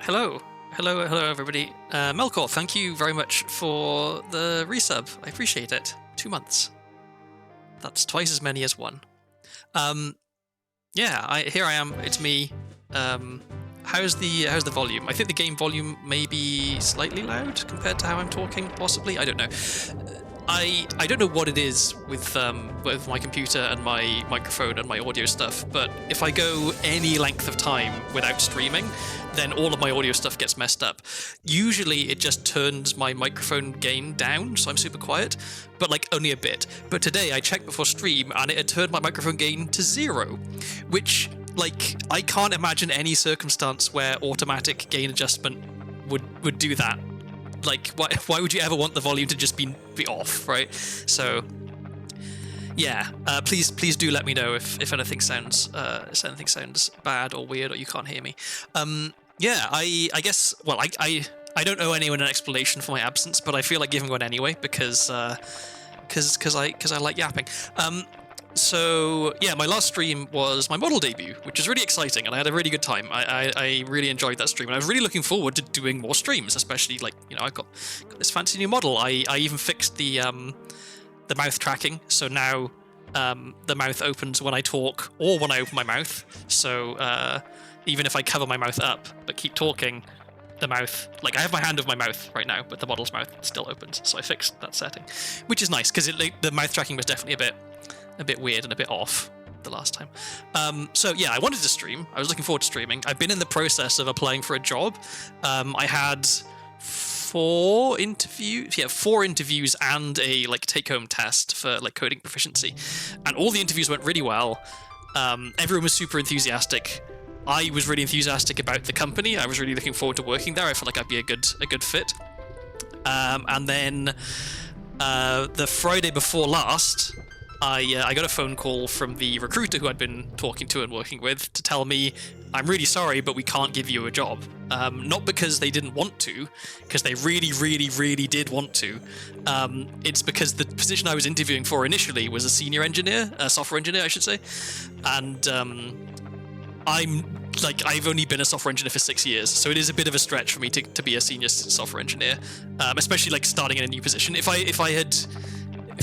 Hello. Hello, everybody. Melkor, thank you very much for the resub. I appreciate it. 2 months. That's twice as many as one. Yeah, here I am. It's me. How's the volume? I think the game volume may be slightly loud compared to how I'm talking, possibly. I don't know. I don't know what it is with my computer and my microphone and my audio stuff, but if I go any length of time without streaming, then all of my audio stuff gets messed up. Usually it just turns my microphone gain down, so I'm super quiet, but like only a bit. But today I checked before stream and it had turned my microphone gain to 0, which, like, I can't imagine any circumstance where automatic gain adjustment would do that. Like, why would you ever want the volume to just be off, right? So, yeah, please do let me know if anything sounds bad or weird or you can't hear me. Yeah, I guess. Well, I don't owe anyone an explanation for my absence, but I feel like giving one anyway because I like yapping. So yeah, my last stream was my model debut, which is really exciting, and I had a really good time. I really enjoyed that stream, and I was really looking forward to doing more streams, especially, like, you know, I've got this fancy new model. I even fixed the mouth tracking, so now the mouth opens when I talk or when I open my mouth. So even if I cover my mouth up but keep talking, the mouth, like, I have my hand over my mouth right now, but the model's mouth still opens. So I fixed that setting, which is nice because the mouth tracking was definitely a bit weird and a bit off the last time. So yeah, I wanted to stream. I was looking forward to streaming. I've been in the process of applying for a job. I had 4 interviews and a take-home test for like coding proficiency, and all the interviews went really well. Everyone was super enthusiastic. I was really enthusiastic about the company. I was really looking forward to working there. I felt like I'd be a good fit. And then the Friday before last, I got a phone call from the recruiter who I'd been talking to and working with to tell me, I'm really sorry, but we can't give you a job. Not because they didn't want to, because they really did want to. It's because the position I was interviewing for initially was a senior engineer, a software engineer, I should say. And I've only been a software engineer for 6 years, so it is a bit of a stretch for me to be a senior software engineer, especially like starting in a new position. If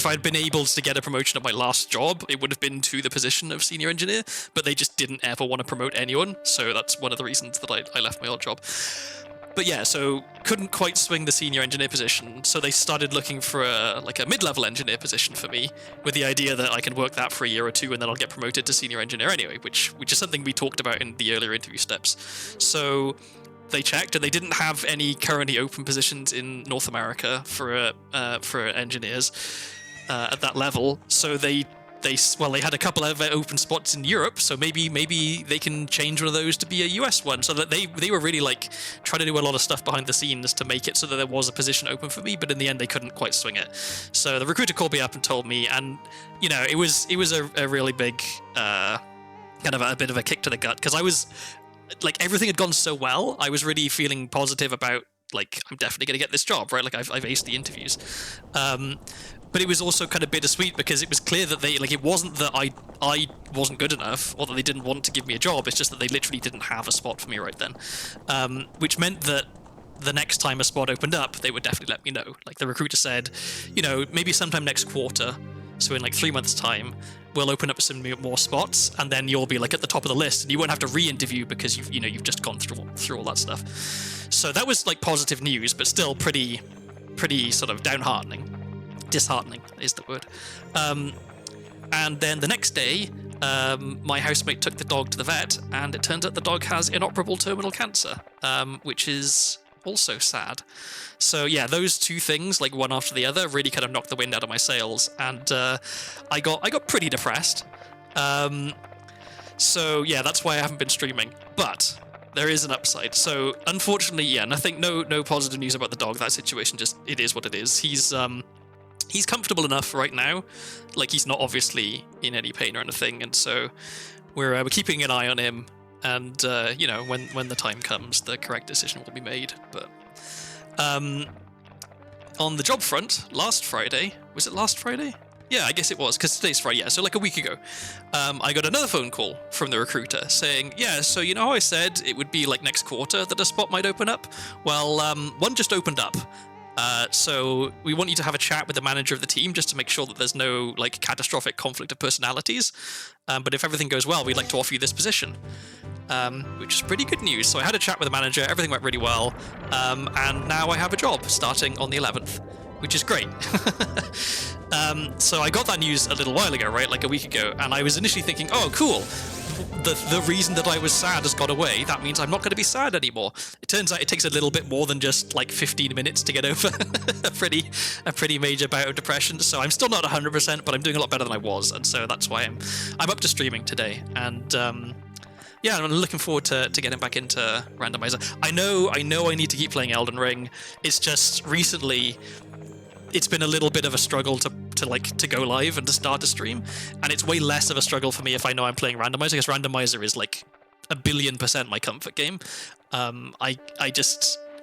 I had been able to get a promotion at my last job, it would have been to the position of senior engineer, but they just didn't ever want to promote anyone, so that's one of the reasons that I left my old job. But yeah, so couldn't quite swing the senior engineer position, so they started looking for a mid-level engineer position for me, with the idea that I can work that for a year or two and then I'll get promoted to senior engineer anyway, which is something we talked about in the earlier interview steps. So they checked, and they didn't have any currently open positions in North America for engineers at that level. So they had a couple of open spots in Europe, so maybe they can change one of those to be a US one. So that they were really like trying to do a lot of stuff behind the scenes to make it so that there was a position open for me, but in the end they couldn't quite swing it. So the recruiter called me up and told me, and you know, it was a really big kind of a bit of a kick to the gut, because I was like, everything had gone so well. I was really feeling positive about, like, I'm definitely going to get this job, right? Like, I've aced the interviews. But it was also kind of bittersweet because it was clear that it wasn't that I wasn't good enough or that they didn't want to give me a job. It's just that they literally didn't have a spot for me right then. Which meant that the next time a spot opened up, they would definitely let me know. Like, the recruiter said, you know, maybe sometime next quarter, so in like 3 months' time, we'll open up some more spots, and then you'll be like at the top of the list, and you won't have to re-interview because you've just gone through all that stuff. So that was like positive news, but still pretty sort of disheartening is the word. And then the next day, my housemate took the dog to the vet, and it turns out the dog has inoperable terminal cancer, which is also sad. So yeah, those two things, like one after the other, really kind of knocked the wind out of my sails, and I got pretty depressed. So yeah, that's why I haven't been streaming. But there is an upside. So unfortunately, yeah, no positive news about the dog. That situation, just, it is what it is. He's comfortable enough right now, like, he's not obviously in any pain or anything, and so we're keeping an eye on him, and you know, when the time comes, the correct decision will be made. But on the job front, last Friday, was it last Friday? Yeah, I guess it was, because today's Friday, yeah, so like a week ago, I got another phone call from the recruiter saying, yeah, so you know how I said it would be like next quarter that a spot might open up? Well, one just opened up. So we want you to have a chat with the manager of the team just to make sure that there's no like catastrophic conflict of personalities. But if everything goes well, we'd like to offer you this position. Which is pretty good news. So I had a chat with the manager, everything went really well, and now I have a job starting on the 11th, which is great. So I got that news a little while ago, right, like a week ago, and I was initially thinking, oh, cool. The reason that I was sad has gone away. That means I'm not going to be sad anymore. It turns out it takes a little bit more than just like 15 minutes to get over a pretty major bout of depression. So I'm still not 100%, but I'm doing a lot better than I was, and so that's why I'm up to streaming today. And yeah, I'm looking forward to getting back into Randomizer. I know I need to keep playing Elden Ring. It's just recently it's been a little bit of a struggle to go live and to start a stream, and it's way less of a struggle for me if I know I'm playing Randomizer, because Randomizer is like 1,000,000,000% my comfort game.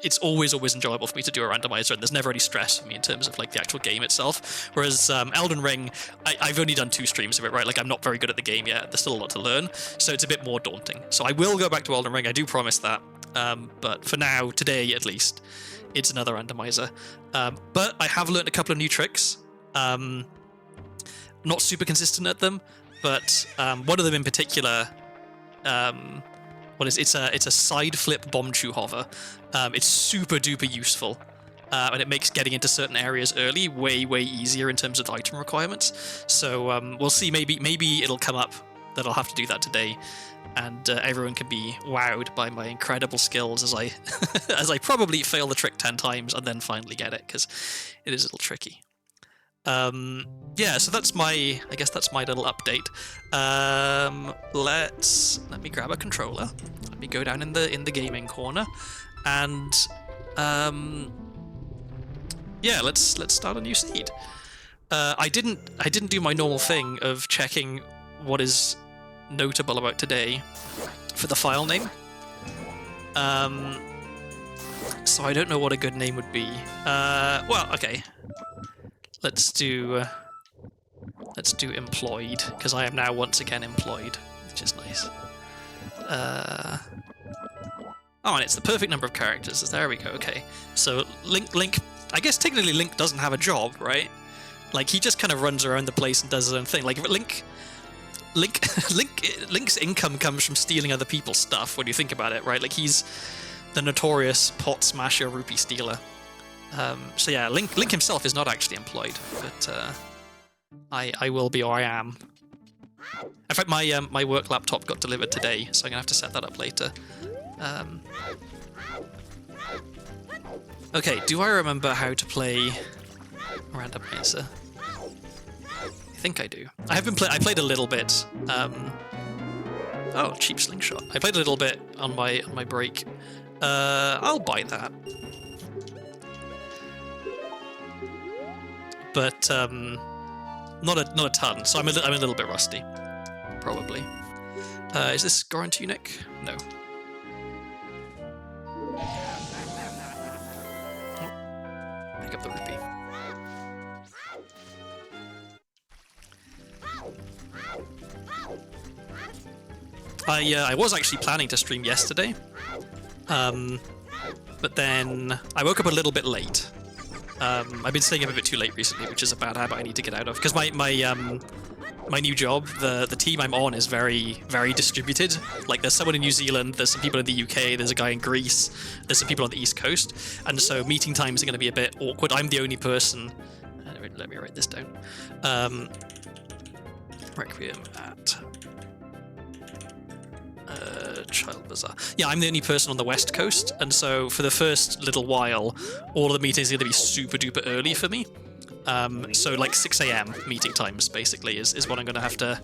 It's always enjoyable for me to do a Randomizer, and there's never any stress for me in terms of like the actual game itself. Whereas Elden Ring, I've only done 2 streams of it, right? Like I'm not very good at the game yet. There's still a lot to learn, so it's a bit more daunting. So I will go back to Elden Ring, I do promise that. But for now, today at least, it's another Randomizer. But I have learned a couple of new tricks. Not super consistent at them, but one of them in particular, it's a side flip bomb chew hover. It's super duper useful, and it makes getting into certain areas early way easier in terms of the item requirements. So we'll see. Maybe it'll come up that I'll have to do that today, and everyone can be wowed by my incredible skills as I as I probably fail the trick 10 times and then finally get it, because it is a little tricky. Yeah, so that's my little update. Let me grab a controller. Let me go down in the gaming corner, and yeah, let's start a new seed. I didn't do my normal thing of checking what is notable about today for the file name. So I don't know what a good name would be. Well, okay. Let's do employed, because I am now once again employed, which is nice. Oh, and it's the perfect number of characters. There we go. Okay, so Link. I guess technically Link doesn't have a job, right? Like he just kind of runs around the place and does his own thing. Like Link's income comes from stealing other people's stuff. When you think about it, right? Like he's the notorious pot smasher, rupee stealer. So yeah, Link himself is not actually employed, but I will be, or I am. In fact, my work laptop got delivered today, so I'm gonna have to set that up later. Okay, do I remember how to play Randomizer? I think I do. I played a little bit. Oh, cheap slingshot. I played a little bit on my break. I'll buy that. But not a ton, so I'm a little bit rusty, probably. Is this Goran Tunic? No. Pick up the rupee. I was actually planning to stream yesterday, but then I woke up a little bit late. I've been staying up a bit too late recently, which is a bad habit I need to get out of, because my new job, the team I'm on is very distributed. Like there's someone in New Zealand, there's some people in the UK, there's a guy in Greece, there's some people on the East Coast, and so meeting times are going to be a bit awkward. I'm the only person. Let me write this down. Requiem at Child Bazaar. Yeah, I'm the only person on the West Coast, and so for the first little while, all of the meetings are going to be super duper early for me. So like 6 a.m. meeting times basically is what I'm going to have to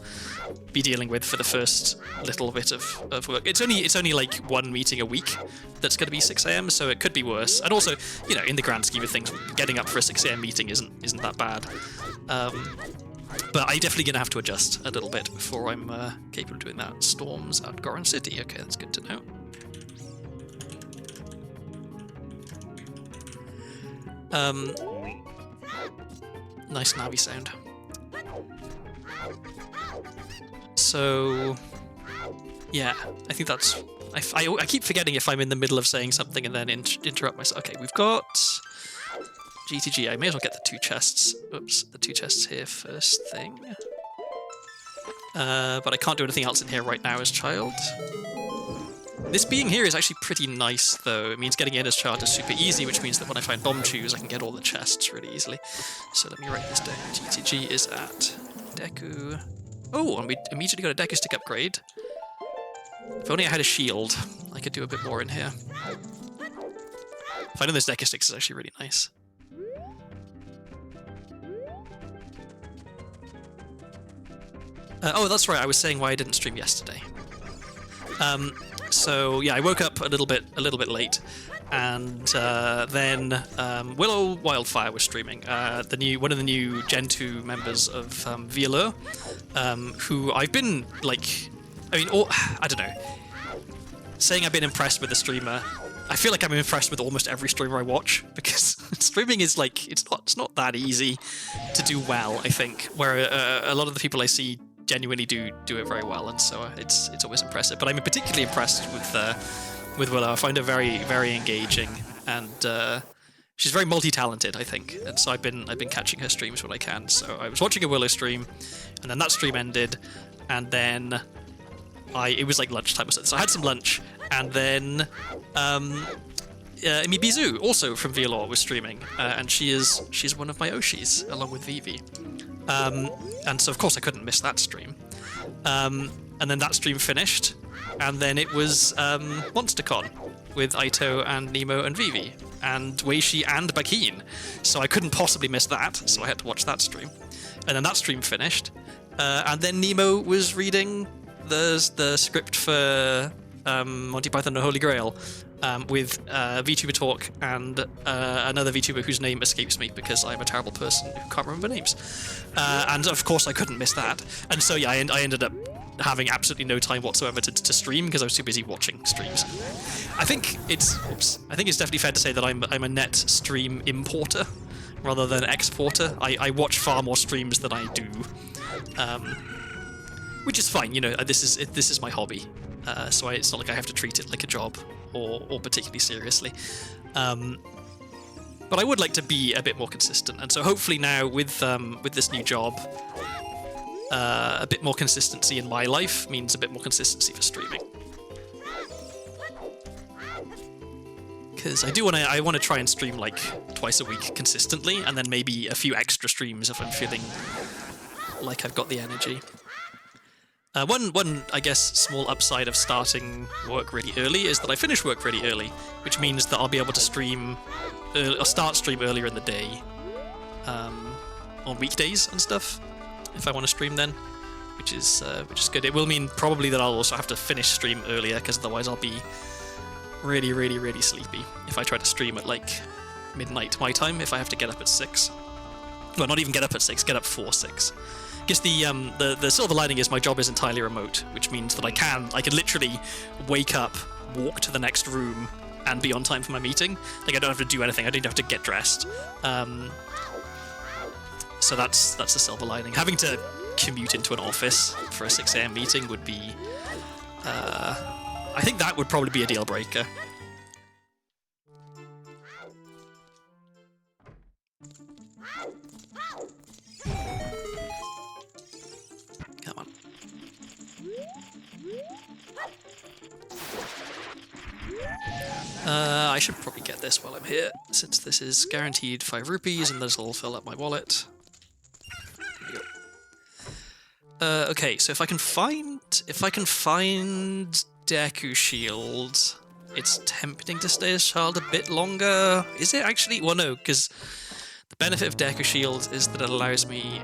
be dealing with for the first little bit of work. It's only like one meeting a week that's going to be 6 a.m. so it could be worse. And also, you know, in the grand scheme of things, getting up for a 6 a.m. meeting isn't that bad. But I'm definitely going to have to adjust a little bit before I'm capable of doing that. Storms at Goron City. Okay, that's good to know. Nice Navi sound. So, yeah, I think that's... I keep forgetting if I'm in the middle of saying something and then interrupt myself. Okay, we've got GTG. I may as well get the 2 chests. Oops, the 2 chests here first thing. But I can't do anything else in here right now as child. This being here is actually pretty nice, though. It means getting in as child is super easy, which means that when I find bomb shoes, I can get all the chests really easily. So let me write this down. GTG is at Deku. Oh, and we immediately got a Deku stick upgrade. If only I had a shield, I could do a bit more in here. Finding those Deku sticks is actually really nice. Oh, that's right. I was saying why I didn't stream yesterday. So yeah, I woke up a little bit late, and then Willow Wildfire was streaming. One of the new Gen 2 members of VLO, who I've been like, I don't know. Saying I've been impressed with the streamer, I feel like I'm impressed with almost every streamer I watch, because streaming is like it's not that easy to do well. I think where a lot of the people I see genuinely do it very well, and so it's always impressive. But I'm particularly impressed with Willow. I find her very, very engaging, and she's very multi-talented, I think. And so I've been catching her streams when I can. So I was watching a Willow stream, and then that stream ended, and then it was like lunchtime or something. So I had some lunch, and then Imibizu, also from VLore, was streaming, and she's one of my Oshis along with Vivi. And so of course I couldn't miss that stream. And then that stream finished, and then it was MonsterCon with Aito and Nemo and Vivi, and Weishi and Bakin. So I couldn't possibly miss that, so I had to watch that stream. And then that stream finished, and then Nemo was reading the script for Monty Python and the Holy Grail, with VTuber Talk and another VTuber whose name escapes me because I'm a terrible person who can't remember names. And of course I couldn't miss that. And so yeah, I ended up having absolutely no time whatsoever to stream because I was too busy watching streams. I think it's definitely fair to say that I'm a net stream importer rather than exporter. I watch far more streams than I do, which is fine. You know, this is my hobby. So it's not like I have to treat it like a job or particularly seriously. But I would like to be a bit more consistent, and so hopefully now with this new job, a bit more consistency in my life means a bit more consistency for streaming. Because I want to try and stream like twice a week consistently, and then maybe a few extra streams if I'm feeling like I've got the energy. One, I guess, small upside of starting work really early is that I finish work really early, which means that I'll be able to stream, or start stream earlier in the day, on weekdays and stuff, if I want to stream then, which is good. It will mean probably that I'll also have to finish stream earlier, because otherwise I'll be really, really, really sleepy if I try to stream at like midnight my time, if I have to get up at 6. Well, not even get up at 6, get up for 6. I guess the silver lining is my job is entirely remote, which means that I can literally wake up, walk to the next room, and be on time for my meeting. Like I don't have to do anything. I don't have to get dressed. So that's the silver lining. Having to commute into an office for a 6 AM meeting would be, I think that would probably be a deal breaker. Come on. I should probably get this while I'm here, since this is guaranteed 5 rupees, and this will fill up my wallet. Okay, so if I can find Deku Shield, it's tempting to stay as child a bit longer. Is it actually? Well, no, because the benefit of Deku Shield is that it allows me.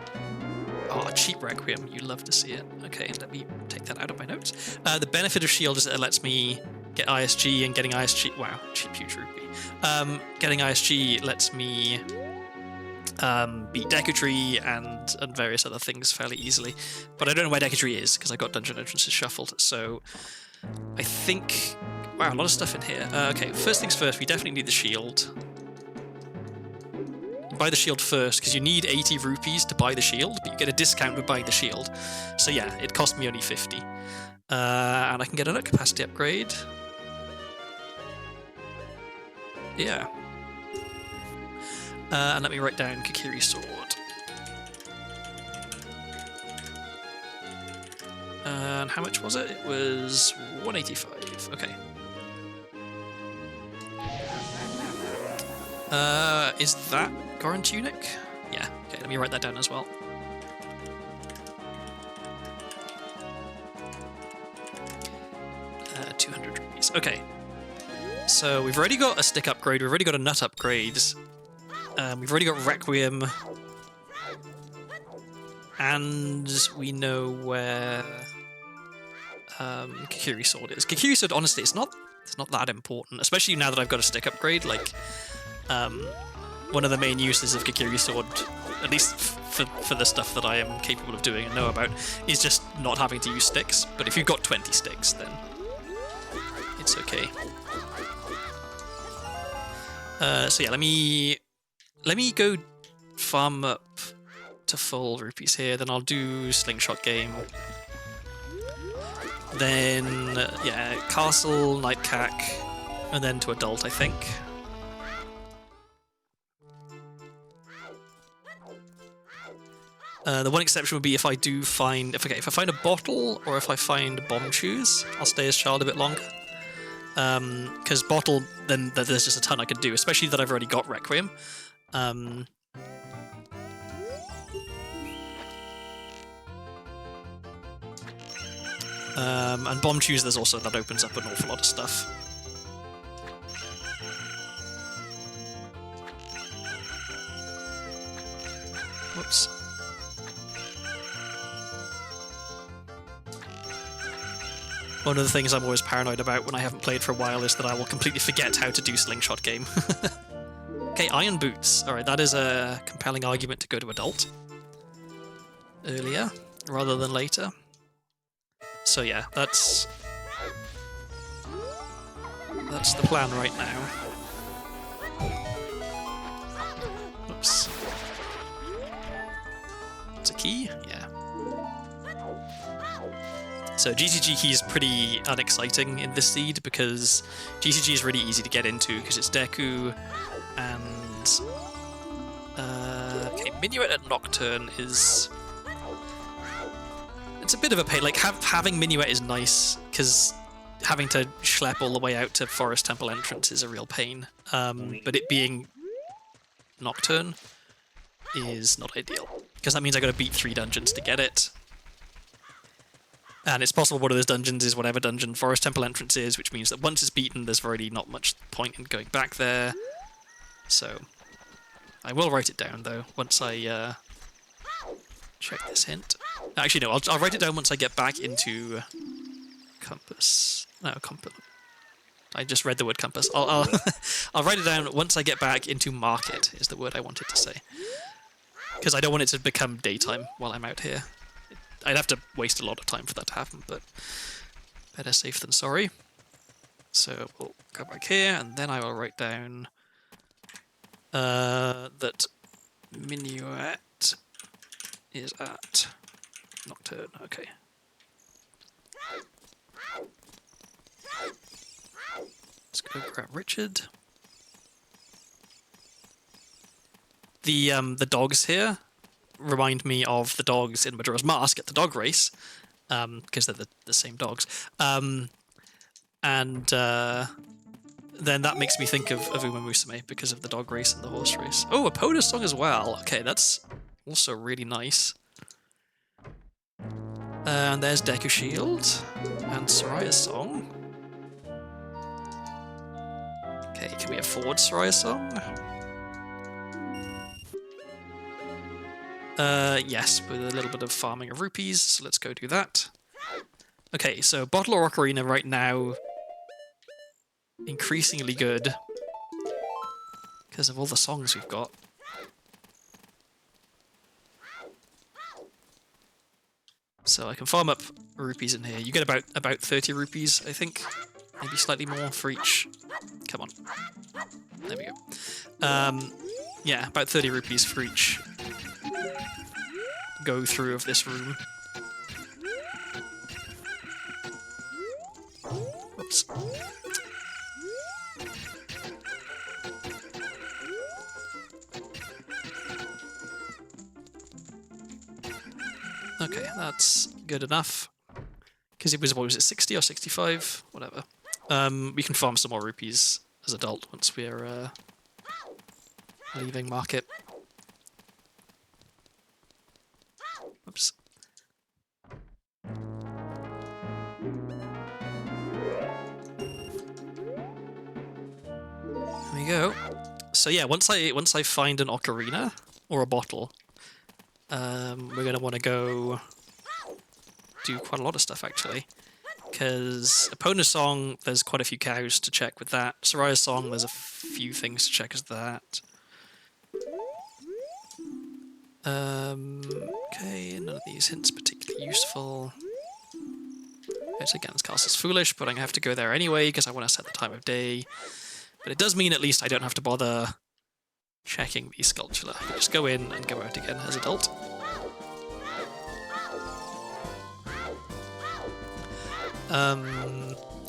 Oh, cheap Requiem, you love to see it. Okay, let me take that out of my notes. The benefit of Shield is that it lets me get ISG, and getting ISG. Wow, cheap huge rupee. Getting ISG lets me beat Deku Tree and various other things fairly easily. But I don't know where Deku Tree is because I got dungeon entrances shuffled. So I think. Wow, a lot of stuff in here. Okay, first things first, we definitely need the shield. buy the shield first, because you need 80 rupees to buy the shield, but you get a discount with buying the shield. So yeah, it cost me only 50. And I can get another capacity upgrade. Yeah. And let me write down Kikiri Sword. And how much was it? It was 185. Okay. Is that Goran Tunic? Yeah. Okay, let me write that down as well. 200 rupees. Okay. So we've already got a stick upgrade. We've already got a nut upgrade. We've already got Requiem. And we know where Kikiri Sword is. Kikiri Sword, honestly, it's not that important, especially now that I've got a stick upgrade. Like, one of the main uses of Kikiri Sword, at least for the stuff that I am capable of doing and know about, is just not having to use sticks. But if you've got 20 sticks, then it's okay. So yeah, let me go farm up to full rupees here, then I'll do Slingshot Game. Then, yeah, Castle, Night Cack, and then to Adult, I think. The one exception would be if I do find... if I find a bottle, or if I find bomb shoes, I'll stay as child a bit longer. Because bottle, then there's just a ton I could do, especially that I've already got Requiem. And bomb shoes, there's also, that opens up an awful lot of stuff. Whoops. One of the things I'm always paranoid about when I haven't played for a while is that I will completely forget how to do Slingshot Game. Okay, Iron Boots. Alright, that is a compelling argument to go to Adult earlier rather than later. So yeah, that's the plan right now. Oops. It's a key? Yeah. So GCG key is pretty unexciting in this seed because GCG is really easy to get into because it's Deku and okay, Minuet at Nocturne is... it's a bit of a pain. Like, having Minuet is nice, because having to schlep all the way out to Forest Temple entrance is a real pain. But it being Nocturne is not ideal, because that means I got to beat 3 dungeons to get it. And it's possible one of those dungeons is whatever dungeon Forest Temple entrance is, which means that once it's beaten, there's really not much point in going back there. So, I will write it down, though, once I check this hint. Actually, no, I'll write it down once I get back into Compass. No, Compass. I just read the word Compass. I'll write it down once I get back into Market, is the word I wanted to say. Because I don't want it to become daytime while I'm out here. I'd have to waste a lot of time for that to happen, but better safe than sorry. So we'll go back here, and then I will write down that Minuet is at Nocturne. Okay. Let's go grab Richard. The dogs here remind me of the dogs in Majora's Mask at the dog race, because they're the same dogs. And then that makes me think of Uma Musume because of the dog race and the horse race. Oh, a Poda song as well. Okay, that's also really nice. And there's Deku Shield and Soraya's song. Okay, can we afford Soraya's song? Yes, with a little bit of farming of rupees, so let's go do that. Okay, so Bottle or Ocarina right now, increasingly good, because of all the songs we've got. So I can farm up rupees in here. You get about 30 rupees, I think. Maybe slightly more for each. Come on. There we go. yeah, about 30 rupees for each go through of this room. Whoops. Okay, that's good enough. Because it was, what was it, 60 or 65? Whatever. We can farm some more rupees as adult once we're leaving market. Oops. There we go. So yeah, once I find an ocarina or a bottle, we're gonna want to go do quite a lot of stuff actually. Because Epona's Song, there's quite a few cows to check with that. Soraya's Song, there's a few things to check as that. Okay, none of these hints particularly useful. It's again, this castle's foolish, but I'm gonna have to go there anyway because I want to set the time of day. But it does mean at least I don't have to bother checking the sculpture. I can just go in and go out again as adult.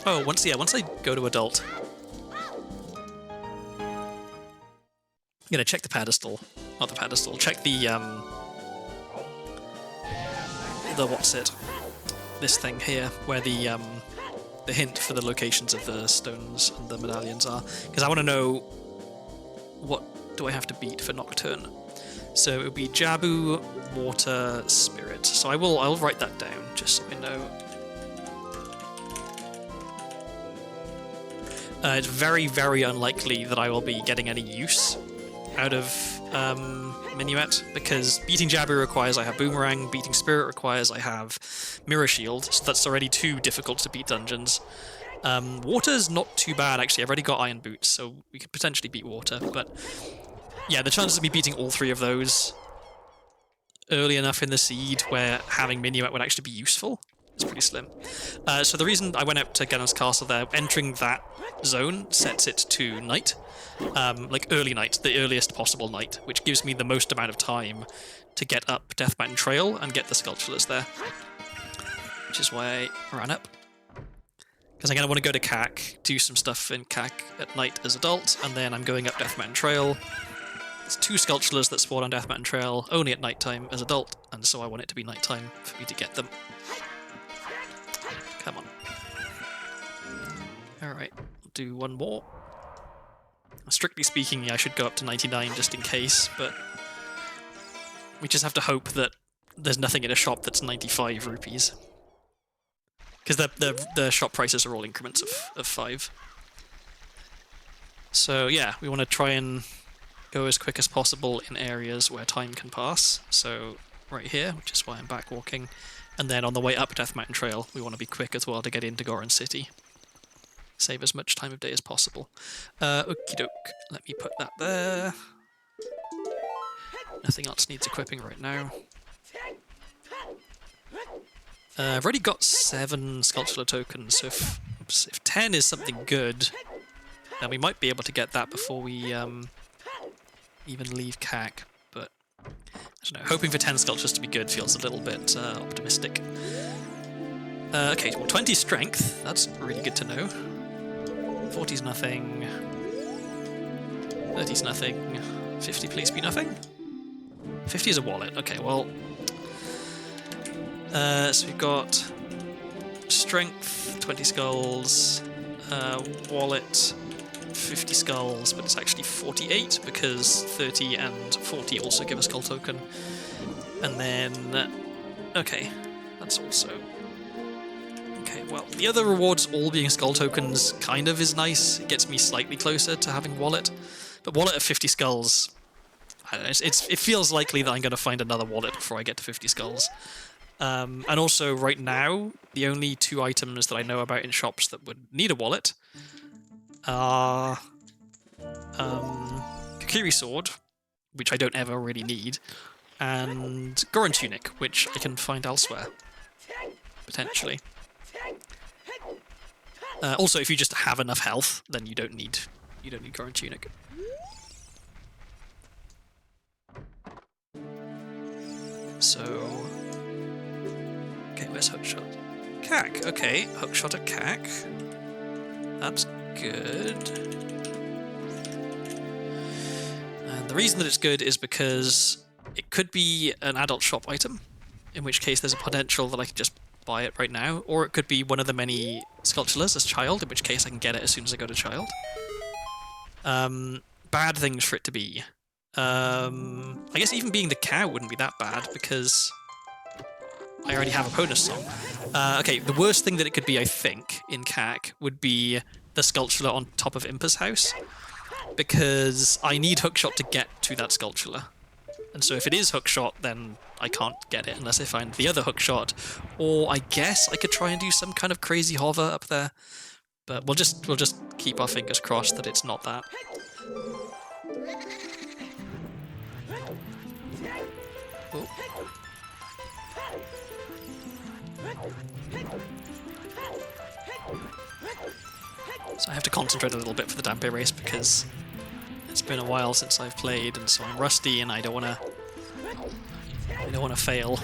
Oh, once I go to adult, I'm gonna check the pedestal. Not the pedestal, check the what's it? This thing here, where the hint for the locations of the stones and the medallions are. Because I want to know what do I have to beat for Nocturne. So it would be Jabu, Water, Spirit. So I'll write that down just so I know. It's very, very unlikely that I will be getting any use out of Minuet, because beating Jabu requires I have Boomerang, beating Spirit requires I have Mirror Shield, so that's already 2 difficult to beat dungeons. Water's not too bad, actually. I've already got Iron Boots, so we could potentially beat Water, but yeah, the chances of me beating all 3 of those early enough in the seed where having Minuet would actually be useful is pretty slim. So the reason I went up to Ganon's Castle there, entering that zone sets it to night. Like early night, the earliest possible night, which gives me the most amount of time to get up Death Mountain Trail and get the sculptures there. Which is why I ran up. Because I'm going to want to go to CAC, do some stuff in CAC at night as adult, and then I'm going up Death Mountain Trail. There's 2 sculptures that spawn on Death Mountain Trail, only at nighttime as adult, and so I want it to be nighttime for me to get them. Come on. Alright, I'll do one more. Strictly speaking, I should go up to 99 just in case, but we just have to hope that there's nothing in a shop that's 95 rupees. Because the shop prices are all increments of 5. So yeah, we want to try and go as quick as possible in areas where time can pass. So right here, which is why I'm back walking. And then on the way up Death Mountain Trail, we want to be quick as well to get into Goron City. Save as much time of day as possible. Okie doke. Let me put that there. Nothing else needs equipping right now. I've already got 7 sculptural tokens, so if 10 is something good, then we might be able to get that before we even leave CAC. But I don't know. Hoping for 10 sculptures to be good feels a little bit optimistic. Okay, well, 20 strength. That's really good to know. 40's nothing. 30's nothing. 50 please be nothing. 50 is a wallet. Okay, well. So we've got strength, 20 skulls, wallet, 50 skulls, but it's actually 48 because 30 and 40 also give a skull token. And then, okay, that's also... Okay, well, the other rewards all being skull tokens kind of is nice. It gets me slightly closer to having wallet. But wallet of 50 skulls, I don't know, it feels likely that I'm going to find another wallet before I get to 50 skulls. And also, right now, the only 2 items that I know about in shops that would need a wallet are Kokiri Sword, which I don't ever really need, and Goron Tunic, which I can find elsewhere, potentially. Also, if you just have enough health, then you don't need Goron Tunic. So... Okay, where's hookshot? Cack. Okay, hookshot at cack. That's good. And the reason that it's good is because it could be an adult shop item, in which case there's a potential that I can just buy it right now, or it could be one of the many sculptures as child, in which case I can get it as soon as I go to child. Bad things for it to be. I guess even being the cow wouldn't be that bad, because I already have a bonus song. Okay, the worst thing that it could be, I think, in CAC would be the sculpture on top of Impa's house, because I need hookshot to get to that sculpture. And so if it is hookshot, then I can't get it unless I find the other hookshot. Or I guess I could try and do some kind of crazy hover up there. But we'll just keep our fingers crossed that it's not that. Oh. So I have to concentrate a little bit for the Dampe race because it's been a while since I've played, and so I'm rusty, and I don't want to fail.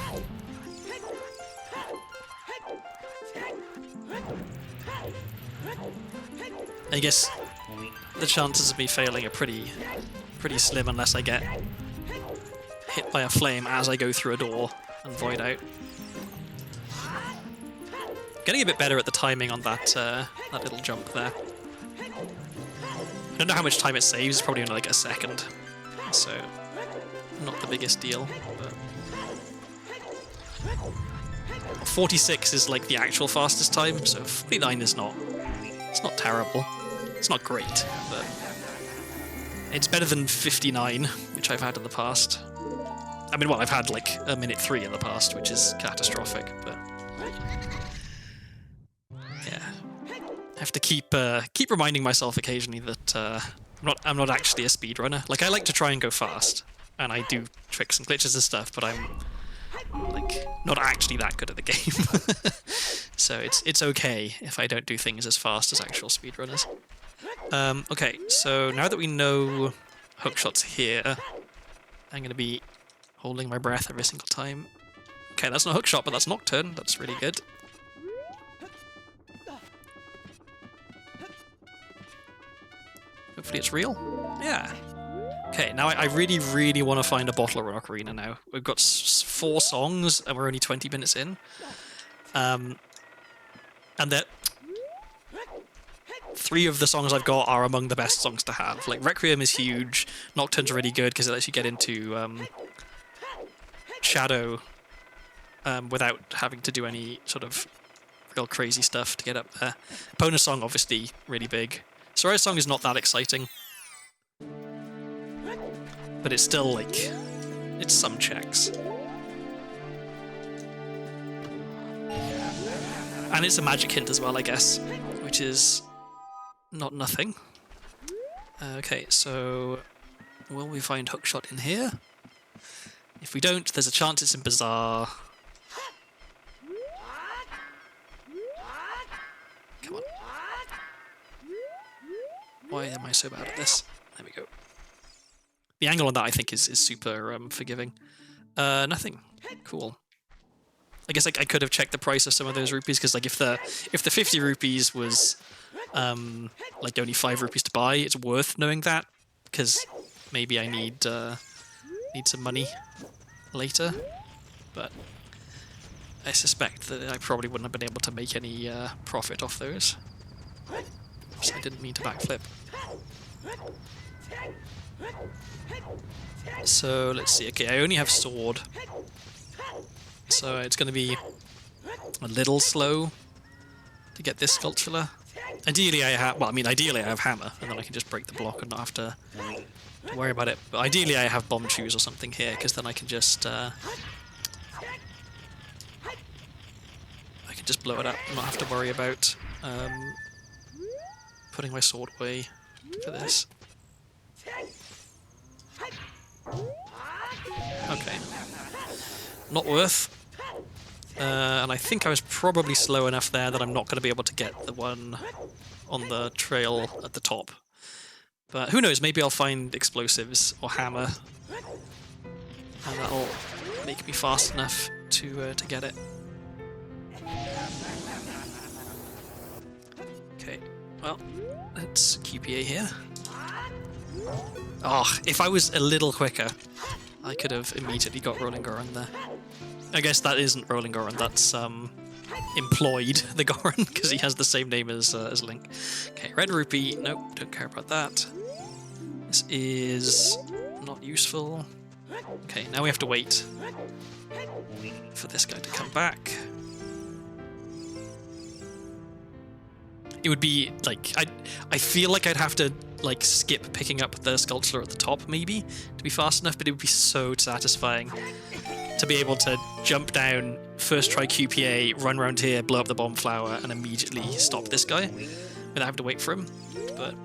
I guess the chances of me failing are pretty slim unless I get hit by a flame as I go through a door and void out. Getting a bit better at the timing on that little jump there. I don't know how much time it saves, it's probably only like a second, so not the biggest deal. But 46 is like the actual fastest time, so 49 is not. It's not terrible. It's not great, but it's better than 59, which I've had in the past. I mean, well, I've had like a minute 3 in the past, which is catastrophic, but yeah, I have to keep reminding myself occasionally that I'm not actually a speedrunner. Like, I like to try and go fast, and I do tricks and glitches and stuff, but I'm like not actually that good at the game. So it's okay if I don't do things as fast as actual speedrunners. Okay, so now that we know hookshot's here, I'm going to be holding my breath every single time. Okay, that's not hookshot, but that's Nocturne. That's really good. Hopefully it's real. Yeah. Okay, now I really, really want to find a bottle of Ocarina now. We've got 4 songs, and we're only 20 minutes in. And that 3 of the songs I've got are among the best songs to have. Like, Requiem is huge, Nocturne's really good because it lets you get into Shadow without having to do any sort of real crazy stuff to get up there. Bonus song, obviously, really big. Soraya's song is not that exciting, but it's still, like, it's some checks. And it's a magic hint as well, I guess, which is not nothing. Okay, so will we find hookshot in here? If we don't, there's a chance it's in Bazaar. Come on. Why am I so bad at this? There we go. The angle on that, I think, is super forgiving. Nothing. Cool. I guess I could have checked the price of some of those rupees, because like if the 50 rupees was like only 5 rupees to buy, it's worth knowing that, because maybe I need some money later. But I suspect that I probably wouldn't have been able to make any profit off those. So I didn't mean to backflip. So let's see. Okay, I only have sword, so it's going to be a little slow to get this sculpture. Ideally, I have. Well, I mean, ideally I have hammer, and then I can just break the block and not have to worry about it. But ideally, I have bomb shoes or something here, because then I can just blow it up and not have to worry about putting my sword away for this. Okay. Not worth. And I think I was probably slow enough there that I'm not going to be able to get the one on the trail at the top. But who knows, maybe I'll find explosives or hammer, and make me fast enough to get it. Okay, well, let's QPA here. Oh, if I was a little quicker, I could have immediately got Rolling Goron there. I guess that isn't Rolling Goron, that's employed the Goron, because he has the same name as Link. Okay, Red Rupee, nope, don't care about that. This is not useful. Okay, now we have to wait for this guy to come back. It would be like I feel like I'd have to like skip picking up the sculpture at the top maybe to be fast enough, but it would be so satisfying to be able to jump down, first try QPA, run around here, blow up the bomb flower, and immediately stop this guy without having to wait for him. But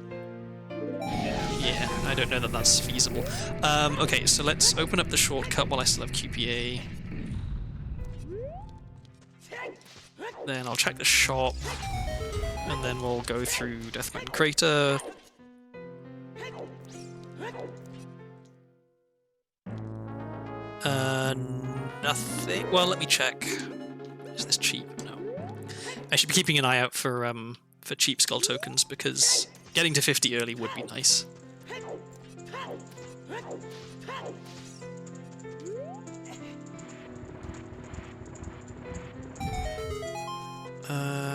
yeah, I don't know that that's feasible. Okay, so let's open up the shortcut while I still have QPA. Then I'll check the shop, and then we'll go through Death Mountain Crater. Nothing. Well, let me check. Is this cheap? No. I should be keeping an eye out for cheap skull tokens, because getting to 50 early would be nice.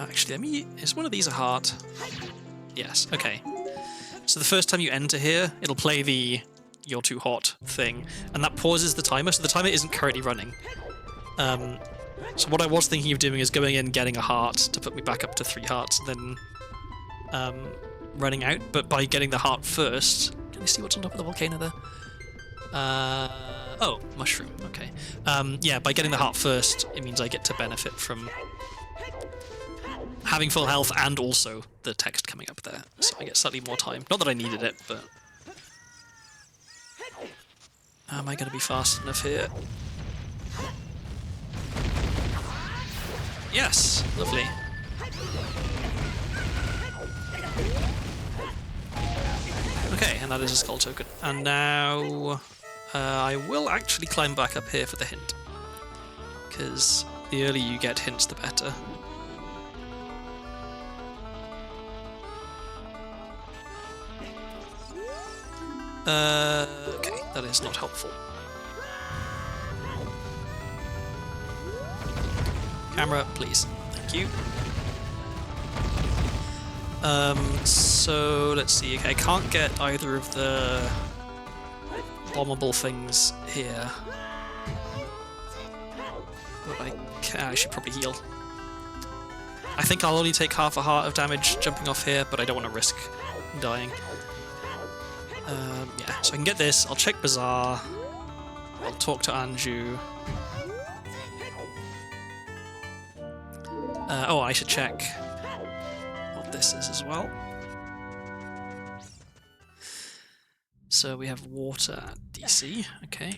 Actually, is one of these a heart? Yes, okay. So the first time you enter here, it'll play the "you're too hot" thing, and that pauses the timer, so the timer isn't currently running. So what I was thinking of doing is going in, getting a heart to put me back up to 3 hearts, then running out, but by getting the heart first... Can you see what's on top of the volcano there? Oh, mushroom, okay. Yeah, by getting the heart first, it means I get to benefit from having full health and also the text coming up there, so I get slightly more time. Not that I needed it, but... Am I going to be fast enough here? Yes! Lovely. Okay, and that is a skull token. And now... I will actually climb back up here for the hint. Because the earlier you get hints, the better. Okay, that is not helpful. Camera, please. Thank you. So let's see. Okay, I can't get either of the bombable things here. But I should probably heal. I think I'll only take half a heart of damage jumping off here, but I don't want to risk dying. Yeah, so I can get this, I'll check Bazaar, I'll talk to Anju. Oh, I should check what this is as well. So we have water at DC, okay.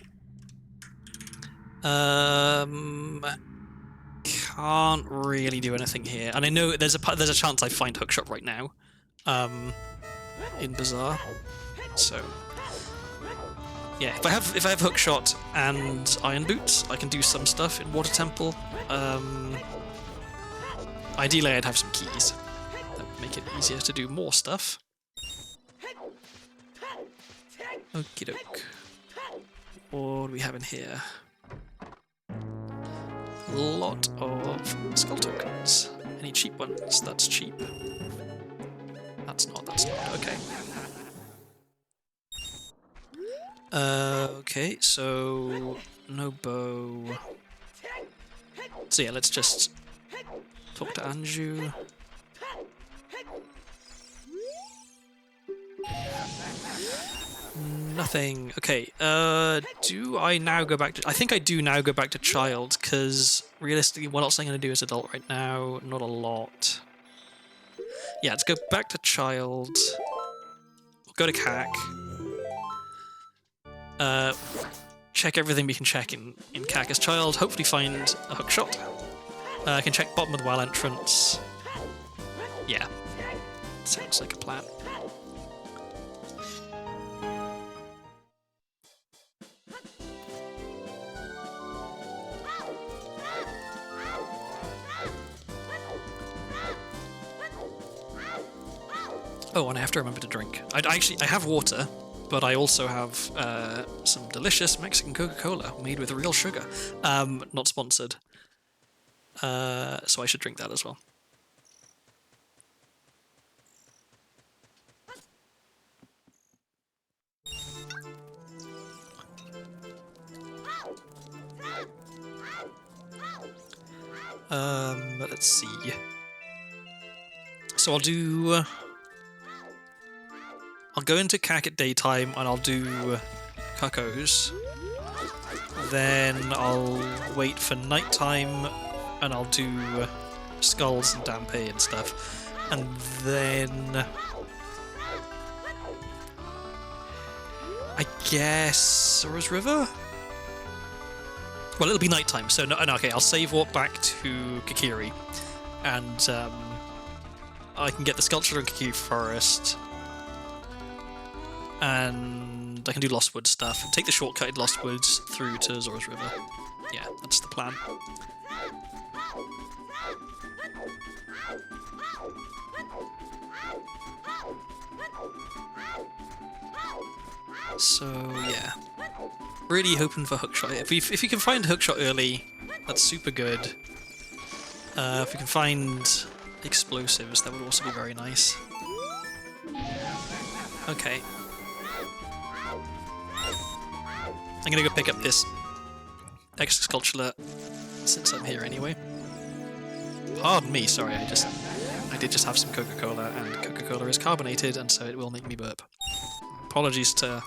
Can't really do anything here, and I know there's a chance I find Hookshot right now, in Bazaar. So, yeah, if I have Hookshot and Iron Boots, I can do some stuff in Water Temple. Ideally, I'd have some keys that would make it easier to do more stuff. Okie doke. What do we have in here? A lot of skull tokens. Any cheap ones? That's cheap. That's not, okay. Okay, so no bow. So yeah, let's just talk to Anju. Nothing. Okay, do I now go back to... I think I do now go back to Child, because realistically, what else I'm going to do as adult right now? Not a lot. Yeah, let's go back to Child. We'll go to CAC. Check everything we can check in CAC as Child. Hopefully find a Hookshot. I can check bottom of the well entrance. Yeah. Sounds like a plan. Oh, and I have to remember to drink. I have water, but I also have some delicious Mexican Coca-Cola made with real sugar. Not sponsored. So I should drink that as well. Let's see. So I'll go into CAC at daytime and I'll do Cuckoos. Then I'll wait for nighttime and I'll do Skulls and Dampe and stuff. And then I guess Sora's River? Well, it'll be nighttime, so no, okay, I'll save walk back to Kakiri, and I can get the sculpture in Kakiri Forest, and I can do Lost Woods stuff, and take the shortcut in Lost Woods through to Zora's River. Yeah, that's the plan. So, yeah. Really hoping for hookshot. If you can find hookshot early, that's super good. If we can find explosives, that would also be very nice. Okay. I'm gonna go pick up this extra sculpture since I'm here anyway. Pardon me, sorry, I did just have some Coca-Cola, and Coca-Cola is carbonated, and so it will make me burp. Apologies to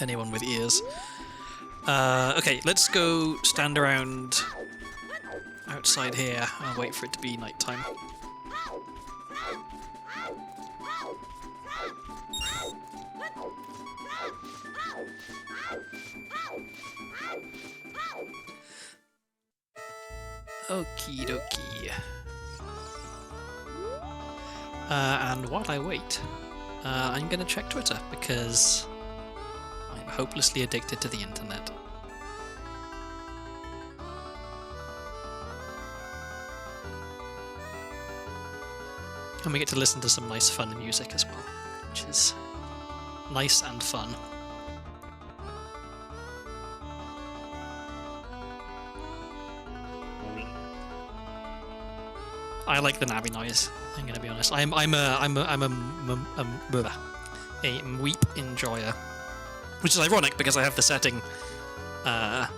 anyone with ears. Okay, let's go stand around outside here and wait for it to be nighttime. Okie dokie. And while I wait, I'm gonna check Twitter because I'm hopelessly addicted to the internet. And we get to listen to some nice fun music as well, which is nice and fun. I like the Navi noise, I'm gonna be honest. I'm a weep enjoyer. Which is ironic because I have the setting that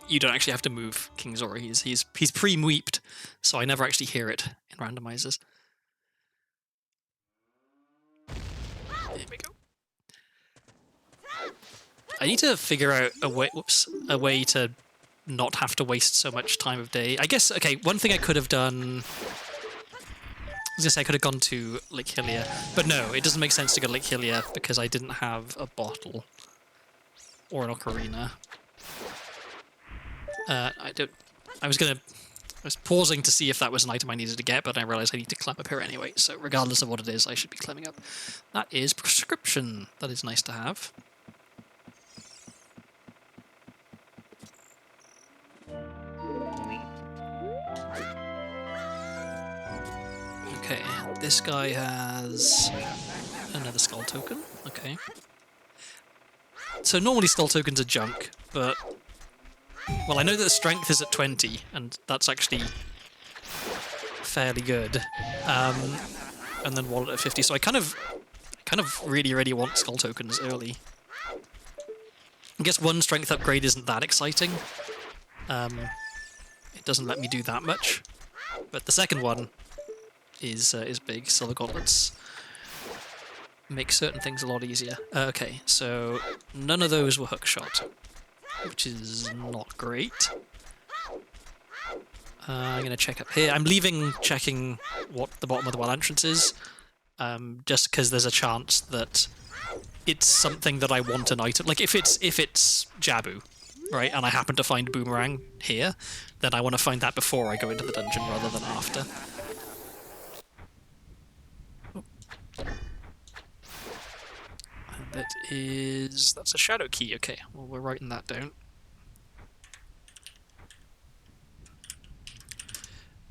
you don't actually have to move King Zora. He's pre-mweeped, so I never actually hear it in randomizers. Here we go. I need to figure out a way to not have to waste so much time of day. I guess, okay, one thing I could have done... I was gonna say I could have gone to Lake Hylia, but no, it doesn't make sense to go to Lake Hylia because I didn't have a bottle or an ocarina. I was pausing to see if that was an item I needed to get, but I realized I need to climb up here anyway, so regardless of what it is, I should be climbing up. That is prescription. That is nice to have. Okay, this guy has another skull token. Okay. So normally skull tokens are junk, but... Well, I know that the strength is at 20, and that's actually fairly good. And then wallet at 50, so I kind of really want skull tokens early. I guess one strength upgrade isn't that exciting. It doesn't let me do that much. But the second one is big. Silver gauntlets make certain things a lot easier. Okay, so none of those were hookshot, which is not great. I'm going to check up here. I'm leaving checking what the bottom of the well entrance is, just because there's a chance that it's something that I want an item. Like, if it's Jabu, right, and I happen to find Boomerang here, then I want to find that before I go into the dungeon rather than after. That's a shadow key. Okay, well, we're writing that down.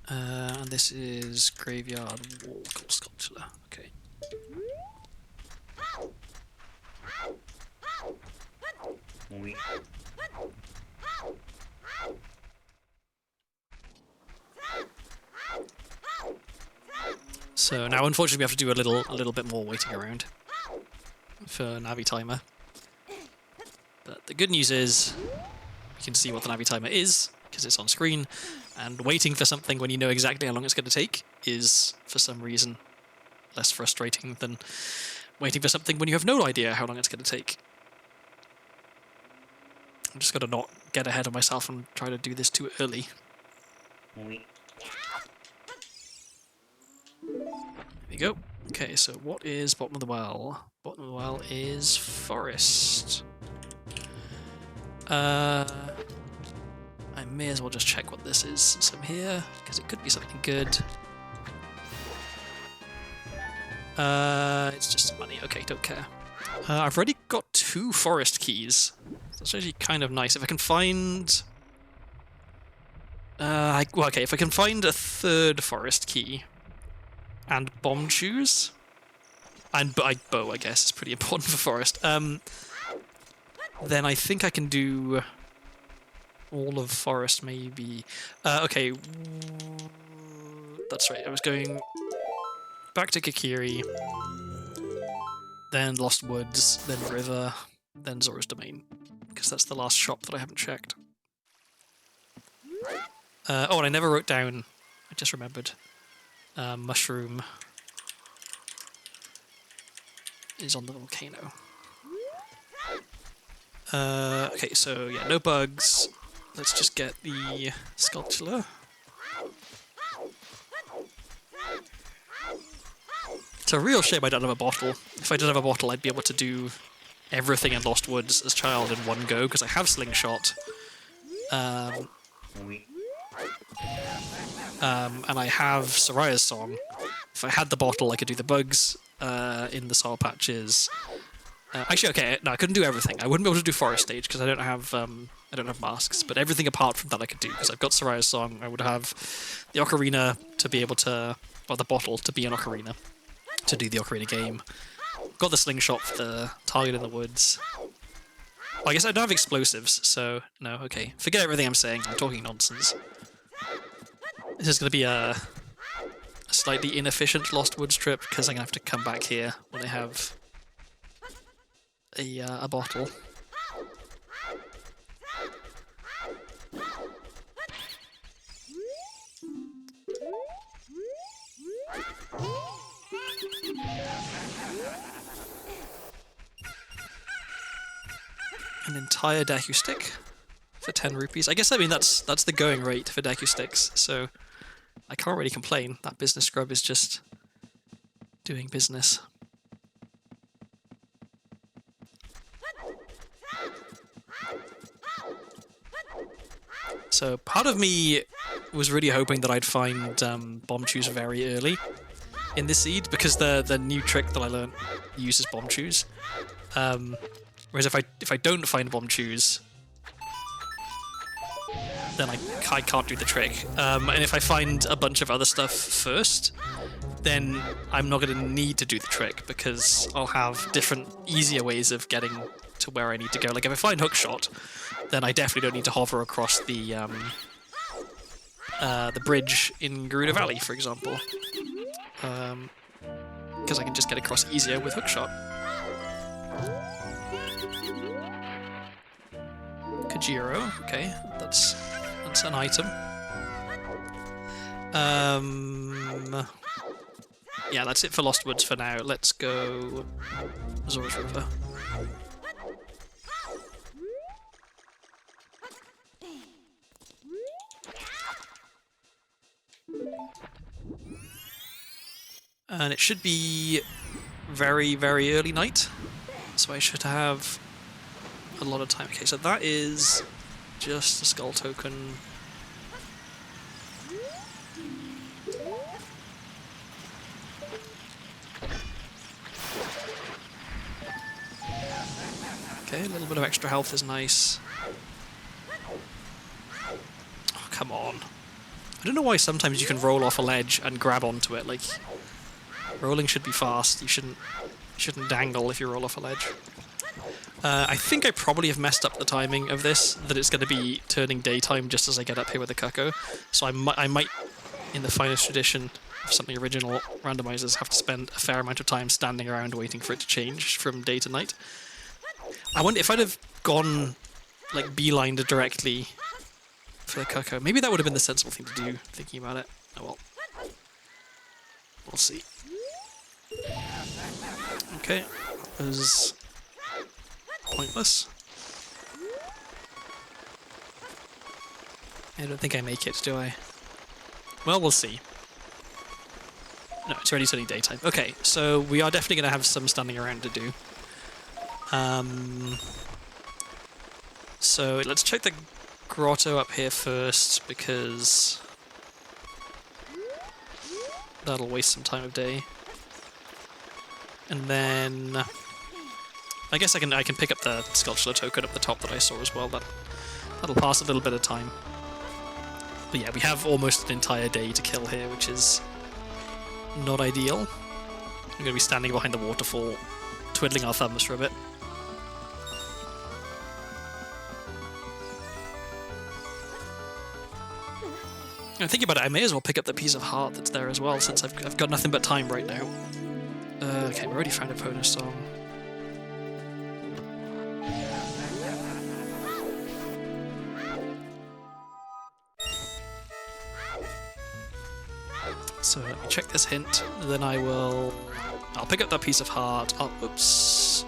And And this is Graveyard Wall Sculpture. Okay. So now, unfortunately, we have to do a little bit more waiting around for Navi Timer. But the good news is you can see what the Navi Timer is because it's on screen, and waiting for something when you know exactly how long it's going to take is, for some reason, less frustrating than waiting for something when you have no idea how long it's going to take. I'm just got to not get ahead of myself and try to do this too early. There we go. Okay, so what is bottom of the well? Bottom of the well is forest. I may as well just check what this is since I'm here, because it could be something good. It's just money. Okay, don't care. I've already got 2 forest keys. That's actually kind of nice. If I can find... well, okay, if I can find a 3rd forest key and bomb shoes, and bow, I guess, is pretty important for forest, then I think I can do all of forest, maybe. Okay, that's right. I was going back to Kakiri, then Lost Woods, then River, then Zora's Domain, because that's the last shop that I haven't checked. Oh, and I never wrote down, I just remembered, Mushroom is on the volcano. Okay, so yeah, no bugs. Let's just get the sculpture. It's a real shame I don't have a bottle. If I did have a bottle, I'd be able to do everything in Lost Woods as Child in one go, because I have Slingshot. And I have Soraya's Song. If I had the bottle, I could do the bugs in the Soil Patches. Actually, okay, no, I couldn't do everything. I wouldn't be able to do Forest Stage because I don't have masks. But everything apart from that, I could do because I've got Soraya's Song. I would have the Ocarina to be able to, or the bottle to be an Ocarina to do the Ocarina game. Got the Slingshot for the target in the woods. Well, I guess I don't have explosives, so no. Okay, forget everything I'm saying. I'm talking nonsense. This is going to be a slightly inefficient Lost Woods trip because I'm going to have to come back here when I have a bottle. An entire Deku stick for 10 rupees. I guess, I mean, that's the going rate for Deku sticks, so I can't really complain. That business scrub is just doing business. So part of me was really hoping that I'd find bomb chews very early in this seed, because the new trick that I learned uses bomb chews. Whereas if I don't find bomb chews, then I can't do the trick. And if I find a bunch of other stuff first, then I'm not going to need to do the trick because I'll have different, easier ways of getting to where I need to go. Like if I find Hookshot, then I definitely don't need to hover across the bridge in Gerudo Valley, for example, because I can just get across easier with Hookshot. Kajiro, okay, that's an item. Yeah, that's it for Lost Woods for now. Let's go Zora's River. And it should be very, very early night, so I should have a lot of time. Okay, so that is just a skull token. Okay, a little bit of extra health is nice. Oh, come on. I don't know why sometimes you can roll off a ledge and grab onto it. Like, rolling should be fast. You shouldn't dangle if you roll off a ledge. I think I probably have messed up the timing of this, that it's going to be turning daytime just as I get up here with the cuckoo. So I might, in the finest tradition of something original, randomizers have to spend a fair amount of time standing around waiting for it to change from day to night. I wonder if I'd have gone, like, beelined directly for the cuckoo. Maybe that would have been the sensible thing to do, thinking about it. Oh well. We'll see. Okay. That was pointless. I don't think I make it, do I? Well, we'll see. No, it's already sunny daytime. Okay, so we are definitely going to have some standing around to do. So let's check the grotto up here first, because that'll waste some time of day. And then I guess I can pick up the sculpture token up the top that I saw as well. That'll pass a little bit of time. But yeah, we have almost an entire day to kill here, which is not ideal. I'm going to be standing behind the waterfall, twiddling our thumbs for a bit. And thinking about it, I may as well pick up the piece of heart that's there as well, since I've got nothing but time right now. Okay, we already found a bonus song. So let me check this hint, then I'll pick up that piece of heart. Oh, oops.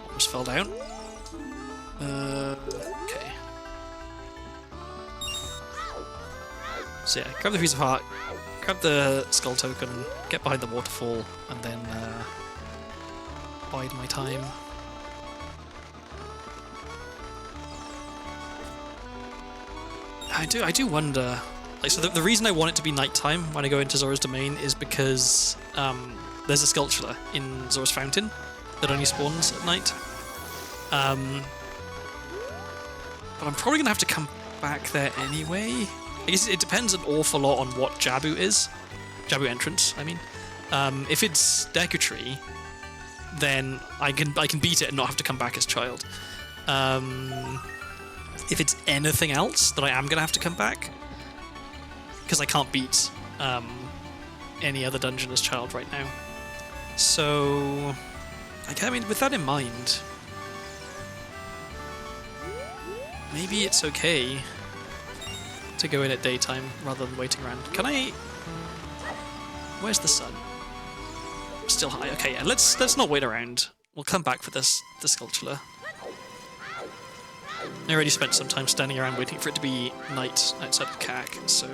Almost fell down. Okay. So yeah, grab the piece of heart, grab the skull token, get behind the waterfall, and then bide my time. I do wonder. Like, so the reason I want it to be nighttime when I go into Zora's domain is because there's a sculpture in Zora's fountain that only spawns at night. But I'm probably gonna have to come back there anyway. I guess it depends an awful lot on what Jabu is. Jabu entrance, I mean. If it's Deku-Tree, then I can beat it and not have to come back as child. If it's anything else, then I am going to have to come back. Because I can't beat any other dungeon as child right now. So, I mean, with that in mind, maybe it's okay to go in at daytime rather than waiting around. Can I... Where's the sun? Still high. Okay, yeah, let's not wait around. We'll come back for the sculpture. I already spent some time standing around waiting for it to be night outside of CAC, so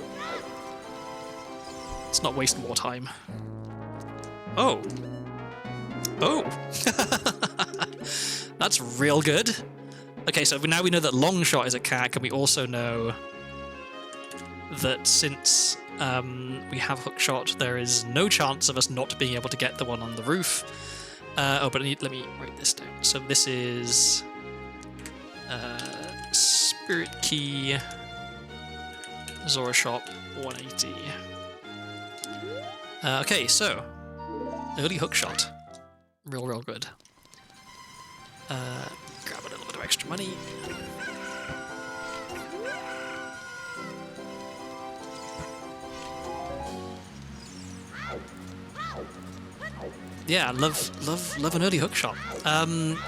let's not waste more time. Oh! Oh! That's real good. Okay, so now we know that Longshot is a CAC, and we also know that since we have Hookshot, there is no chance of us not being able to get the one on the roof. But let me write this down. So this is Spirit Key, Zora Shop 180. Okay, so early Hookshot, real good. Grab a little bit of extra money. Yeah, love an early hookshot.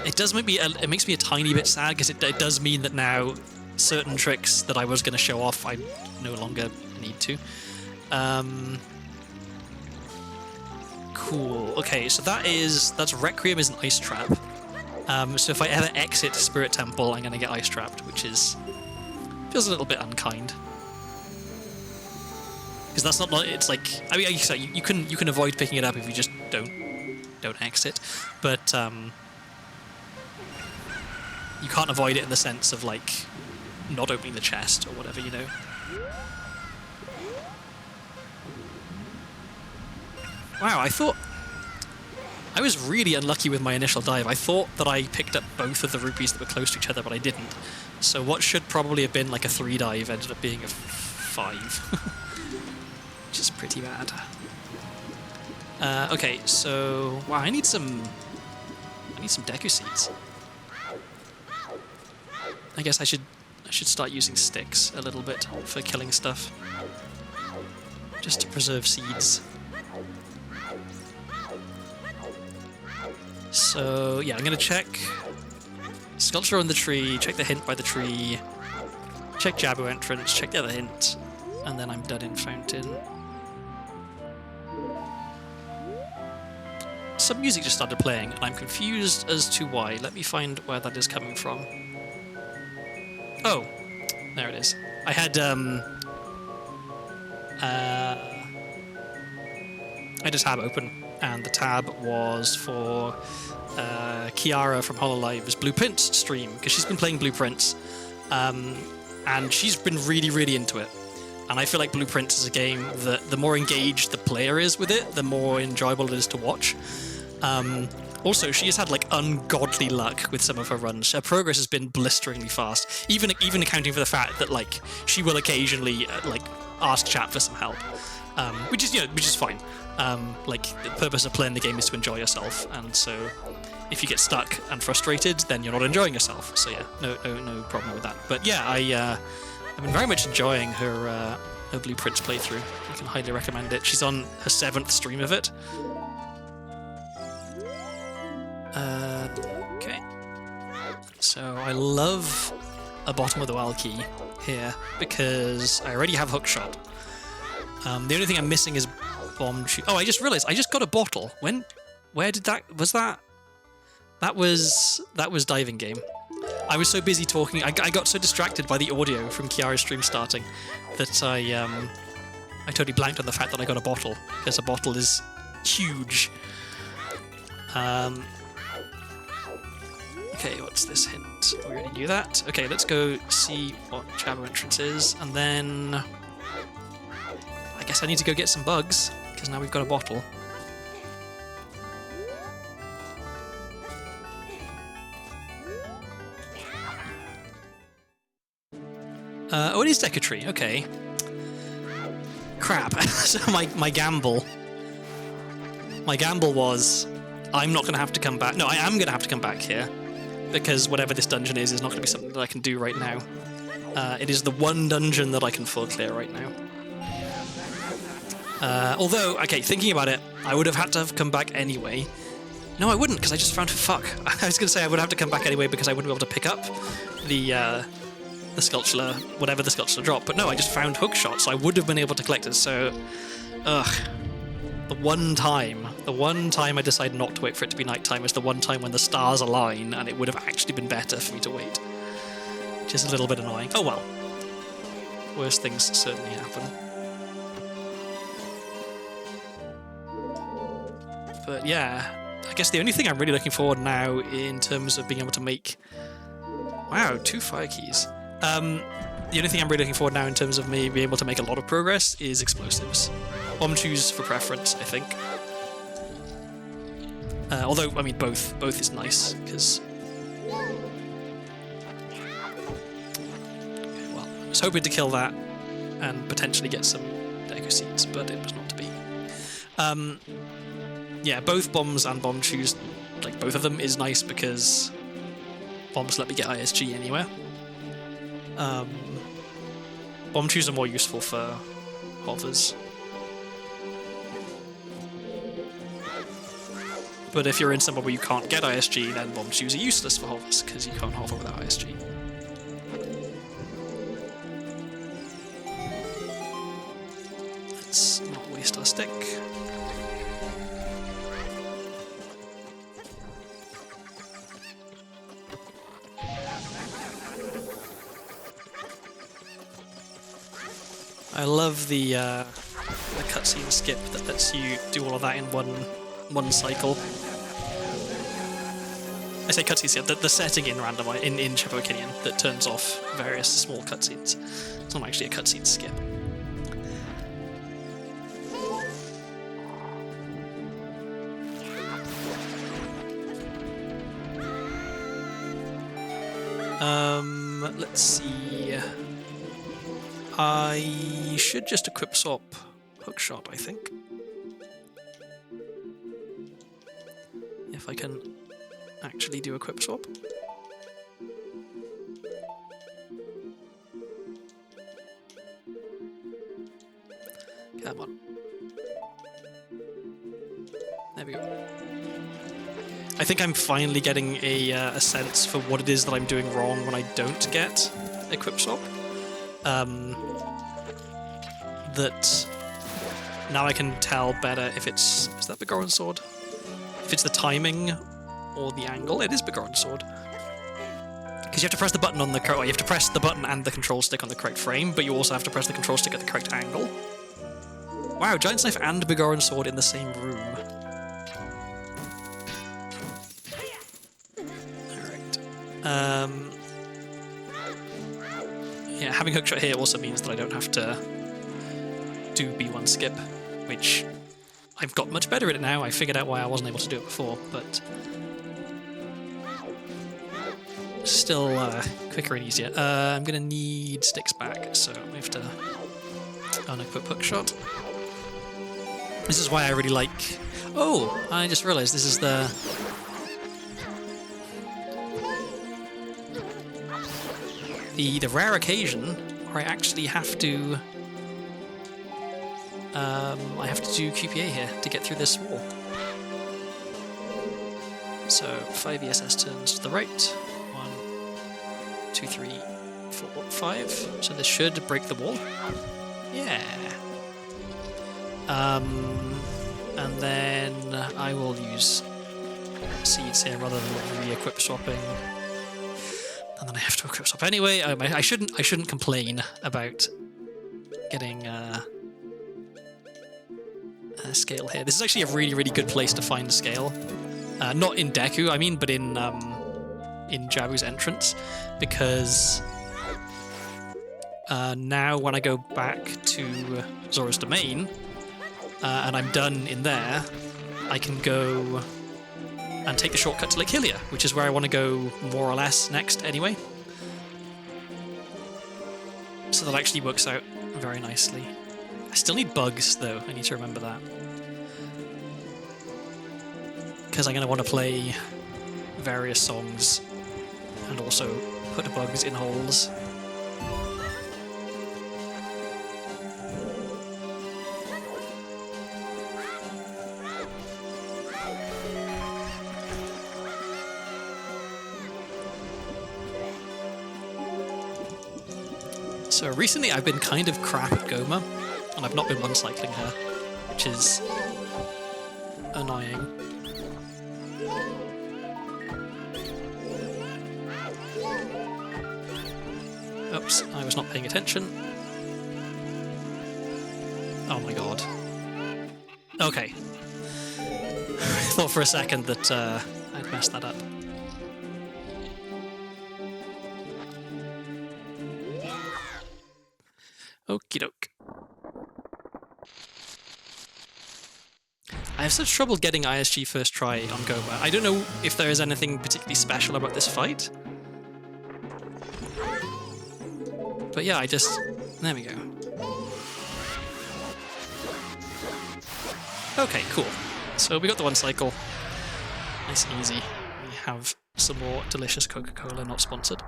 It does make me it makes me a tiny bit sad because it does mean that now certain tricks that I was going to show off I no longer need to. Cool. Okay, so that's Requiem is an ice trap. So if I ever exit Spirit Temple, I'm going to get ice trapped, which feels a little bit unkind. Because that's not like it's like I mean you can avoid picking it up if you just don't exit, but you can't avoid it in the sense of like not opening the chest or whatever, you know. Wow, I thought I was really unlucky with my initial dive. I thought that I picked up both of the rupees that were close to each other, but I didn't. So what should probably have been like a 3 dive ended up being a 5, which is pretty bad. Okay, so wow, I need some Deku seeds. I guess I should start using sticks a little bit for killing stuff, just to preserve seeds. So yeah, I'm gonna check sculpture on the tree, check the hint by the tree, check Jabu entrance, check the other hint, and then I'm done in fountain. Some music just started playing, and I'm confused as to why. Let me find where that is coming from. Oh, there it is. I had a tab open, and the tab was for Kiara from HoloLive's Blueprint stream, because she's been playing Blueprints, and she's been really, really into it. And I feel like Blueprints is a game that the more engaged the player is with it, the more enjoyable it is to watch. Also, she has had like ungodly luck with some of her runs. Her progress has been blisteringly fast, even accounting for the fact that like she will occasionally like ask chat for some help, which is fine. Like the purpose of playing the game is to enjoy yourself, and so if you get stuck and frustrated, then you're not enjoying yourself. So yeah, no problem with that. But yeah, I've been very much enjoying her Blueprints playthrough. I can highly recommend it. She's on her 7th stream of it. Okay. So I love a bottom of the well key here because I already have hookshot. The only thing I'm missing is bomb. Oh, I just realised I just got a bottle. Where did that? Was that? That was diving game. I was so busy talking. I got so distracted by the audio from Kiara's stream starting that I totally blanked on the fact that I got a bottle, because a bottle is huge. Okay, what's this hint? We already knew that. Okay, let's go see what Jabu entrance is, and then I guess I need to go get some bugs, because now we've got a bottle. Oh, it is Deku Tree. Okay. Crap. So my gamble was I'm not going to have to come back. No, I am going to have to come back here, because whatever this dungeon is not going to be something that I can do right now. It is the one dungeon that I can full clear right now. Although, okay, thinking about it, I would have had to have come back anyway. No, I wouldn't, because I just found... Fuck. I was going to say I would have to come back anyway because I wouldn't be able to pick up the sculpture, whatever the sculpture dropped. But no, I just found hookshot, so I would have been able to collect it. So, the one time I decided not to wait for it to be nighttime is the one time when the stars align, and it would have actually been better for me to wait. Which is a little bit annoying. Oh well. Worse things certainly happen. But yeah, I guess the only thing I'm really looking forward now in terms of being able to make... Wow, 2 fire keys. The only thing I'm really looking forward now in terms of me being able to make a lot of progress is explosives. Bomb choose for preference, I think. Although, I mean, both is nice, because... Well, I was hoping to kill that and potentially get some Deku seeds, but it was not to be. Yeah, both bombs and bomb choose, like both of them, is nice because bombs let me get ISG anywhere. Bomb choose are more useful for hovers. But if you're in somewhere where you can't get ISG, then bomb choose are useless for hovers because you can't hover without ISG. Let's not waste our stick. I love the cutscene skip that lets you do all of that in one cycle. I say cutscene skip, the setting in Randomizer in Ocarina that turns off various small cutscenes. It's not actually a cutscene skip. Let's see. I should just equip swap hookshot, I think. If I can actually do equip swap. Come on. There we go. I think I'm finally getting a sense for what it is that I'm doing wrong when I don't get equip swap. That now I can tell better if it's... Is that Begorran Sword? If it's the timing or the angle. It is Begorran Sword. Because you have to press the button on the... You have to press the button and the control stick on the correct frame, but you also have to press the control stick at the correct angle. Wow, Giant's Knife and Begorran Sword in the same room. Yeah, having hookshot here also means that I don't have to do B1 skip, which I've got much better at it now. I figured out why I wasn't able to do it before, but still quicker and easier. I'm going to need sticks back, so we have to unequip hookshot. This is why I really like... Oh, I just realised this is the rare occasion where I actually have to do QPA here to get through this wall. So 5 ESS turns to the right. 1, 2, 3, 4, 5. So this should break the wall. Yeah. And then I will use seeds here rather than re-equip swapping. And then I have to equip swap anyway. I shouldn't complain about getting a scale here. This is actually a really, really good place to find a scale. Not in Deku, I mean, but in Jabu's entrance, because now when I go back to Zora's Domain and I'm done in there, I can go and take the shortcut to Lake Hylia, which is where I want to go more or less next anyway. So that actually works out very nicely. I still need bugs, though. I need to remember that. Because I'm going to want to play various songs and also put bugs in holes. So recently I've been kind of crap at Goma, and I've not been one-cycling her, which is annoying. Oops, I was not paying attention. Oh my god. Okay. I thought for a second that I'd messed that up. Okie doke. I have such trouble getting ISG first try on Goma. I don't know if there is anything particularly special about this fight. But yeah, there we go. Okay, cool. So we got the one cycle. Nice and easy. We have some more delicious Coca-Cola, not sponsored.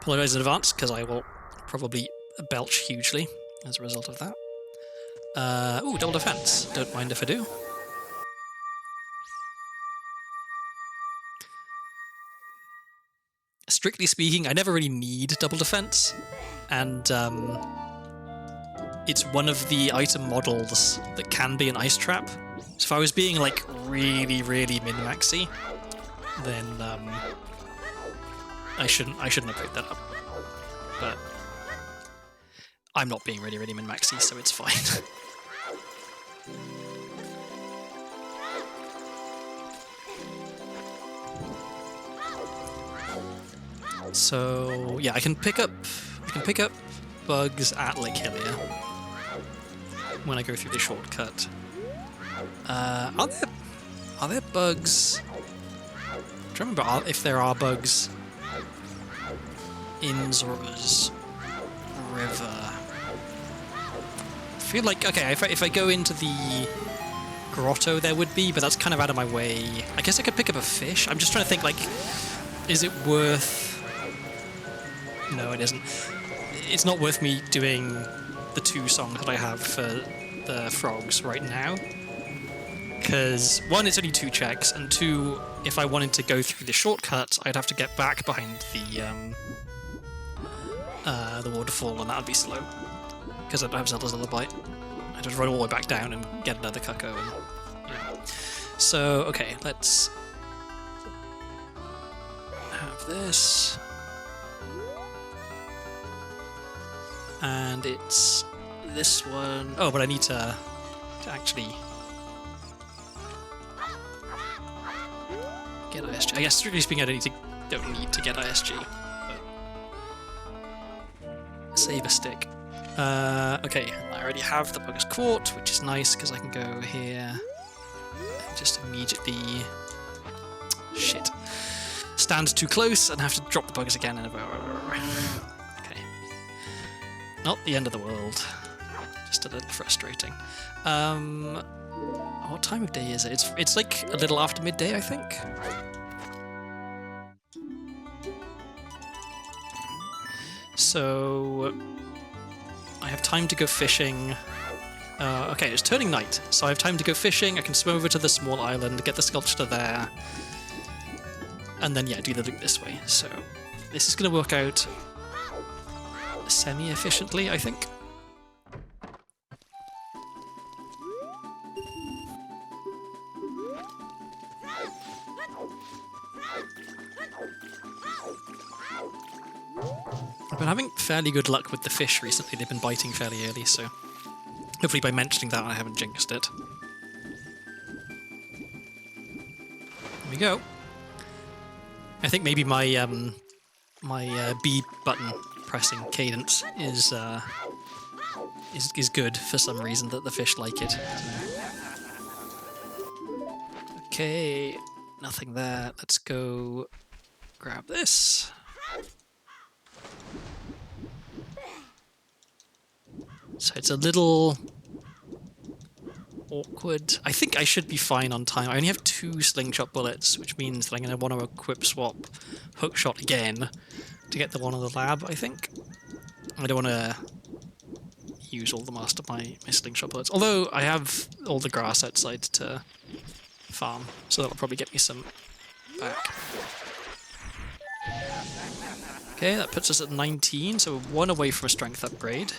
Apologise in advance, because I will probably belch hugely as a result of that. Ooh, double defense. Don't mind if I do. Strictly speaking, I never really need double defense, and it's one of the item models that can be an ice trap. So if I was being like really, really min-maxy, then I shouldn't have picked that up. But I'm not being really, really min-maxy, so it's fine. So yeah, I can pick up bugs at Lake Hylia when I go through the shortcut. Are there bugs trying to remember if there are bugs in Zora's River. I feel like, okay, if I go into the grotto there would be, but that's kind of out of my way. I guess I could pick up a fish. I'm just trying to think, like, is it worth... No, it isn't. It's not worth me doing the 2 songs that I have for the frogs right now. Because, 1, it's only 2 checks, and 2, if I wanted to go through the shortcut, I'd have to get back behind the waterfall, and that would be slow. Because I don't have Zelda's Lullaby. I'd just run all the way back down and get another cucko. And, yeah. So, okay, let's have this. And it's this one. Oh, but I need to actually get ISG. I guess, strictly speaking, I don't need to get ISG. But save a stick. Okay, I already have the Bugger's Court, which is nice because I can go here and just immediately... Shit. Stand too close and have to drop the buggers again. Okay. Not the end of the world. Just a little frustrating. What time of day is it? It's like a little after midday, I think. So I have time to go fishing. Okay, it's turning night, so I have time to go fishing. I can swim over to the small island, get the sculpture there, and then, yeah, do the loop this way. So this is going to work out semi-efficiently, I think. I've been having fairly good luck with the fish recently. They've been biting fairly early, so hopefully by mentioning that I haven't jinxed it. There we go. I think maybe my B button pressing cadence is good for some reason, that the fish like it. Okay, nothing there. Let's go grab this. So it's a little awkward. I think I should be fine on time. I only have 2 slingshot bullets, which means that I'm going to want to equip swap hookshot again to get the one on the lab, I think. I don't want to use all the master my slingshot bullets. Although I have all the grass outside to farm, so that'll probably get me some back. Okay, that puts us at 19, so we're 1 away from a strength upgrade.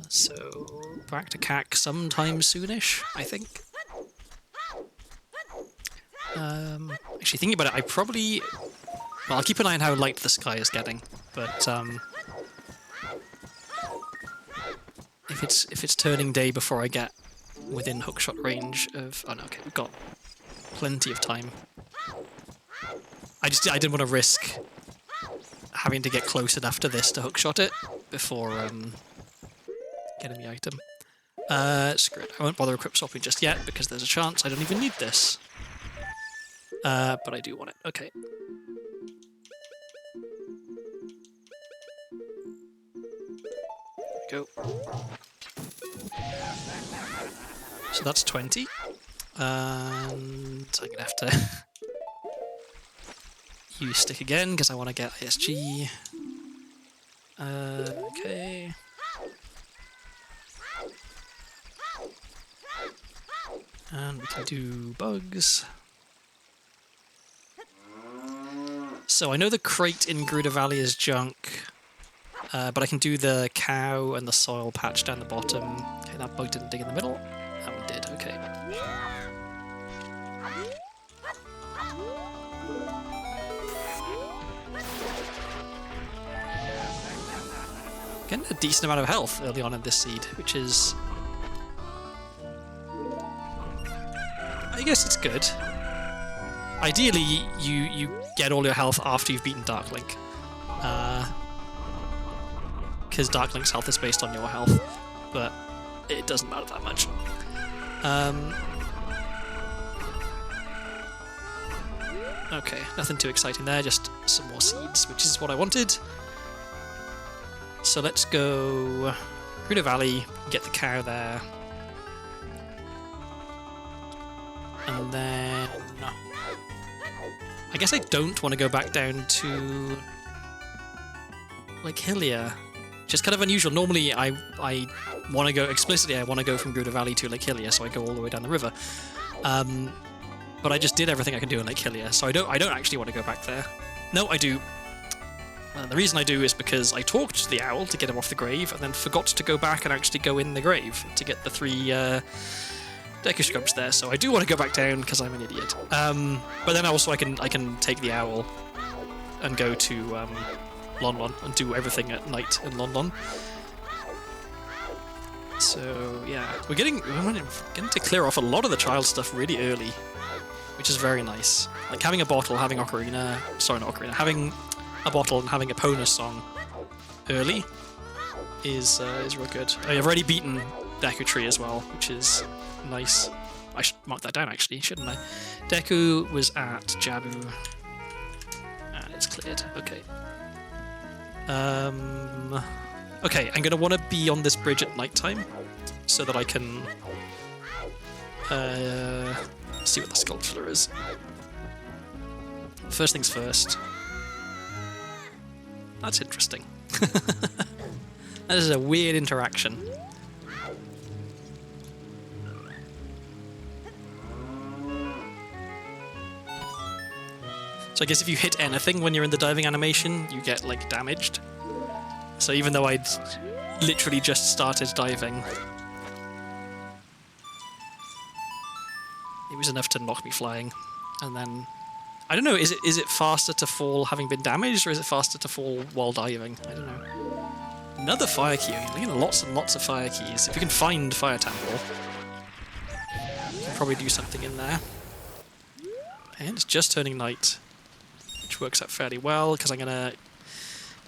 So back to CAC sometime soonish, I think. Actually, thinking about it, I probably... Well, I'll keep an eye on how light the sky is getting, but if it's turning day before I get within hookshot range of... Oh no, okay, we've got plenty of time. I didn't want to risk having to get close enough to this to hookshot it before getting the item. Screw it. I won't bother equip swapping just yet because there's a chance I don't even need this. But I do want it. Okay. There we go. So that's 20. And I'm gonna have to use stick again because I want to get ISG. Okay. And we can do bugs. So I know the crate in Gerudo Valley is junk, but I can do the cow and the soil patch down the bottom. Okay, that bug didn't dig in the middle. That one did, okay. Getting a decent amount of health early on in this seed, which is... I guess it's good. Ideally, you get all your health after you've beaten Dark Link. Because Dark Link's health is based on your health, but it doesn't matter that much. Okay, nothing too exciting there, just some more seeds, which is what I wanted. So let's go Crinoline Valley, get the cow there. And then I guess I don't want to go back down to Lake Hylia. Just kind of unusual. Normally I want to go explicitly, I want to go from Crinoline Valley to Lake Hylia, so I go all the way down the river. But I just did everything I can do in Lake Hylia, so I don't actually want to go back there. No, I do. The reason I do is because I talked to the owl to get him off the grave, and then forgot to go back and actually go in the grave to get the 3 Deku Scrubs there. So I do want to go back down because I'm an idiot. But then also I can take the owl and go to Lon Lon and do everything at night in Lon Lon. So yeah, we're getting to clear off a lot of the child stuff really early, which is very nice. Like having a bottle, having Ocarina, sorry, not Ocarina, having a bottle and having a Epona song early is real good. I've already beaten Deku Tree as well, which is nice. I should mark that down actually, shouldn't I? Deku was at Jabu, and it's cleared. Okay. Okay, I'm gonna want to be on this bridge at nighttime so that I can see what the sculpture is. First things first. That's interesting. That is a weird interaction. So I guess if you hit anything when you're in the diving animation, you get, like, damaged. So even though I'd literally just started diving, it was enough to knock me flying. And then, I don't know, is it faster to fall having been damaged, or is it faster to fall while diving? I don't know. Another fire key. I'm getting lots and lots of fire keys. If you can find Fire Temple, you can probably do something in there. And it's just turning night, which works out fairly well, because I'm going to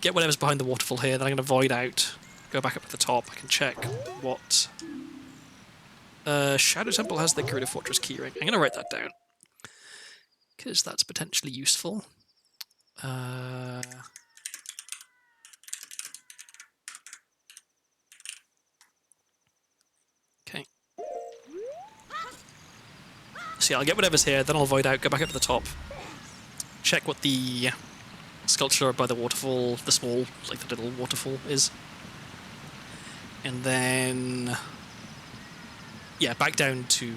get whatever's behind the waterfall here, then I'm going to void out, go back up to the top. I can check what Shadow Temple has the Gerudo Fortress keyring. I'm going to write that down, because that's potentially useful. Okay. So yeah, I'll get whatever's here, then I'll void out, go back up to the top, check what the sculpture by the waterfall, the small, like the little waterfall is. And then, yeah, back down to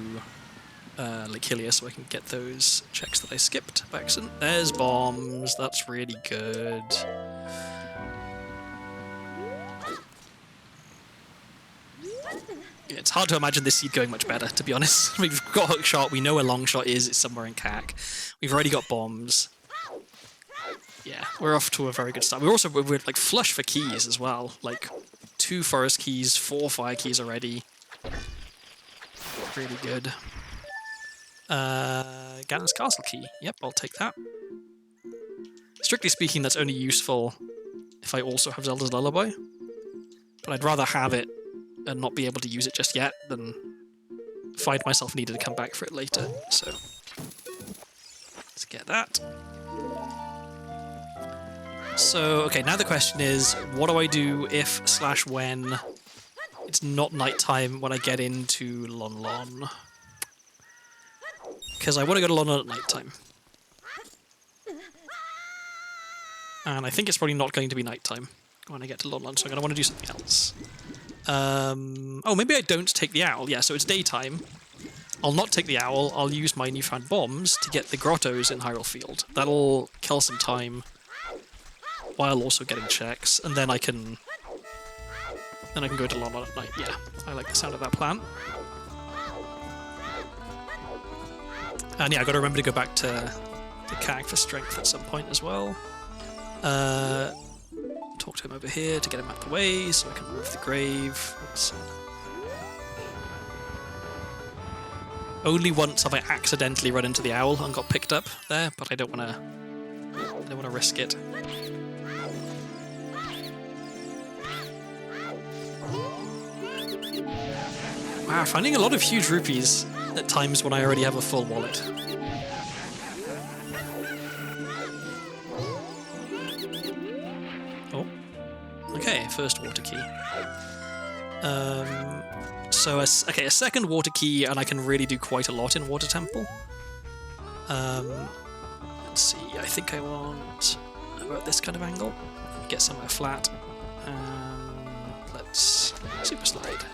Lake Hylia so I can get those checks that I skipped by accident. There's bombs, that's really good. Yeah, it's hard to imagine this seed going much better, to be honest. We've got Hookshot, we know where Longshot is, it's somewhere in CAC. We've already got bombs. Yeah, we're off to a very good start. We're like flush for keys as well. Like 2 forest keys, 4 fire keys already. Really good. Ganon's Castle key. Yep, I'll take that. Strictly speaking, that's only useful if I also have Zelda's Lullaby. But I'd rather have it and not be able to use it just yet than find myself needed to come back for it later. So let's get that. So, okay, now the question is, what do I do if/when it's not nighttime when I get into Lon Lon? Because I want to go to Lon Lon at nighttime. And I think it's probably not going to be nighttime when I get to Lon Lon, so I'm going to want to do something else. Oh, maybe I don't take the owl. Yeah, so it's daytime. I'll not take the owl. I'll use my newfound bombs to get the grottos in Hyrule Field. That'll kill some time while also getting checks, and then I can go to Lon Lon at night. Yeah, I like the sound of that plan. And yeah, I got to remember to go back to CAG for strength at some point as well. Talk to him over here to get him out of the way so I can move the grave. Only once have I accidentally run into the owl and got picked up there, but I don't want to risk it. Wow, finding a lot of huge rupees at times when I already have a full wallet. Okay, first water key. So, a second water key, and I can really do quite a lot in Water Temple. Let's see, I think I want about this kind of angle. Get somewhere flat. Let's super slide.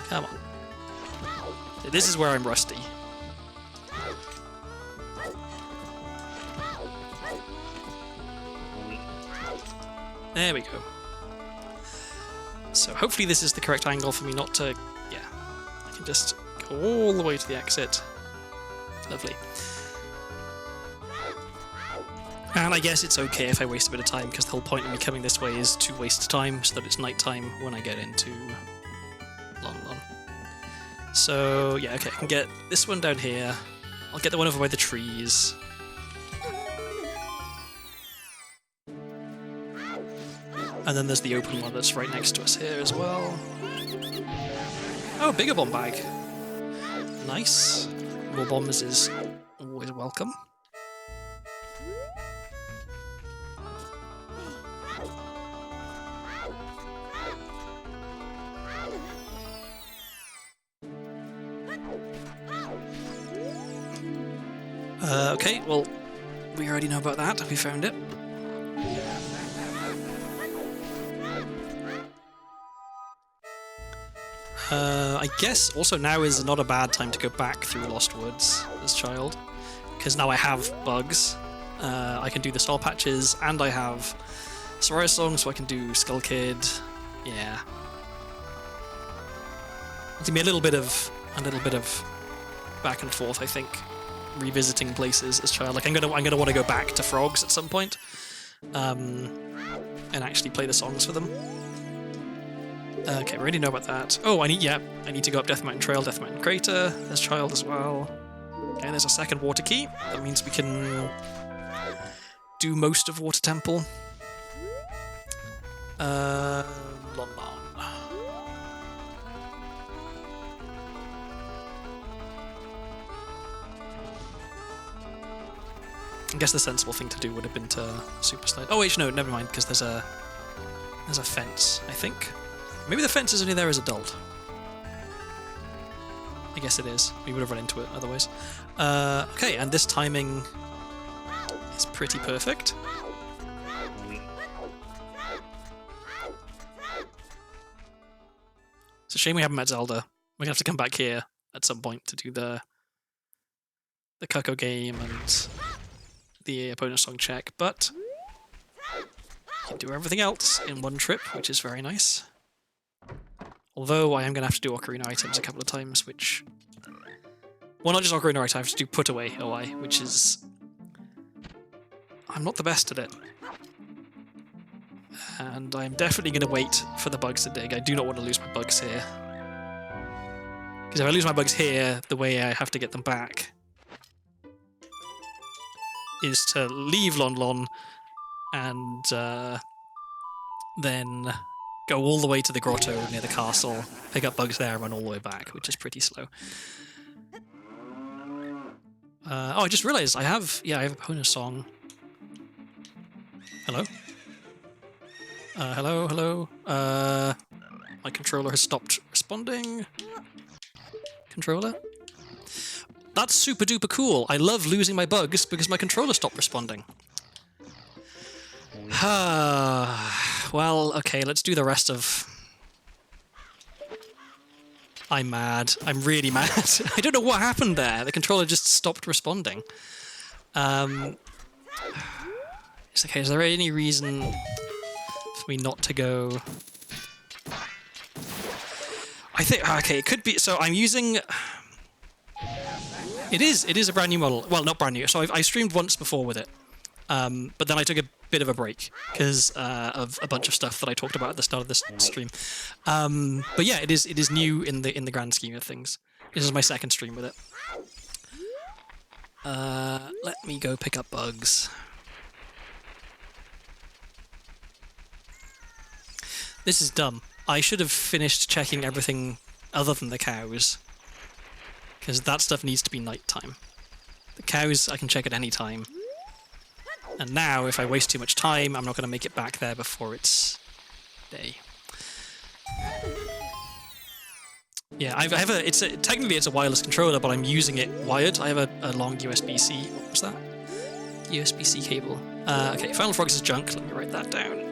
Come on. This is where I'm rusty. There we go. So hopefully this is the correct angle for me not to... Yeah. I can just go all the way to the exit. Lovely. And I guess it's okay if I waste a bit of time, because the whole point of me coming this way is to waste time so that it's nighttime when I get into Lon. So, yeah, okay, I can get this one down here. I'll get the one over by the trees. And then there's the open one that's right next to us here as well. Oh, bigger bomb bag. Nice. More bombs is always welcome. Okay, well, we already know about that. We found it. I guess also now is not a bad time to go back through Lost Woods as child, because now I have bugs. I can do the soul patches, and I have Soraya Song, so I can do Skull Kid. Yeah, it's gonna be a little bit of back and forth. I think revisiting places as child. Like I'm gonna want to go back to Frogs at some point, and actually play the songs for them. Okay, we already know about that. Oh, I need to go up Death Mountain Trail, Death Mountain Crater as child as well. Okay, there's a second water key. That means we can do most of Water Temple. Lon. I guess the sensible thing to do would have been to super slide. Oh wait, no, never mind, because there's a fence, I think. Maybe the fence is only there as adult. I guess it is. We would have run into it otherwise. Okay, and this timing is pretty perfect. It's a shame we haven't met Zelda. We're gonna have to come back here at some point to do the Cucco game and the opponent song check, but you can do everything else in one trip, which is very nice. Although I am going to have to do Ocarina items a couple of times, which... Well, not just Ocarina items, I have to do Put Away OI, which is... I'm not the best at it. And I'm definitely going to wait for the bugs to dig. I do not want to lose my bugs here. Because if I lose my bugs here, the way I have to get them back is to leave Lon and then go all the way to the grotto near the castle, pick up bugs there, and run all the way back, which is pretty slow. Oh, I just realised I have a bonus song. Hello? Hello? My controller has stopped responding. Controller? That's super duper cool. I love losing my bugs because my controller stopped responding. Well, okay, let's do the rest of... I'm mad. I'm really mad. I don't know what happened there. The controller just stopped responding. It's okay, is there any reason for me not to go... I think... Okay, it could be... So I'm using... It is a brand new model. Well, not brand new. So I streamed once before with it. But then I took a bit of a break because of a bunch of stuff that I talked about at the start of this stream. But yeah, it is new in the grand scheme of things. This is my second stream with it. Let me go pick up bugs. This is dumb. I should have finished checking everything other than the cows. because that stuff needs to be nighttime. The cows, I can check at any time. And now, if I waste too much time, I'm not going to make it back there before it's day. Yeah, I have a. Technically it's a wireless controller, but I'm using it wired. I have a long USB-C. What was that? USB-C cable. Okay, Final Frogs is junk. Let me write that down.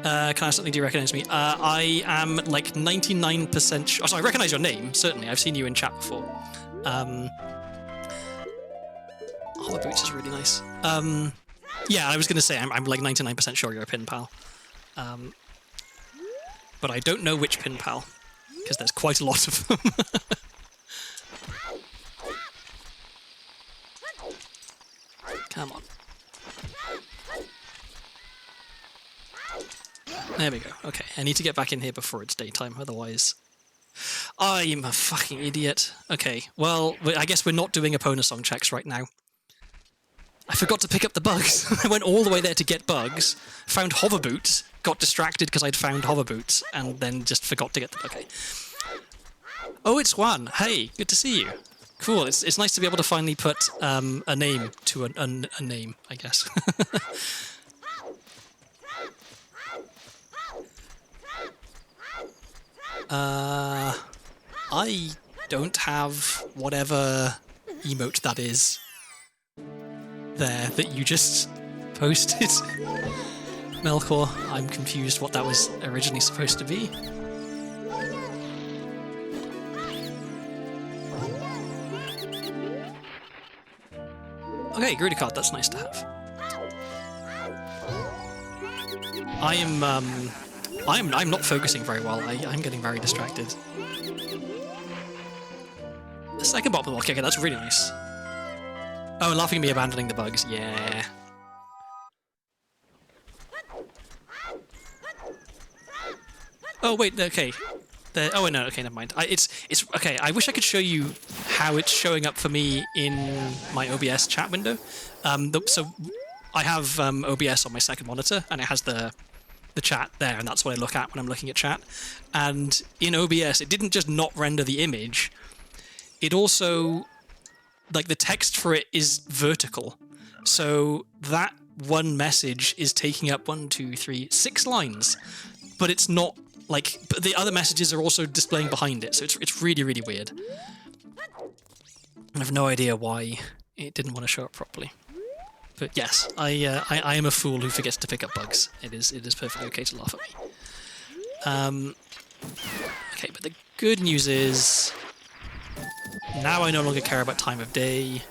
Can I ask something? Do you recognize me? I am like 99% sure. Oh, so I recognize your name. Certainly, I've seen you in chat before. Oh, the boots is really nice. Yeah, I was going to say I'm like 99% sure you're a pin pal. But I don't know which pin pal, because there's quite a lot of them. Come on. There we go. Okay, I need to get back in here before it's daytime, otherwise... I'm a fucking idiot. Okay, well, I guess we're not doing opponent song checks right now. I forgot to pick up the bugs. I went all the way there to get bugs, found hover boots, got distracted because I'd found hover boots, and then just forgot to get them. Okay. Oh, it's Juan. Hey, good to see you. Cool. It's nice to be able to finally put a name to a name, I guess. I don't have whatever emote that is there that you just posted. Melkor, I'm confused what that was originally supposed to be. Okay, Gruda card, that's nice to have. I'm not focusing very well. I'm getting very distracted. The second bottom block, okay, that's really nice. Oh, laughing at me abandoning the bugs, yeah. Oh wait, okay. Oh no, okay, never mind. It's okay. I wish I could show you how it's showing up for me in my OBS chat window. So I have OBS on my second monitor, and it has the chat there, and that's what I look at when I'm looking at chat. And in OBS, it didn't just not render the image. It also, like, the text for it is vertical. So that one message is taking up 6 lines, but it's not like. But the other messages are also displaying behind it, so it's really, really weird. I have no idea why it didn't want to show up properly. But yes, I am a fool who forgets to pick up bugs. It is perfectly okay to laugh at me. Okay, but the good news is now I no longer care about time of day,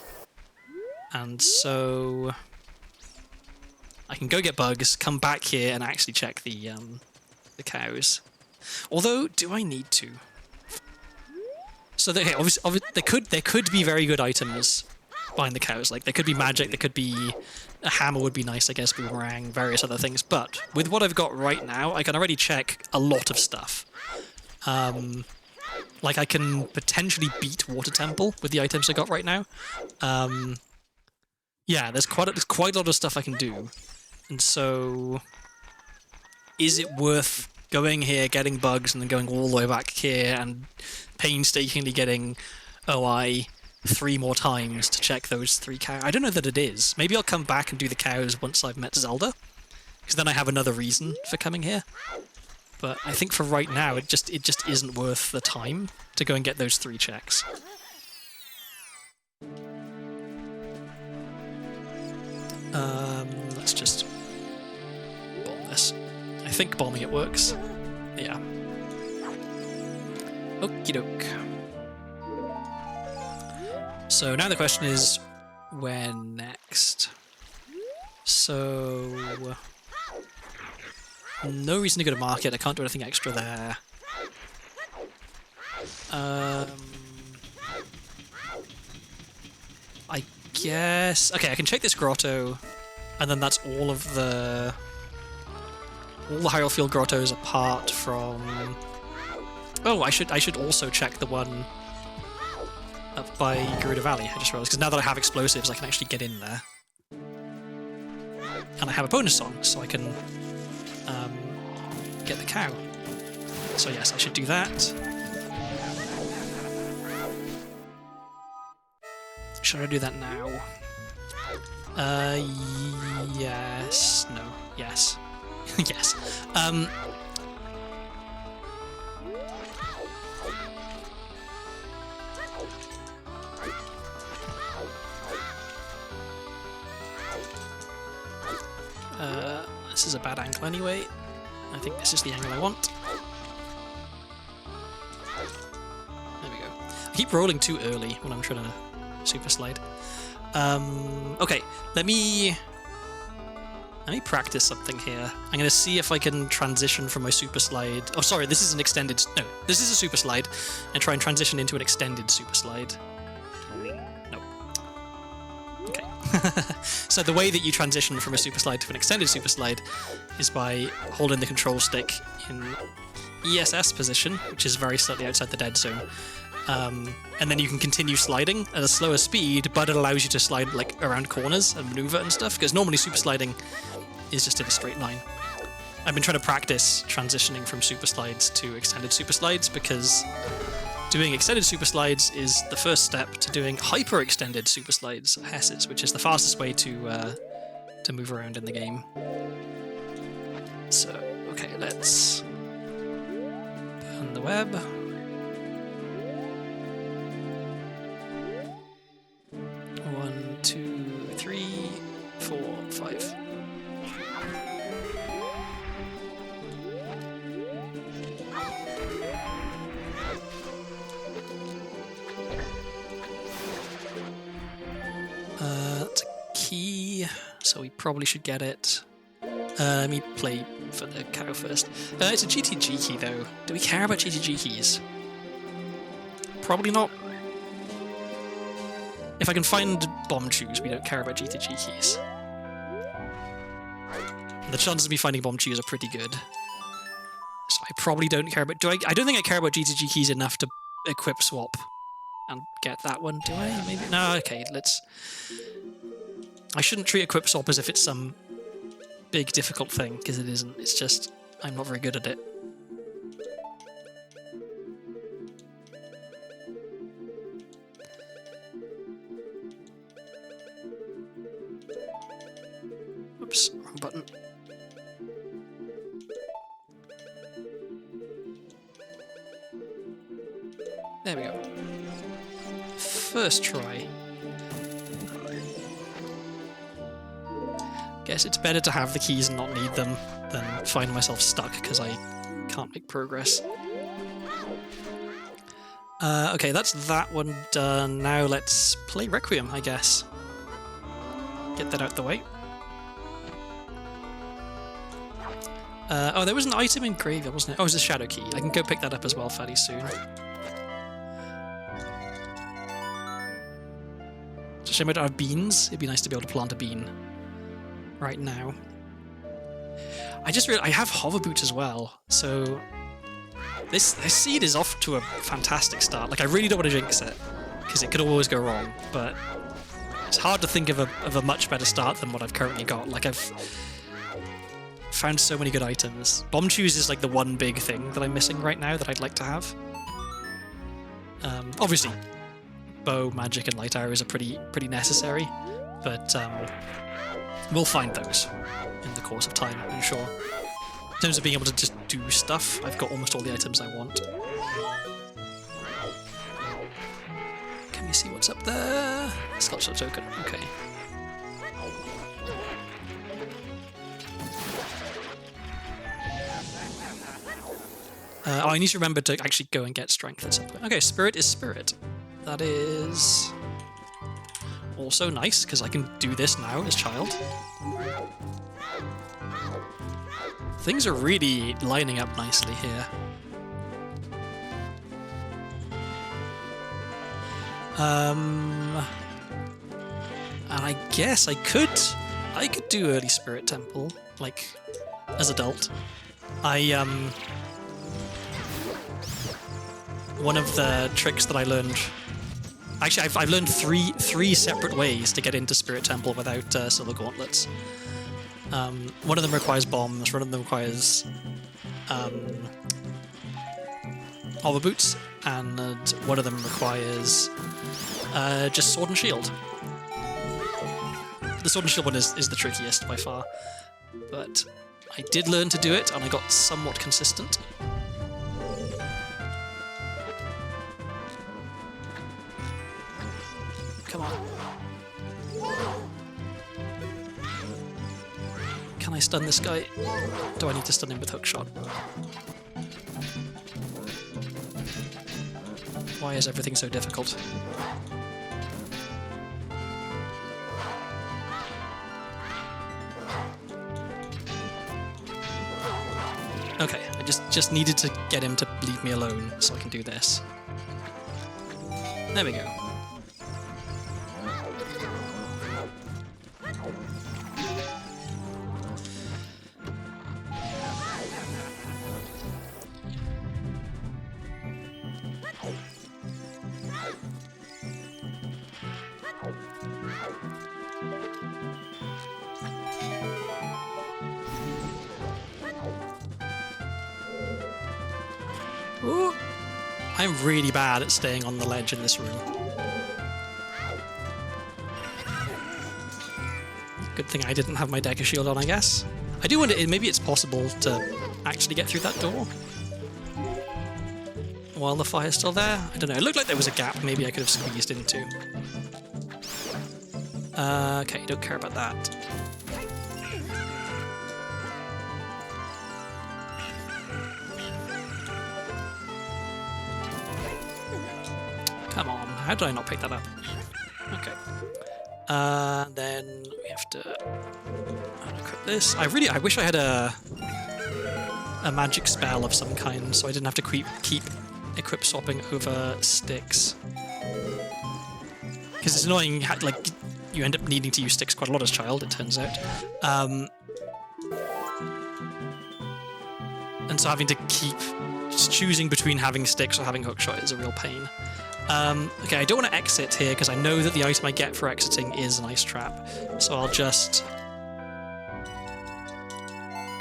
and so I can go get bugs, come back here, and actually check the cows. Although, do I need to? So okay, obviously there could be very good items behind the cows. Like, there could be magic, there could be a hammer would be nice, I guess, boomerang, various other things. But with what I've got right now, I can already check a lot of stuff. Like, I can potentially beat Water Temple with the items I got right now. Yeah, there's quite a lot of stuff I can do. And so, is it worth going here, getting bugs, and then going all the way back here and painstakingly getting OI 3 more times to check those 3 cows? I don't know that it is. Maybe I'll come back and do the cows once I've met Zelda, because then I have another reason for coming here. But I think for right now, it just isn't worth the time to go and get those 3 checks. Let's just bomb this. I think bombing it works. Yeah. Okie doke. So now the question is, where next? So no reason to go to market. I can't do anything extra there. I guess. Okay, I can check this grotto, and then that's all the Hyrule Field grottos apart from. Oh, I should also check the one up by Gerudo Valley. I just realized, because now that I have explosives, I can actually get in there, and I have a bonus song, so I can get the cow. So yes, I should do that. Should I do that now? Yes. No. Yes. Yes. This is a bad angle anyway. I think this is the angle I want. There we go. I keep rolling too early when I'm trying to super slide. Okay, let me practice something here. I'm going to see if I can transition from my super slide. Oh, sorry, this is an extended. No, this is a super slide, and try and transition into an extended super slide. No. Okay. So the way that you transition from a super slide to an extended super slide is by holding the control stick in ESS position, which is very slightly outside the dead zone. And then you can continue sliding at a slower speed, but it allows you to slide like around corners and maneuver and stuff, because normally super sliding is just in a straight line. I've been trying to practice transitioning from super slides to extended super slides, because doing extended super slides is the first step to doing hyper extended super slides, HESs, which is the fastest way to move around in the game. So, okay, let's burn the web. 1, 2, 3, 4, 5. That's a key, so we probably should get it. Let me play for the cow first. It's a GTG key though. Do we care about GTG keys? Probably not. If I can find bomb chews, we don't care about GTG keys. The chances of me finding bomb chews are pretty good. So I probably don't care about... I don't think I care about GTG keys enough to equip swap and get that one, do I? Maybe? No, okay, let's... I shouldn't treat equip swap as if it's some big difficult thing, because it isn't. It's just, I'm not very good at it. Oops, wrong button. There we go. First try. Guess it's better to have the keys and not need them than find myself stuck because I can't make progress. Okay, that's that one done. Now let's play Requiem, I guess. Get that out the way. Oh, there was an item in graveyard, wasn't it? Oh, it was a shadow key. I can go pick that up as well fairly soon. It's a shame I don't have beans. It'd be nice to be able to plant a bean right now. I just realized I have hover boots as well, so this seed is off to a fantastic start. Like, I really don't want to jinx it, because it could always go wrong, but it's hard to think of a much better start than what I've currently got. Like, I've found so many good items. Bomb chews is like the one big thing that I'm missing right now that I'd like to have. Obviously, bow, magic, and light arrows are pretty necessary, but we'll find those in the course of time, I'm sure. In terms of being able to just do stuff, I've got almost all the items I want. Can we see what's up there? Sculpture token, okay. I need to remember to actually go and get strength at some point. Okay, spirit is spirit. That is also nice, because I can do this now as child. Things are really lining up nicely here. And I guess I could do early spirit temple, like, as adult. One of the tricks that I learned... Actually, I've learned three separate ways to get into Spirit Temple without Silver Gauntlets. One of them requires bombs, one of them requires all the boots, and one of them requires just sword and shield. The sword and shield one is the trickiest by far, but I did learn to do it, and I got somewhat consistent. Come on. Can I stun this guy? Do I need to stun him with hookshot? Why is everything so difficult? Okay, I just needed to get him to leave me alone so I can do this. There we go. Ooh. I'm really bad at staying on the ledge in this room. Good thing I didn't have my Deca shield on, I guess. I do wonder, maybe it's possible to actually get through that door while the fire's still there. I don't know, it looked like there was a gap maybe I could have squeezed into. Okay, don't care about that. Come on, how did I not pick that up? Okay. Then we have to unequip this. I wish I had a magic spell of some kind, so I didn't have to keep equip swapping over sticks. Because it's annoying, like, you end up needing to use sticks quite a lot as a child, it turns out. And so having to keep just choosing between having sticks or having hookshot is a real pain. Okay, I don't want to exit here because I know that the item I get for exiting is an ice trap. So I'll just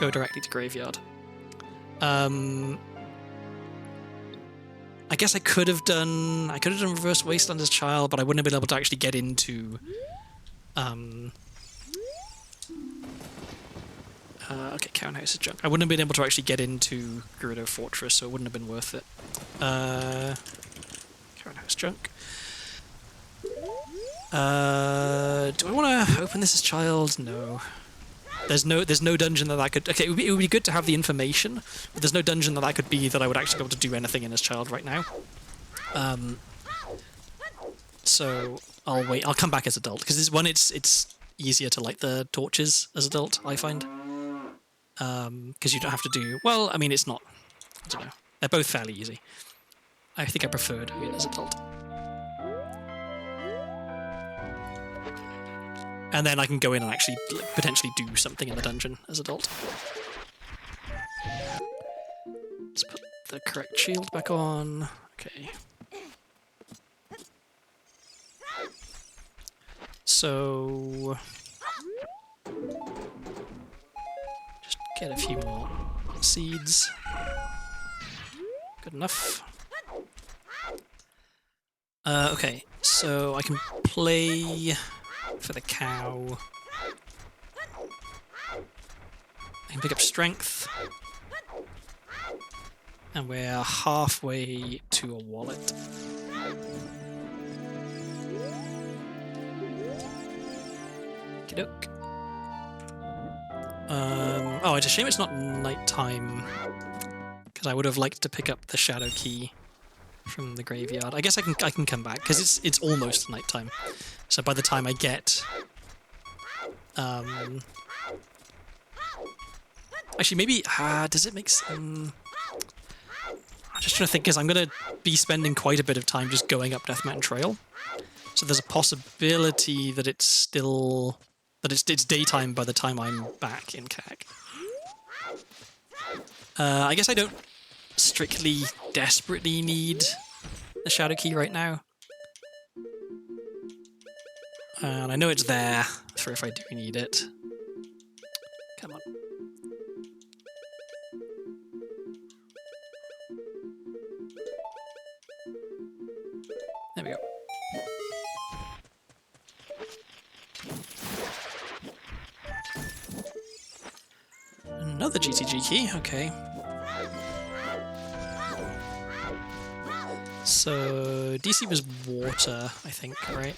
go directly to Graveyard. I guess I could have done Reverse Wasteland as a child, but I wouldn't have been able to actually get into okay, Cowan House is junk. I wouldn't have been able to actually get into Gerudo Fortress, so it wouldn't have been worth it. Cowan House junk. Do I want to open this as child? No. There's no dungeon that I could... Okay, it would be good to have the information, but there's no dungeon that I could be that I would actually be able to do anything in as child right now. So I'll wait. I'll come back as adult, because this one, it's easier to light the torches as adult, I find. Because you don't have to do... Well, I mean, it's not... I don't know. They're both fairly easy. I think I prefer doing it as adult. And then I can go in and actually potentially do something in the dungeon as adult. Let's put the correct shield back on. Okay. So... just get a few more seeds. Good enough. Okay, so I can play for the cow. I can pick up strength. And we're halfway to a wallet. Okey-doke. Oh, it's a shame it's not nighttime, because I would have liked to pick up the shadow key from the graveyard. I guess I can come back because it's almost nighttime. So by the time I get actually maybe does it make I'm just trying to think, because I'm going to be spending quite a bit of time just going up Death Mountain Trail. So there's a possibility that it's still it's daytime by the time I'm back in CAC. I guess I don't strictly desperately need the shadow key right now. And I know it's there for if I do need it. Come on. Another GTG key, okay. So DC was water, I think, right?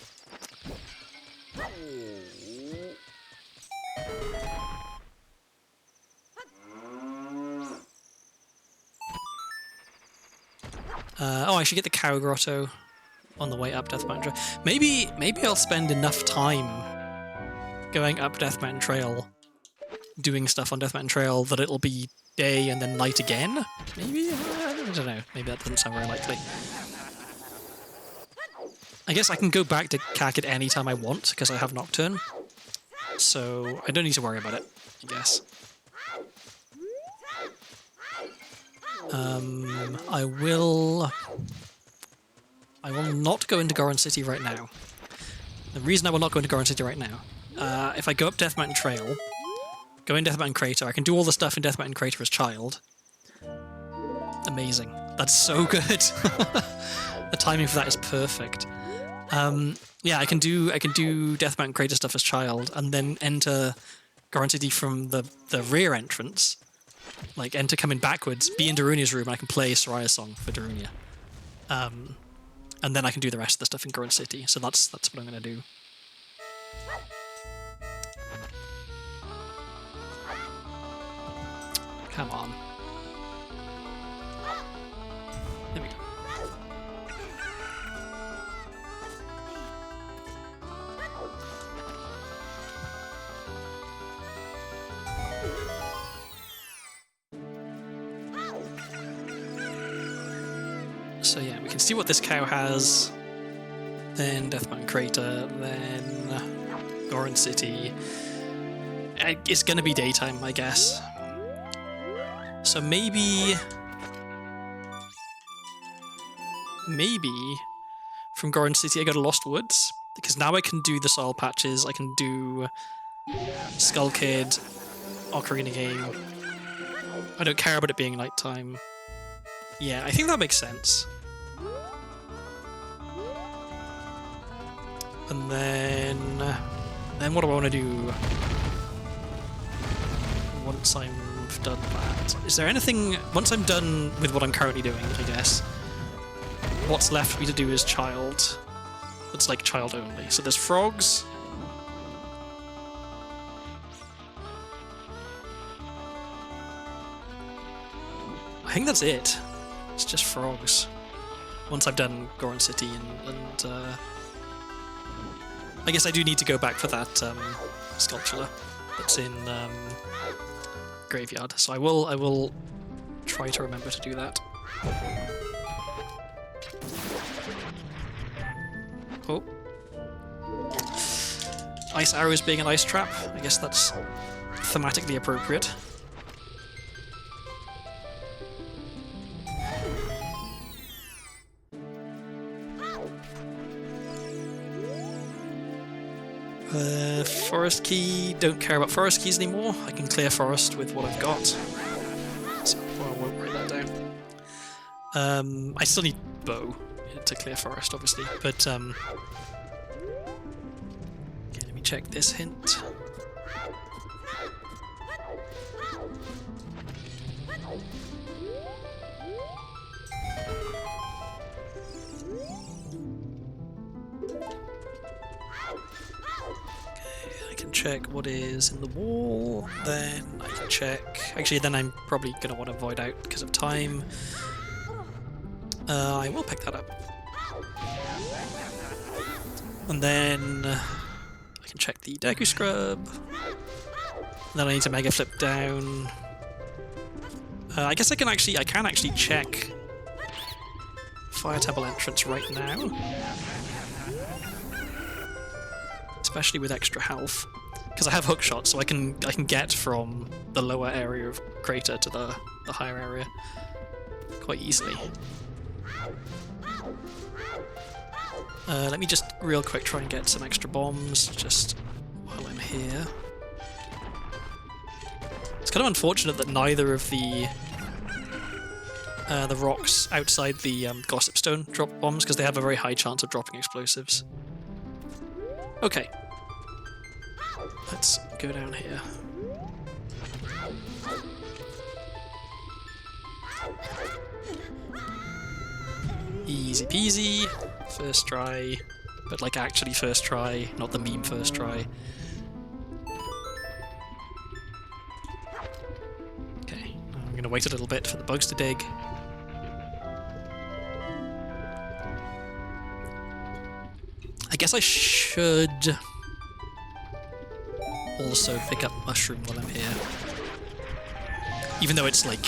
Oh, I should get the Cow Grotto on the way up Death Mountain Trail. Maybe I'll spend enough time going up Death Mountain Trail, doing stuff on Death Mountain Trail, that it'll be day and then night again? Maybe? I don't know. Maybe that doesn't sound very likely. I guess I can go back to Kakad anytime I want, because I have Nocturne. So I don't need to worry about it, I guess. I will not go into Goron City right now. The reason I will not go into Goron City right now, if I go up Death Mountain Trail, go in Death Mountain Crater, I can do all the stuff in Death Mountain Crater as child. Amazing. That's so good. The timing for that is perfect. Yeah, I can do Death Mountain Crater stuff as child, and then enter Goron City from the rear entrance. Like, enter coming backwards, be in Darunia's room, and I can play Soraya's song for Darunia. And then I can do the rest of the stuff in Goron City, so that's what I'm going to do. Come on. There we go. So yeah, we can see what this cow has. Then Death Mountain Crater, then Goron City. It's gonna be daytime, I guess. So maybe from Goron City I go to Lost Woods, because now I can do the soil patches, I can do Skull Kid, Ocarina game. I don't care about it being nighttime. Yeah, I think that makes sense. And then what do I want to do once I've done that? Is there anything, once I'm done with what I'm currently doing, I guess, what's left for me to do is child. It's like child only. So there's frogs. I think that's it. It's just frogs. Once I've done Goron City and I guess I do need to go back for that sculpture that's in Graveyard. So I will try to remember to do that. Oh. Ice arrows being an ice trap. I guess that's thematically appropriate. Forest key, don't care about forest keys anymore. I can clear forest with what I've got. So I won't write that down. I still need bow to clear forest, obviously, but okay, let me check this hint. Check what is in the wall, then I can check. Actually, then I'm probably going to want to void out because of time. I will pick that up. And then I can check the Deku Scrub. Then I need to Mega Flip down. I guess I can actually check Fire Temple entrance right now. Especially with extra health. Because I have hook shots, so I can get from the lower area of Crater to the higher area quite easily. Let me just real quick try and get some extra bombs just while I'm here. It's kind of unfortunate that neither of the rocks outside the Gossip Stone drop bombs, because they have a very high chance of dropping explosives. Okay. Let's go down here. Easy peasy. First try. But like actually first try, not the meme first try. Okay, I'm gonna wait a little bit for the bugs to dig. I guess I should also pick up mushroom while I'm here. Even though it's like,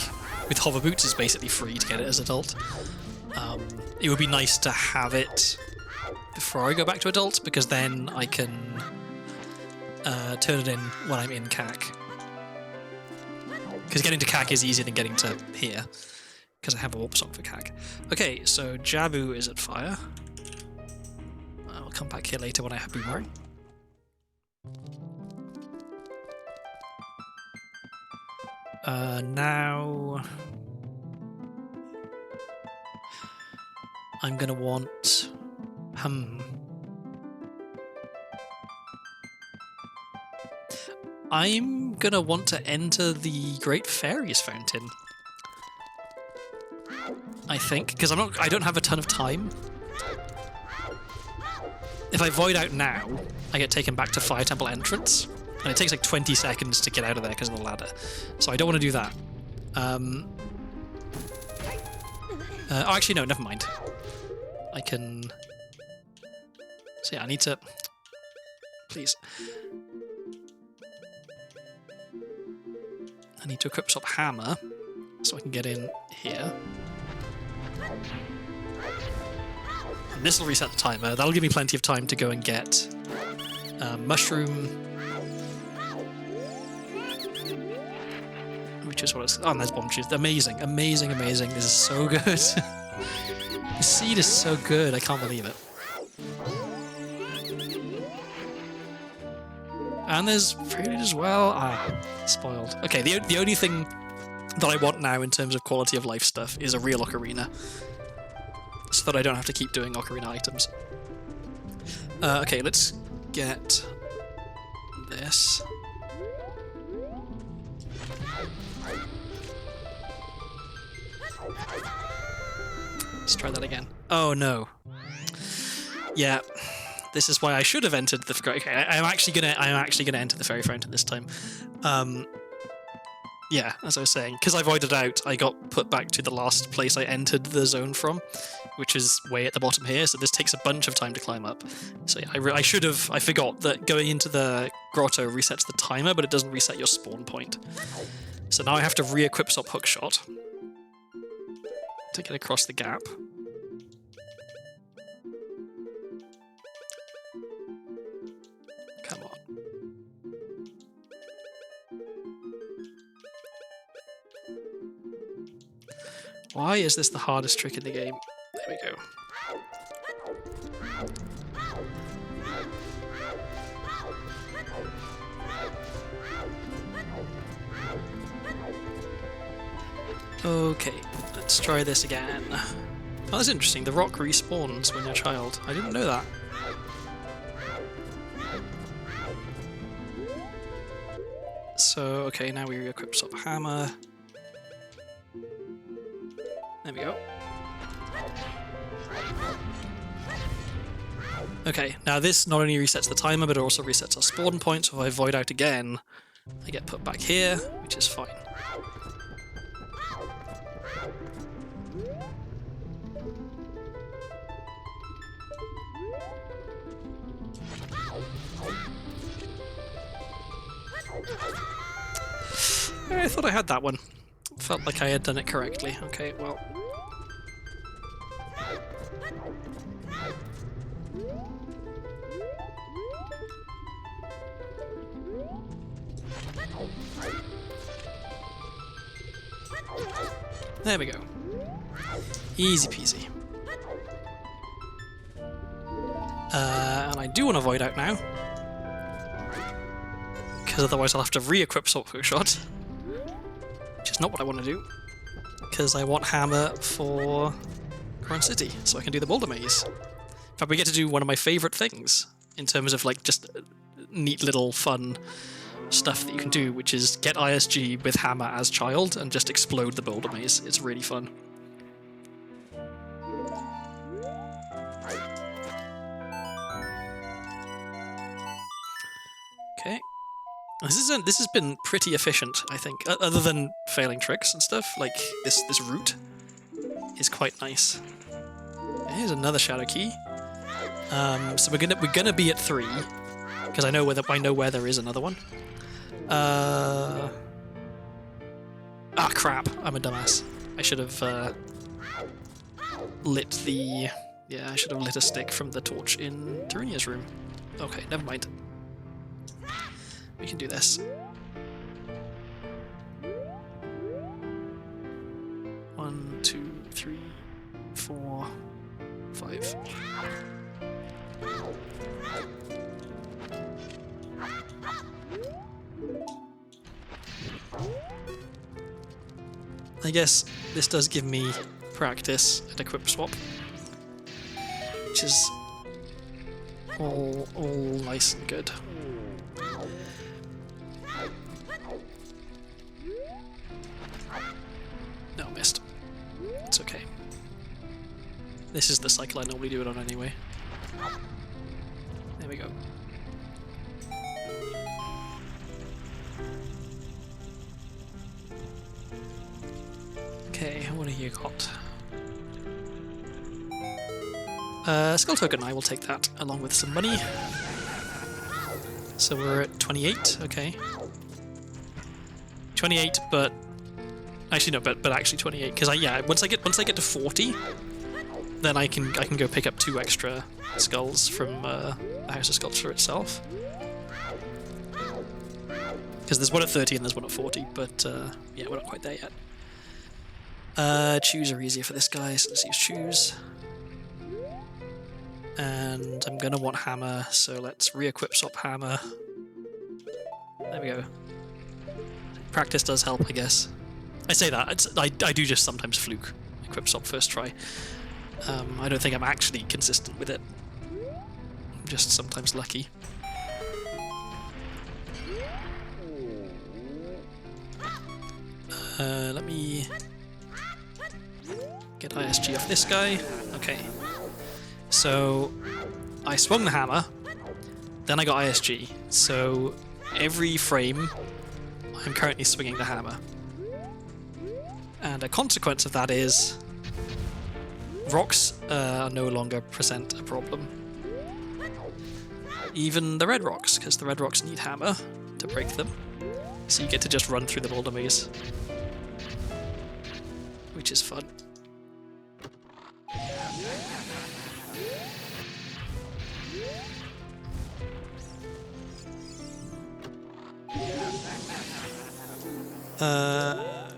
with hover boots it's basically free to get it as adult. It would be nice to have it before I go back to adult, because then I can turn it in when I'm in CAC. Because getting to CAC is easier than getting to here, because I have a warp sock for CAC. Okay, so Jabu is at fire. I'll come back here later when I have Boomerang. Now I'm gonna want I'm gonna want to enter the Great Fairies Fountain, I think, because I don't have a ton of time. If I void out now, I get taken back to Fire Temple entrance, and it takes like 20 seconds to get out of there because of the ladder. So I don't want to do that. Oh, actually, no, never mind. I can... So yeah, I need to... Please. I need to equip Swap Hammer so I can get in here. And this will reset the timer. That'll give me plenty of time to go and get Mushroom. Which is what it's... Oh, and there's Bomb Shoes. Amazing, amazing, amazing. This is so good. The seed is so good, I can't believe it. And there's Prelude as well. Ah, spoiled. Okay, the only thing that I want now in terms of quality of life stuff is a real Ocarina, so that I don't have to keep doing Ocarina items. Okay, let's get this. Let's try that again. Oh no. Yeah, this is why I should have entered the. Okay, I'm actually gonna enter the Fairy Fountain this time. Yeah, as I was saying, because I voided out, I got put back to the last place I entered the zone from, which is way at the bottom here. So this takes a bunch of time to climb up. So yeah, I should have. I forgot that going into the grotto resets the timer, but it doesn't reset your spawn point. So now I have to re-equip Swap Hookshot to get across the gap. Come on. Why is this the hardest trick in the game? There we go. Okay, let's try this again. Oh, that's interesting. The rock respawns when you're a child. I didn't know that. So, okay, now we re-equip Swap Hammer. There we go. Okay, now this not only resets the timer, but it also resets our spawn point, so if I void out again, I get put back here, which is fine. I thought I had that one. Felt like I had done it correctly. Okay, well. There we go. Easy peasy. And I do want to void out now, because otherwise I'll have to re-equip Swap Hookshot, which is not what I want to do, because I want Hammer for Crown City, so I can do the Boulder Maze. In fact, we get to do one of my favourite things, in terms of like just neat little fun stuff that you can do, which is get ISG with hammer as child and just explode the boulder maze. It's really fun. Okay. This has been pretty efficient, I think. Other than failing tricks and stuff, like this route is quite nice. Here's another shadow key. So we're gonna be at 3 because I know where there is another one. Ah, crap! I'm a dumbass. I should have lit the. Yeah, I should have lit a stick from the torch in Tarunia's room. Okay, never mind. We can do this. 1, 2, 3, 4, 5. I guess this does give me practice at equip swap, which is all nice and good. No, missed. It's okay. This is the cycle I normally do it on anyway. There we go. Okay, what have you got? Skull token, I will take that along with some money. So we're at 28, okay. 28, but actually no, but actually 28 because once I get to 40, then I can go pick up 2 extra skulls from the House of Sculpture itself. Because there's one at 30 and there's one at 40, but yeah, we're not quite there yet. Choose are easier for this guy, so let's use choose. And I'm gonna want hammer, so let's re-equip swap hammer. There we go. Practice does help, I guess. I say that, I do just sometimes fluke equip swap first try. I don't think I'm actually consistent with it. I'm just sometimes lucky. Let me get ISG off this guy. Okay. So I swung the hammer, then I got ISG. So every frame I'm currently swinging the hammer. And a consequence of that is rocks are no longer present a problem. Even the red rocks, because the red rocks need hammer to break them. So you get to just run through the boulder maze, which is fun.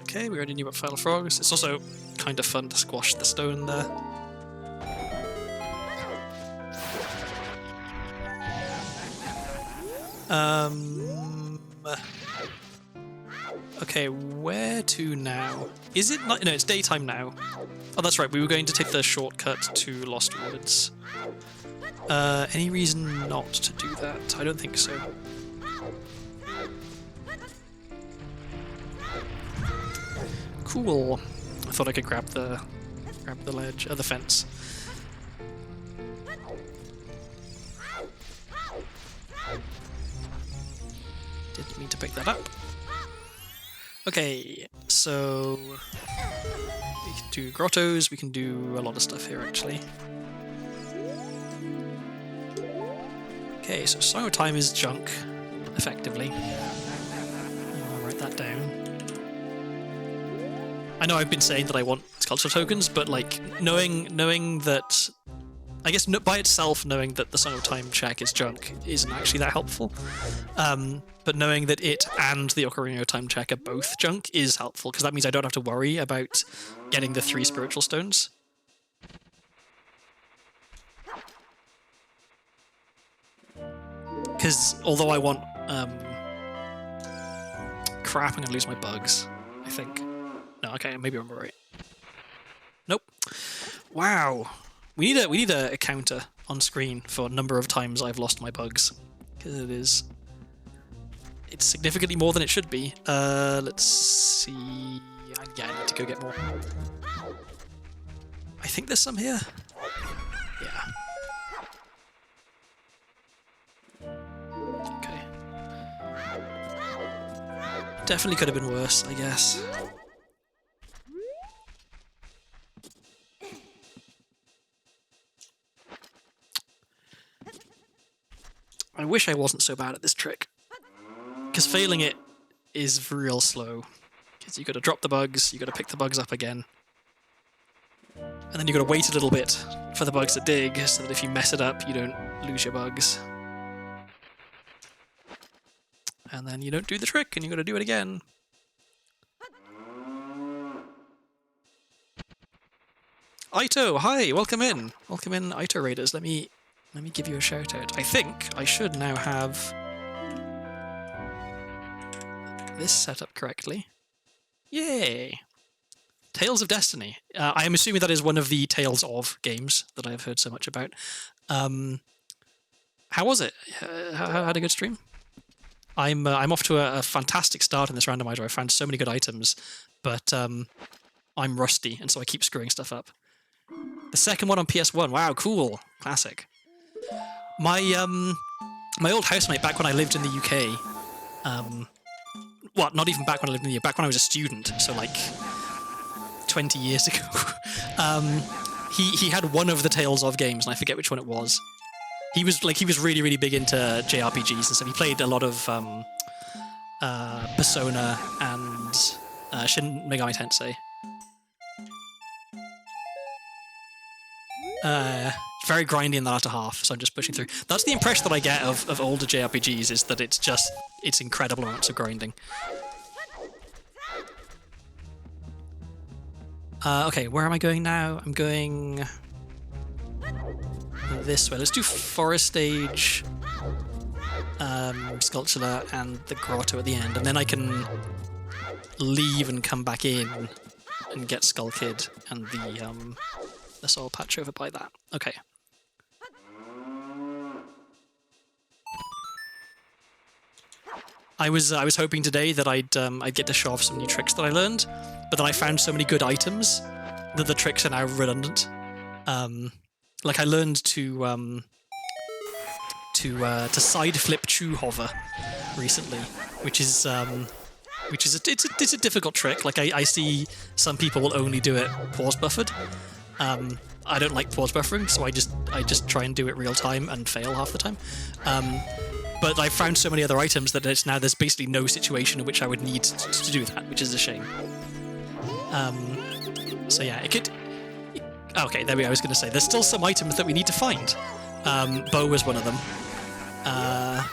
Okay, we already knew about Final Frogs. It's also kind of fun to squash the stone there. Okay, where to now? Is it not? No, it's daytime now. Oh, that's right. We were going to take the shortcut to Lost Woods. Any reason not to do that? I don't think so. Cool. I thought I could grab the ledge, the fence. Didn't mean to pick that up. Okay, so we can do grottos. We can do a lot of stuff here, actually. Okay, so Song of Time is junk, effectively. I'll write that down. I know I've been saying that I want sculpture tokens, but like knowing that, I guess by itself knowing that the Song of Time check is junk isn't actually that helpful. But knowing that it and the Ocarina of Time check are both junk is helpful, because that means I don't have to worry about getting the 3 spiritual stones. Because although I want crap, I'm gonna lose my bugs, I think. No, okay, maybe I'm right. Nope. Wow. We need a counter on screen for a number of times I've lost my bugs, because it is It's significantly more than it should be. Let's see. Yeah, I need to go get more. I think there's some here. Yeah. Okay. Definitely could have been worse, I guess. I wish I wasn't so bad at this trick. Because failing it is real slow. Because you got to drop the bugs, you got to pick the bugs up again. And then you got to wait a little bit for the bugs to dig, so that if you mess it up, you don't lose your bugs. And then you don't do the trick, and you got to do it again. Aito, hi, welcome in. Welcome in, Aito Raiders. Let me give you a shout out. I think I should now have this set up correctly. Yay! Tales of Destiny. I am assuming that is one of the Tales of games that I've heard so much about. How was it? Had a good stream? I'm off to a fantastic start in this randomizer. I found so many good items, but I'm rusty, and so I keep screwing stuff up. The second one on PS1. Wow, cool. Classic. My old housemate back when I lived in the UK, well, not even back when I lived in the UK, back when I was a student, so like 20 years ago, he had one of the Tales of games, and I forget which one it was. He was really, really big into JRPGs and stuff. He played a lot of Persona and Shin Megami Tensei. Very grindy in the latter half, so I'm just pushing through. That's the impression that I get of older JRPGs, is that it's incredible amounts of grinding. Okay, where am I going now? I'm going this way. Let's do Forest Stage, Sculptura, and the Grotto at the end, and then I can leave and come back in and get Skull Kid and the soul patch over by that. Okay. I was hoping today that I'd get to show off some new tricks that I learned, but then I found so many good items that the tricks are now redundant. Like I learned to side flip Chew Hover recently, which is it's a difficult trick. Like I see some people will only do it pause buffered. I don't like pause buffering, so I just try and do it real time and fail half the time. But I found so many other items that there's basically no situation in which I would need to do that, which is a shame. So yeah, it could. Okay, there we go. I was going to say there's still some items that we need to find. Bow was one of them. I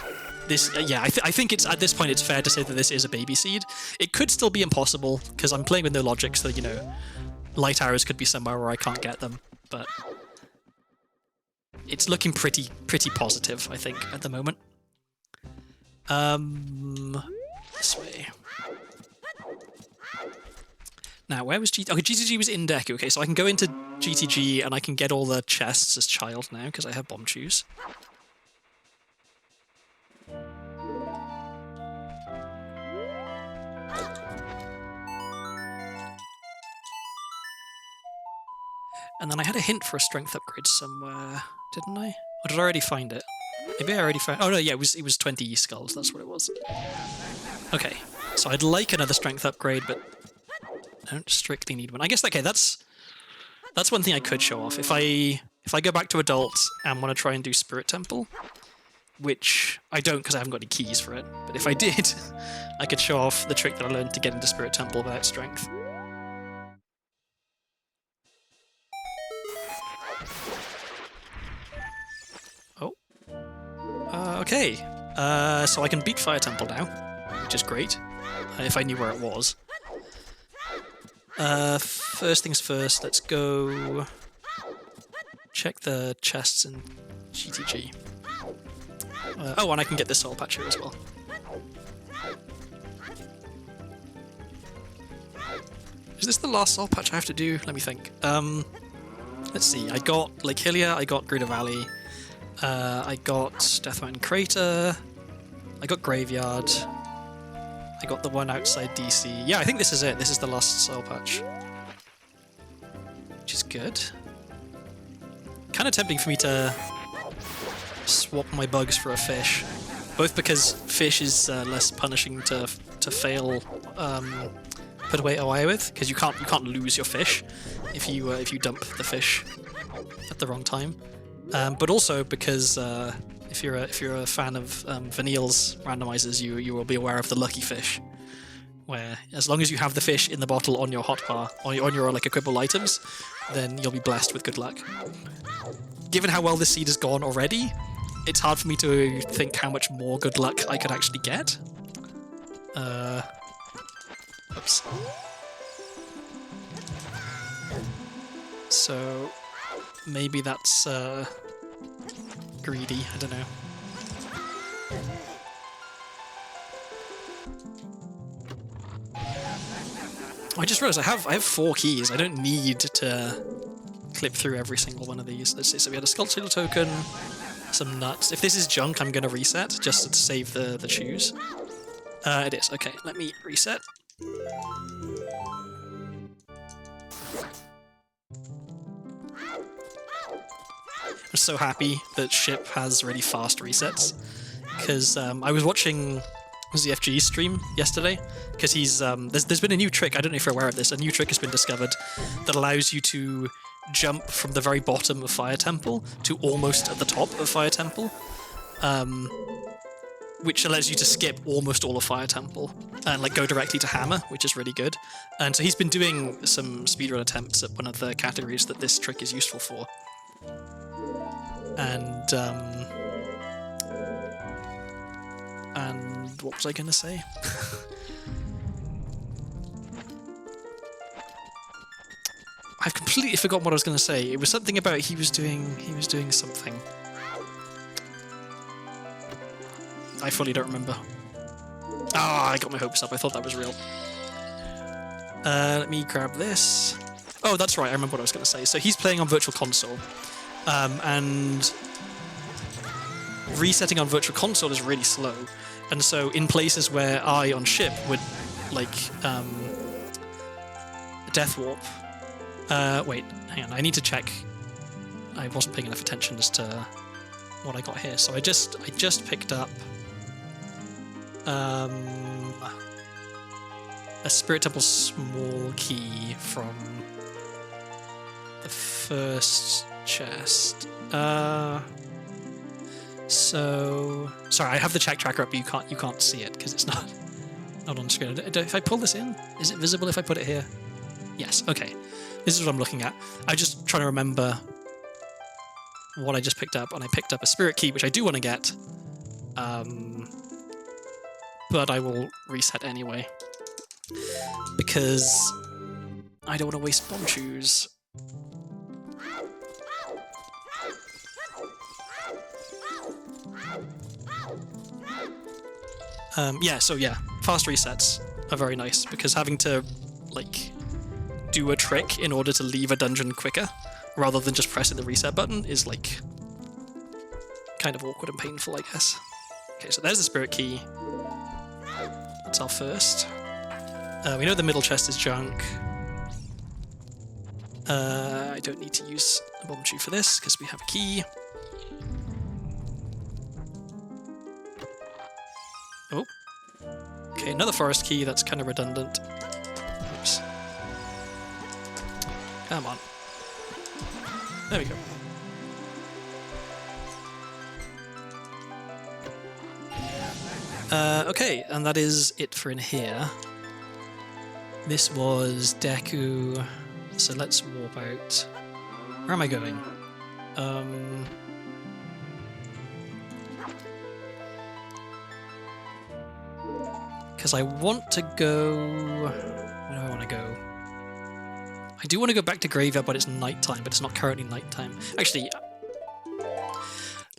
think it's at this point it's fair to say that this is a baby seed. It could still be impossible because I'm playing with no logic, so light arrows could be somewhere where I can't get them, but it's looking pretty positive, I think, at the moment. This way. Now, where was GTG? Okay, GTG was in Deku. Okay, so I can go into GTG and I can get all the chests as child now because I have bomb shoes. And then I had a hint for a strength upgrade somewhere, didn't I? Or did I already find it? Maybe I already found. Oh no, yeah, it was 20 skulls. That's what it was. Okay, so I'd like another strength upgrade, but I don't strictly need one. I guess okay, that's one thing I could show off if I go back to adult and want to try and do Spirit Temple, which I don't because I haven't got any keys for it. But if I did, I could show off the trick that I learned to get into Spirit Temple without strength. Okay, so I can beat Fire Temple now, which is great, if I knew where it was. First things first, let's go check the chests in GTG. Oh, and I can get this soul patch here as well. Is this the last soul patch I have to do? Let me think. Let's see, I got Lake Hylia, I got Gruda Valley, I got Death Mountain Crater, I got Graveyard, I got the one outside DC. Yeah, I think this is it. This is the last soil patch. Which is good. Kind of tempting for me to swap my bugs for a fish. Both because fish is less punishing to fail put away OI with, because you can't lose your fish if you dump the fish at the wrong time. But also because if you're a fan of Vanille's randomizers, you will be aware of the lucky fish, where as long as you have the fish in the bottle on your hotbar, on your like equipable items, then you'll be blessed with good luck. Given how well this seed has gone already, it's hard for me to think how much more good luck I could actually get. Oops. So maybe that's greedy, I don't know. I just realized I have 4 keys. I don't need to clip through every single one of these. Let's see, so we had a sculptural token, some nuts. If this is junk, I'm going to reset just to save the choose. It is. Okay, let me reset. I'm so happy that Ship has really fast resets, because I was watching ZFG's stream yesterday, because he's there's been a new trick. I don't know if you're aware of this. A new trick has been discovered that allows you to jump from the very bottom of Fire Temple to almost at the top of Fire Temple, which allows you to skip almost all of Fire Temple and like go directly to Hammer, which is really good. And so he's been doing some speedrun attempts at one of the categories that this trick is useful for. And what was I going to say? I've completely forgotten what I was going to say. It was something about he was doing something. I fully don't remember. Ah, I got my hopes up. I thought that was real. Let me grab this. Oh, that's right. I remember what I was going to say. So he's playing on Virtual Console, and resetting on Virtual Console is really slow. And so in places where I, on Ship, would, like, Death Warp... wait, hang on, I need to check. I wasn't paying enough attention as to what I got here. So I just picked up a Spirit Temple small key from the first chest. So sorry, I have the check tracker up, but you can't see it because it's not on screen. If I pull this in, is it visible if I put it here? Yes. Okay. This is what I'm looking at. I'm just trying to remember what I just picked up, and I picked up a spirit key, which I do want to get, but I will reset anyway because I don't want to waste bomb shoes. So fast resets are very nice, because having to, like, do a trick in order to leave a dungeon quicker, rather than just pressing the reset button, is, like, kind of awkward and painful, I guess. Okay, so there's the spirit key. That's our first. We know the middle chest is junk. I don't need to use a bomb shoe for this, because we have a key. Oh. Okay, another forest key. That's kind of redundant. Oops. Come on. There we go. Okay, and that is it for in here. This was Deku. So let's warp out. Where am I going? Because I want to go... Where do I want to go? I do want to go back to Graveyard, but it's nighttime, but it's not currently nighttime. Actually,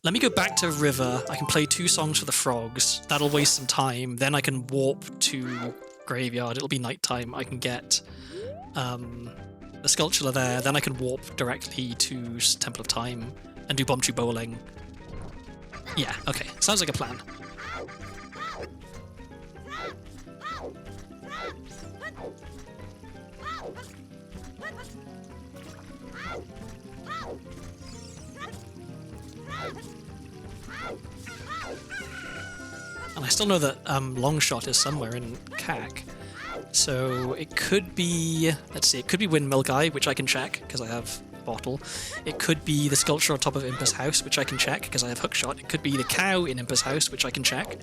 let me go back to River. I can play 2 songs for the frogs. That'll waste some time. Then I can warp to Graveyard. It'll be nighttime. I can get the Sculpture there. Then I can warp directly to Temple of Time and do Bombchu Bowling. Yeah, okay. Sounds like a plan. still know that Longshot is somewhere in CAC. So it could be, let's see, it could be Windmill Guy, which I can check because I have a bottle. It could be the sculpture on top of Imper's house, which I can check because I have Hookshot. It could be the cow in Imper's house, which I can check.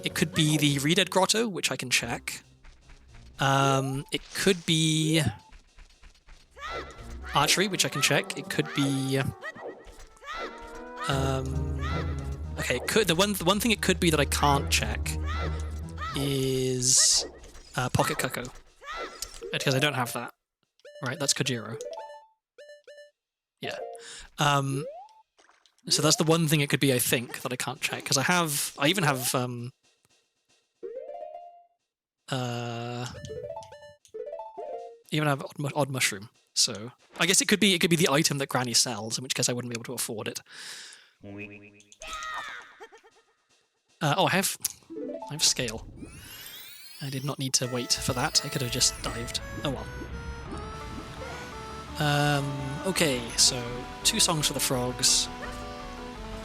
It could be the Redead Grotto, which I can check. It could be Archery, which I can check. It could be... okay, it could, the one thing it could be that I can't check is Pocket Cuckoo. Because I don't have that. Right, that's Kojiro. Yeah. So that's the one thing it could be, I think, that I can't check. Because I even have Odd Mushroom. So I guess it could be the item that Granny sells, in which case I wouldn't be able to afford it. Oh, I have Scale. I did not need to wait for that. I could have just dived. Oh well. Okay, so 2 songs for the frogs.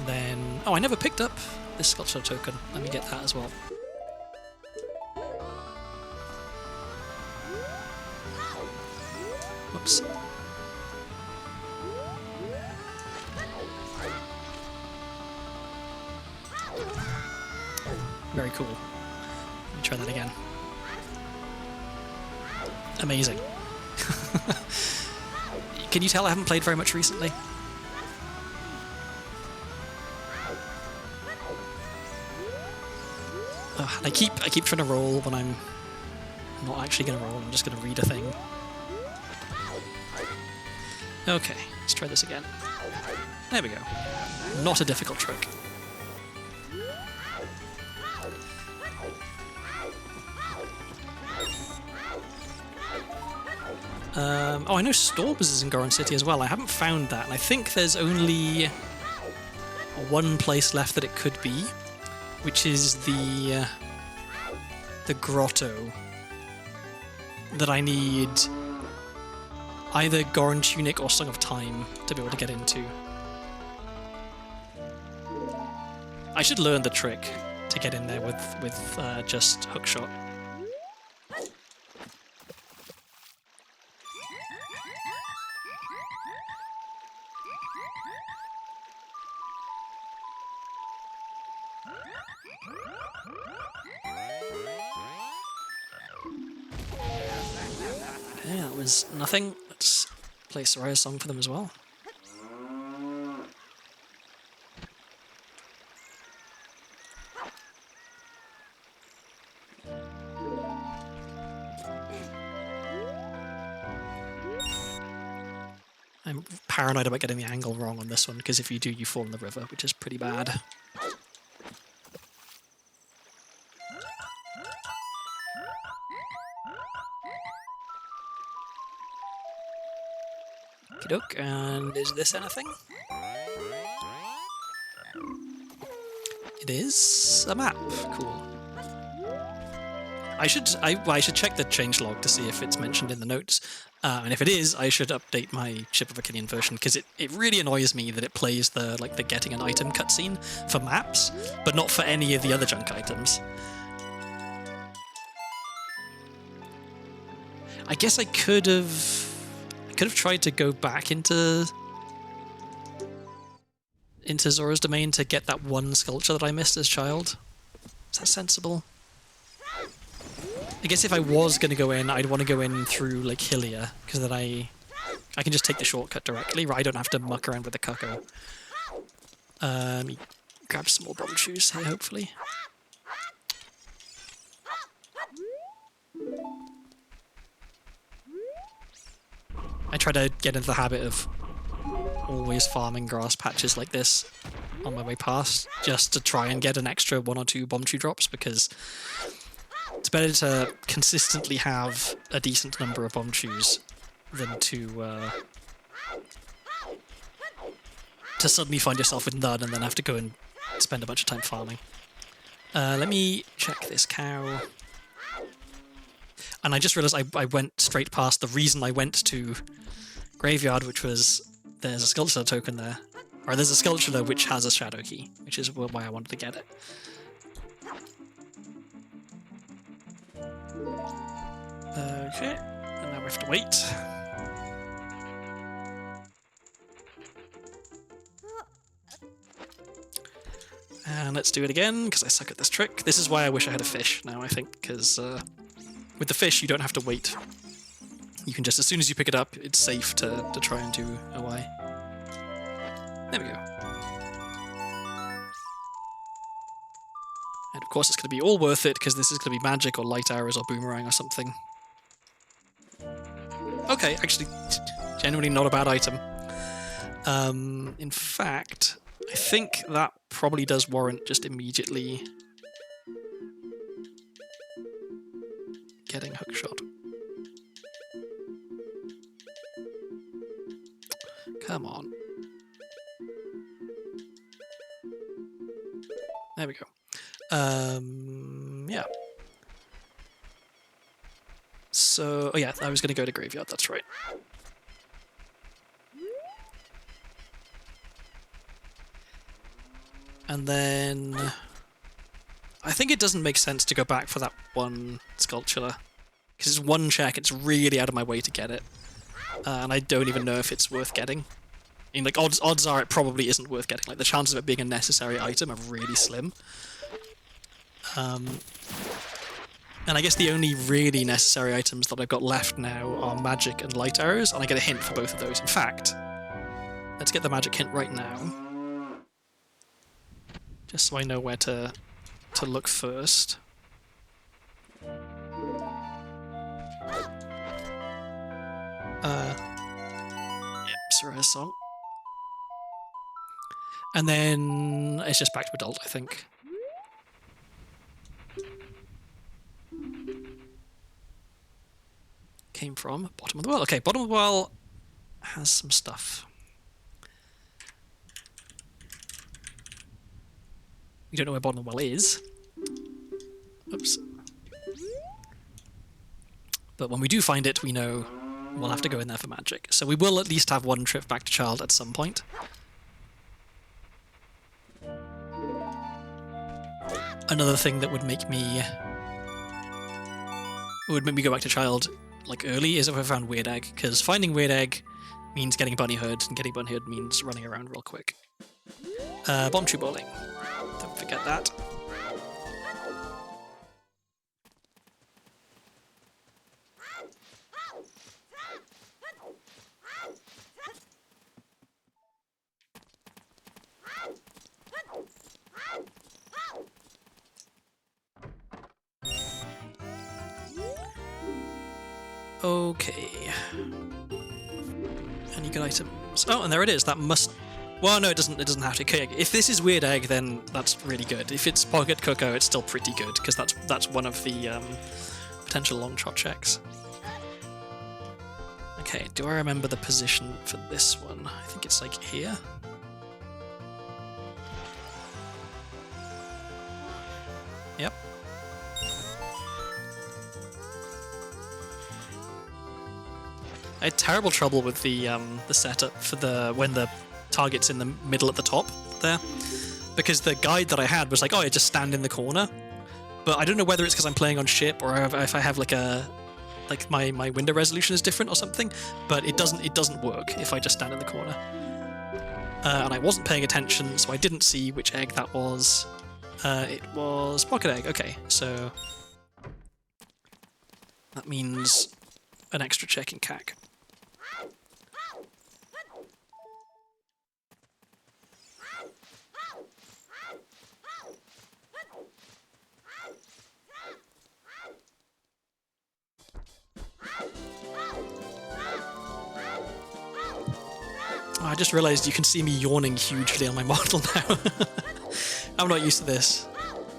Then... Oh, I never picked up this sculpture token. Let me get that as well. Whoops. Very cool. Let me try that again. Amazing. Can you tell I haven't played very much recently? Oh, I keep trying to roll when I'm not actually going to roll. I'm just going to read a thing. Okay, let's try this again. There we go. Not a difficult trick. Oh, I know Storms is in Goron City as well. I haven't found that, and I think there's only one place left that it could be, which is the grotto that I need either Goron Tunic or Song of Time to be able to get into. I should learn the trick to get in there with just Hookshot. Okay, that was nothing. Let's play Soraya's song for them as well. I'm paranoid about getting the angle wrong on this one, because if you do, you fall in the river, which is pretty bad. Okey-doke, and is this anything? It is a map. Cool. I should check the changelog to see if it's mentioned in the notes, and if it is, I should update my Ship of Achillean version, because it really annoys me that it plays the getting an item cutscene for maps, but not for any of the other junk items. I guess I could have tried to go back into Zora's Domain to get that one sculpture that I missed as a child. Is that sensible? I guess if I was going to go in, I'd want to go in through like Hylia, because then I can just take the shortcut directly, right? I don't have to muck around with the cuckoo. Grab some more bomb shoes here, hopefully. I try to get into the habit of always farming grass patches like this on my way past, just to try and get an extra 1 or 2 bomb shoe drops, because it's better to consistently have a decent number of bomb shoes than to suddenly find yourself with none and then have to go and spend a bunch of time farming. Let me check this cow. And I just realised I went straight past the reason I went to Graveyard, which was there's a sculpture token there. Or there's a sculpture there which has a shadow key, which is why I wanted to get it. Okay, and now we have to wait. And let's do it again, because I suck at this trick. This is why I wish I had a fish now, I think, because with the fish you don't have to wait. You can just, as soon as you pick it up, it's safe to try and do a Y. There we go. And of course it's going to be all worth it, because this is going to be magic or light arrows or boomerang or something. Okay, actually, genuinely not a bad item. In fact, I think that probably does warrant just immediately getting hookshot. Come on. There we go. Yeah. So, oh yeah, I was going to go to graveyard, that's right. And then I think it doesn't make sense to go back for that one sculpture, because it's one check, it's really out of my way to get it. And I don't even know if it's worth getting. I mean, like, odds are it probably isn't worth getting. Like, the chances of it being a necessary item are really slim. And I guess the only really necessary items that I've got left now are magic and light arrows, and I get a hint for both of those. In fact, let's get the magic hint right now. Just so I know where to look first. Yep, Soraya song. And then it's just back to adult, I think. Came from bottom of the well. Okay, bottom of the well has some stuff. We don't know where bottom of the well is. Oops. But when we do find it, we know we'll have to go in there for magic. So we will at least have one trip back to child at some point. Another thing that would make me go back to child like early is if I found weird egg, because finding weird egg means getting bunny hood, and getting bunny hood means running around real quick. Bomb tree bowling. Don't forget that. Okay. Any good items? Oh, and there it is. That must... Well, no, it doesn't have to. Okay, if this is weird egg, then that's really good. If it's pocket cocoa, it's still pretty good, because that's one of the potential long shot checks. Okay, do I remember the position for this one? I think it's like here. Yep. I had terrible trouble with the setup for when the target's in the middle at the top there, because the guide that I had was like, oh, I just stand in the corner. But I don't know whether it's because I'm playing on ship or if I have like my window resolution is different or something. But it doesn't work if I just stand in the corner. And I wasn't paying attention, so I didn't see which egg that was. It was pocket egg. Okay, so that means an extra check in CAC. Oh, I just realised you can see me yawning hugely on my model now. I'm not used to this.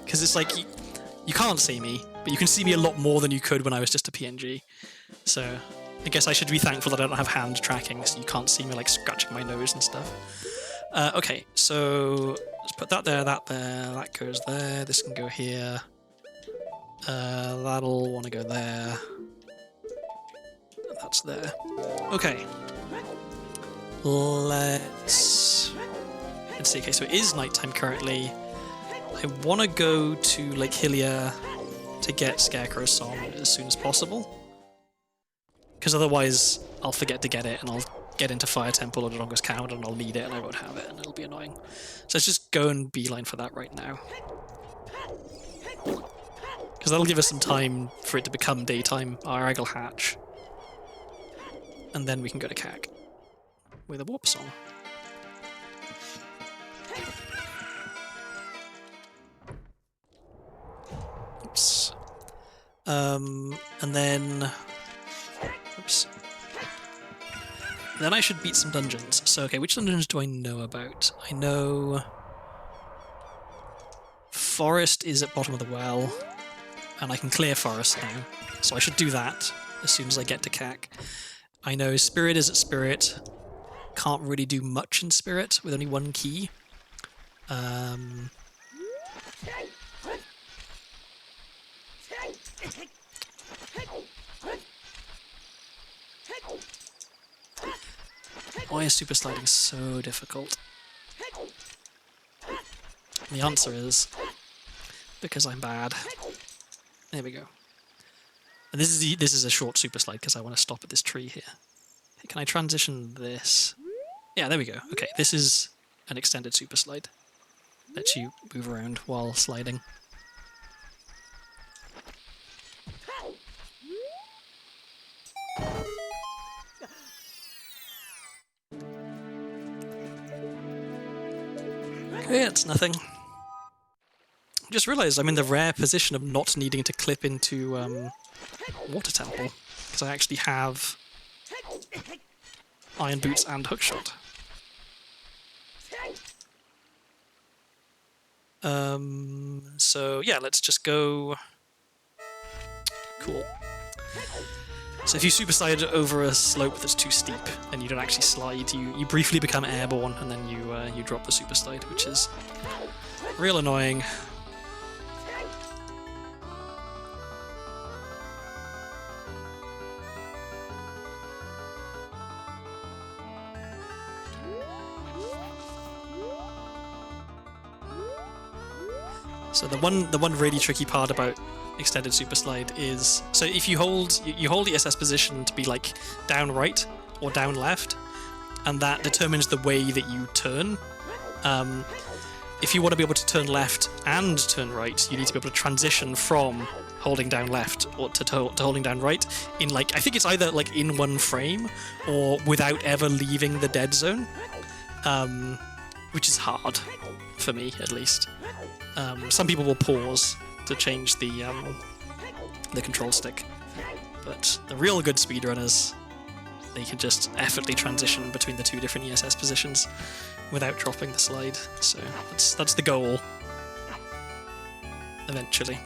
Because it's like, you can't see me, but you can see me a lot more than you could when I was just a PNG. So, I guess I should be thankful that I don't have hand tracking, so you can't see me like scratching my nose and stuff. Okay, so let's put that there, that goes there, this can go here. That'll want to go there. That's there. Okay. Let's see. Okay, so it is nighttime currently. I want to go to Lake Hylia to get Scarecrow's song as soon as possible. because otherwise I'll forget to get it, and I'll get into Fire Temple or Dodongo's Cavern, and I'll need it, and I won't have it, and it'll be annoying. So let's just go and beeline for that right now. Because that'll give us some time for it to become daytime, our egg will hatch. And then we can go to CAC with a warp song. Oops. And then... Oops. Then I should beat some dungeons. So, okay, which dungeons do I know about? I know... Forest is at bottom of the well, and I can clear Forest now. So I should do that as soon as I get to CAC. I know Spirit is at Spirit. Can't really do much in Spirit with only one key. Why is super sliding so difficult? The answer is because I'm bad. There we go. And this is a short super slide because I want to stop at this tree here. Hey, can I transition this? Yeah, there we go. Okay, this is an extended super slide. Lets you move around while sliding. Okay, it's nothing. I just realised I'm in the rare position of not needing to clip into Water Temple, because I actually have Iron Boots and Hookshot. So yeah, let's just go... Cool. So if you super slide over a slope that's too steep, and you don't actually slide, you briefly become airborne, and then you drop the super slide, which is real annoying. So the one really tricky part about extended super slide is, so if you hold the SS position to be like down right or down left, and that determines the way that you turn. If you want to be able to turn left and turn right, you need to be able to transition from holding down left or to holding down right in, like, I think it's either like in one frame or without ever leaving the dead zone, which is hard for me at least. Some people will pause to change the control stick, but the real good speedrunners, they can just effortlessly transition between the two different ESS positions without dropping the slide. So that's the goal eventually.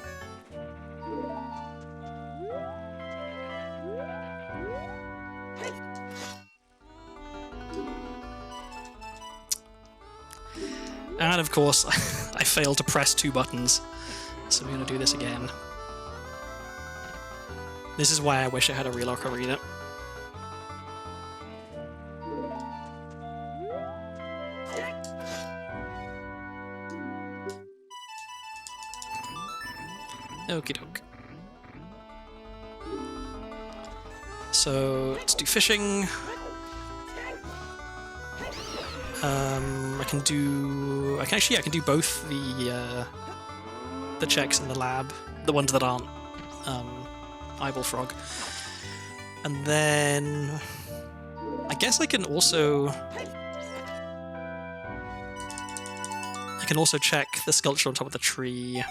And of course, I failed to press 2 buttons, so we're going to do this again. This is why I wish I had a real Ocarina. Okie doke. So let's do fishing. I can do both the checks in the lab, the ones that aren't eyeball frog, and then I guess I can also check the sculpture on top of the tree.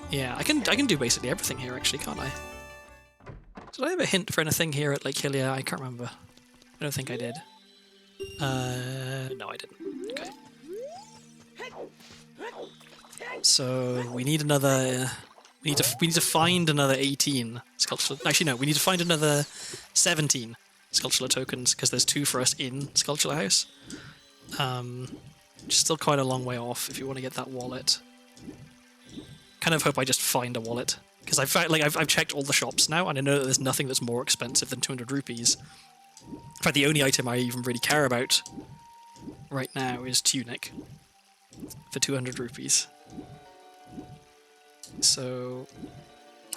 Yeah, I can do basically everything here actually, can't I? Did I have a hint for anything here at Lake Hylia? I can't remember. I don't think I did. No, I didn't. Okay. So we need another. We need to find another 18 sculptural. Actually, no. We need to find another 17 sculptural tokens because there's 2 for us in Sculptural House. Which is still quite a long way off if you want to get that wallet. Kind of hope I just find a wallet. Because I've checked all the shops now, and I know that there's nothing that's more expensive than 200 rupees. In fact, the only item I even really care about right now is Tunic for 200 rupees. So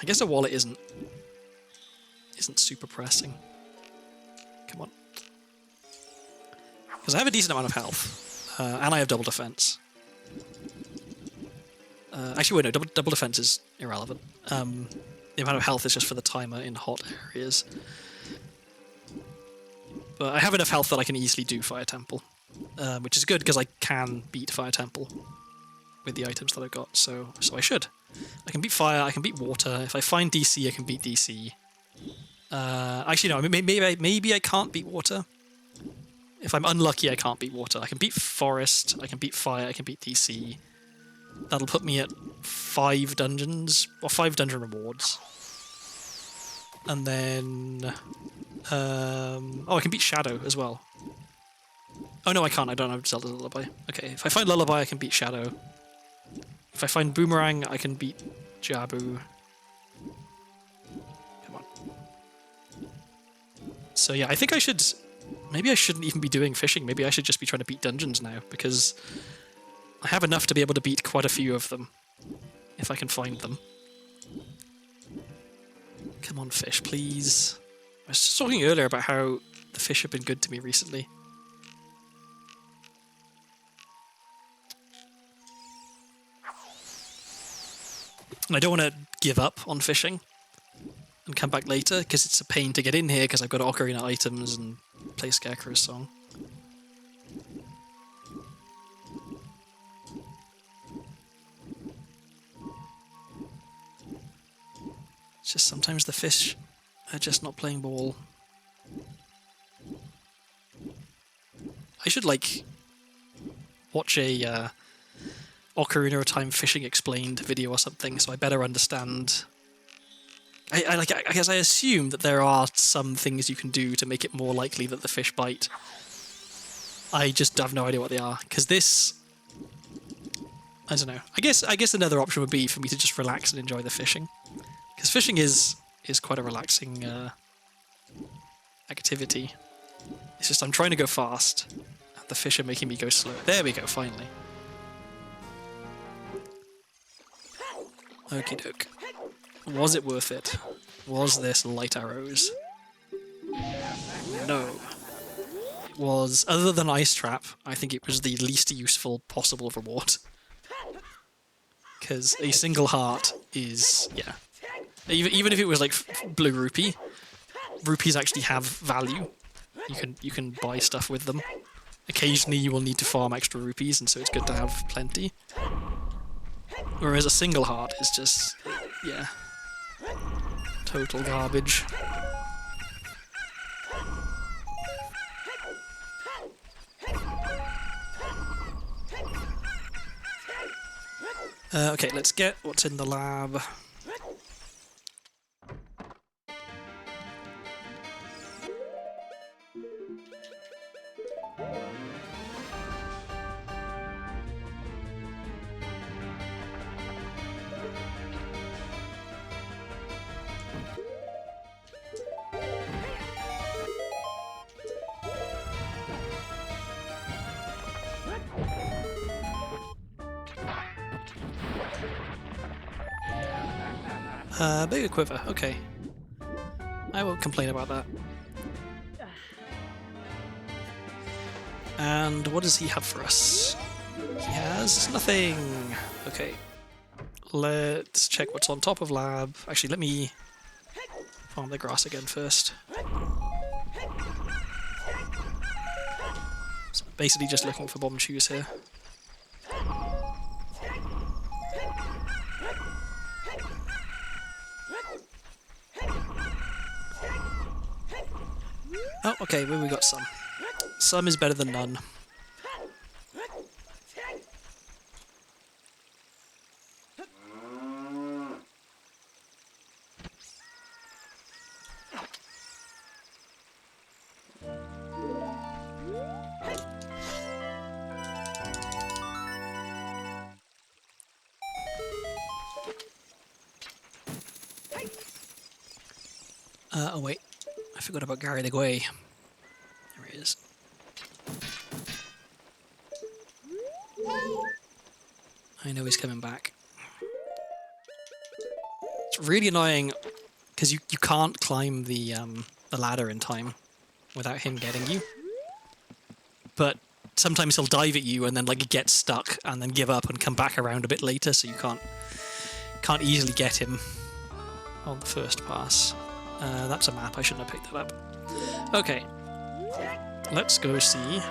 I guess a wallet isn't super pressing. Come on. Because I have a decent amount of health, and I have double defense. Actually, wait, no, double defense is irrelevant. The amount of health is just for the timer in hot areas. But I have enough health that I can easily do Fire Temple, which is good because I can beat Fire Temple with the items that I've got. So I should. I can beat fire. I can beat water. If I find DC, I can beat DC. Actually, no. Maybe I can't beat water. If I'm unlucky, I can't beat water. I can beat forest. I can beat fire. I can beat DC. That'll put me at 5 dungeons, or 5 dungeon rewards. And then... oh, I can beat Shadow as well. Oh no, I can't. I don't have Zelda's Lullaby. Okay, if I find Lullaby, I can beat Shadow. If I find Boomerang, I can beat Jabu. Come on. So yeah, I think I should... Maybe I shouldn't even be doing fishing. Maybe I should just be trying to beat dungeons now, because... I have enough to be able to beat quite a few of them, if I can find them. Come on, fish, please. I was just talking earlier about how the fish have been good to me recently. And I don't want to give up on fishing and come back later, because it's a pain to get in here, because I've got Ocarina items and play Scarecrow's song. It's just sometimes the fish are just not playing ball. I should, like, watch a Ocarina of Time fishing explained video or something, so I better understand. I guess I assume that there are some things you can do to make it more likely that the fish bite. I just have no idea what they are, because this... I don't know. I guess another option would be for me to just relax and enjoy the fishing. Because fishing is quite a relaxing activity. It's just I'm trying to go fast, and the fish are making me go slow. There we go, finally. Okie doke. Was it worth it? Was this light arrows? No. It was, other than Ice Trap, I think it was the least useful possible reward. Because a single heart is, yeah. Even if it was like blue rupee, rupees actually have value. You can buy stuff with them. Occasionally you will need to farm extra rupees, and so it's good to have plenty. Whereas a single heart is just, yeah, total garbage. Okay, let's get what's in the lab. Bigger quiver, okay. I won't complain about that. And what does he have for us? He has nothing! Okay. Let's check what's on top of lab. Actually, let me farm the grass again first. So basically just looking for bomb shoes here. Oh, okay, well, we got some. Some is better than none. Oh wait, I forgot about Gary the Gway. There he is. I know he's coming back. It's really annoying because you can't climb the ladder in time without him getting you. But sometimes he'll dive at you and then like get stuck and then give up and come back around a bit later, so you can't easily get him on the first pass. That's a map. I shouldn't have picked that up. Okay, let's go see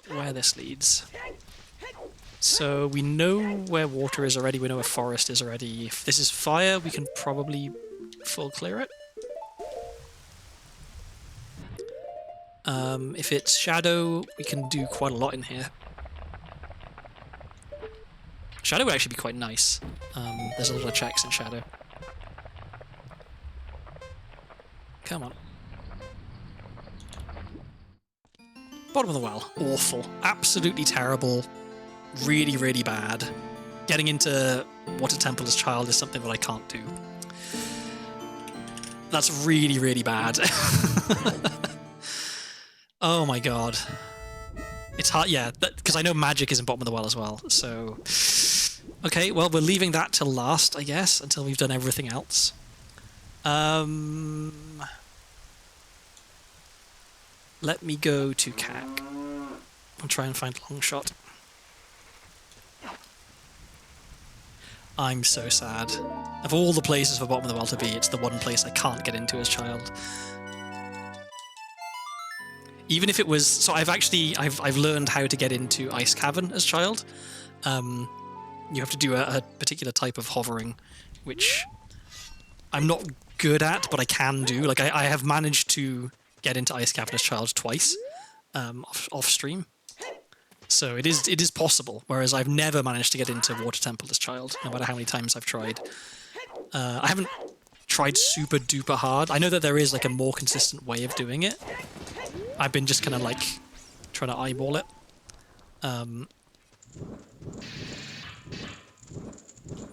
where this leads. So we know where water is already, we know where forest is already. If this is fire, we can probably full clear it. If it's shadow, we can do quite a lot in here. Shadow would actually be quite nice. There's a lot of checks in shadow. Come on. Bottom of the well. Awful. Absolutely terrible. Really, really bad. Getting into Water Temple as child is something that I can't do. That's really, really bad. Oh my god. It's hard, yeah, because I know magic is in bottom of the well as well, so... Okay, well, we're leaving that till last, I guess, until we've done everything else. Let me go to CAC. I'll try and find Longshot. I'm so sad. Of all the places for bottom of the well to be, it's the one place I can't get into as child. Even if it was... So I've learned how to get into Ice Cavern as child. You have to do a particular type of hovering, which I'm not good at, but I can do. Like, I have managed to get into Ice Cavern as child twice, off stream. So it is possible, whereas I've never managed to get into Water Temple as child, no matter how many times I've tried. I haven't tried super duper hard. I know that there is like a more consistent way of doing it. I've been just kind of like trying to eyeball it.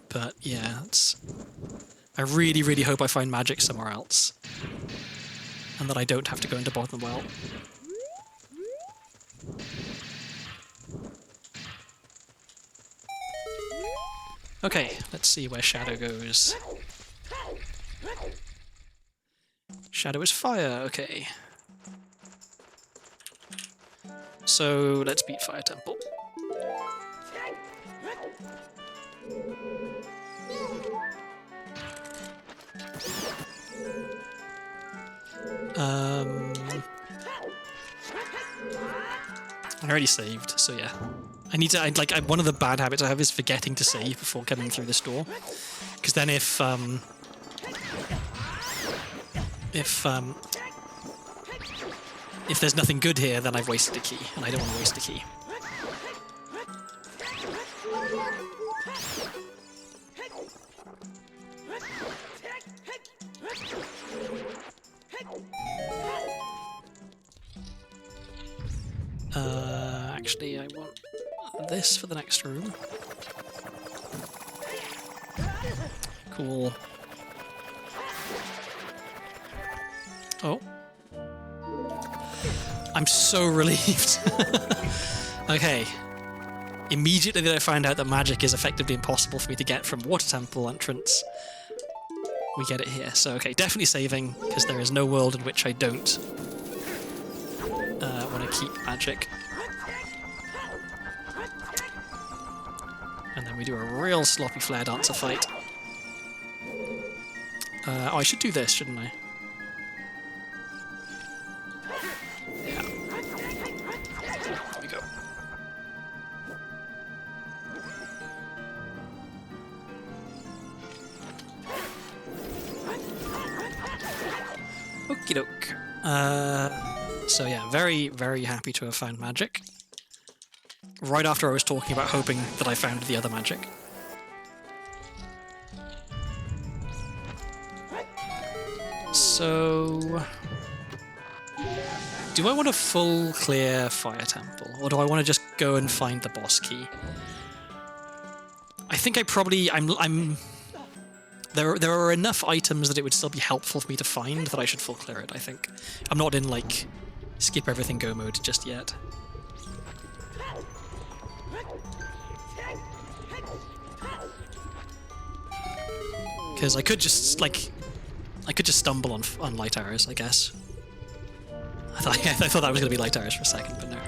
But yeah, I really, really hope I find magic somewhere else. And that I don't have to go into bottom well. Okay, let's see where Shadow goes. Shadow is fire, okay. So let's beat Fire Temple. I already saved, so yeah. I need to, one of the bad habits I have is forgetting to save before coming through this door. Because then if there's nothing good here, then I've wasted a key, and I don't want to waste a key. Actually, I want this for the next room. Cool. Oh. I'm so relieved. Okay. Immediately that I find out that magic is effectively impossible for me to get from Water Temple entrance, we get it here. So, okay, definitely saving, because there is no world in which I don't want to keep magic. And then we do a real sloppy flare dancer fight. Oh, I should do this, shouldn't I? Yeah. There we go. Okie doke. So yeah, very, very happy to have found magic. Right after I was talking about hoping that I found the other magic. So... do I want a full clear Fire Temple? Or do I want to just go and find the boss key? I think I probably... There are enough items that it would still be helpful for me to find that I should full clear it, I think. I'm not in, like, skip everything go mode just yet. Because I could just stumble on light arrows, I guess. I thought that was going to be light arrows for a second, but no.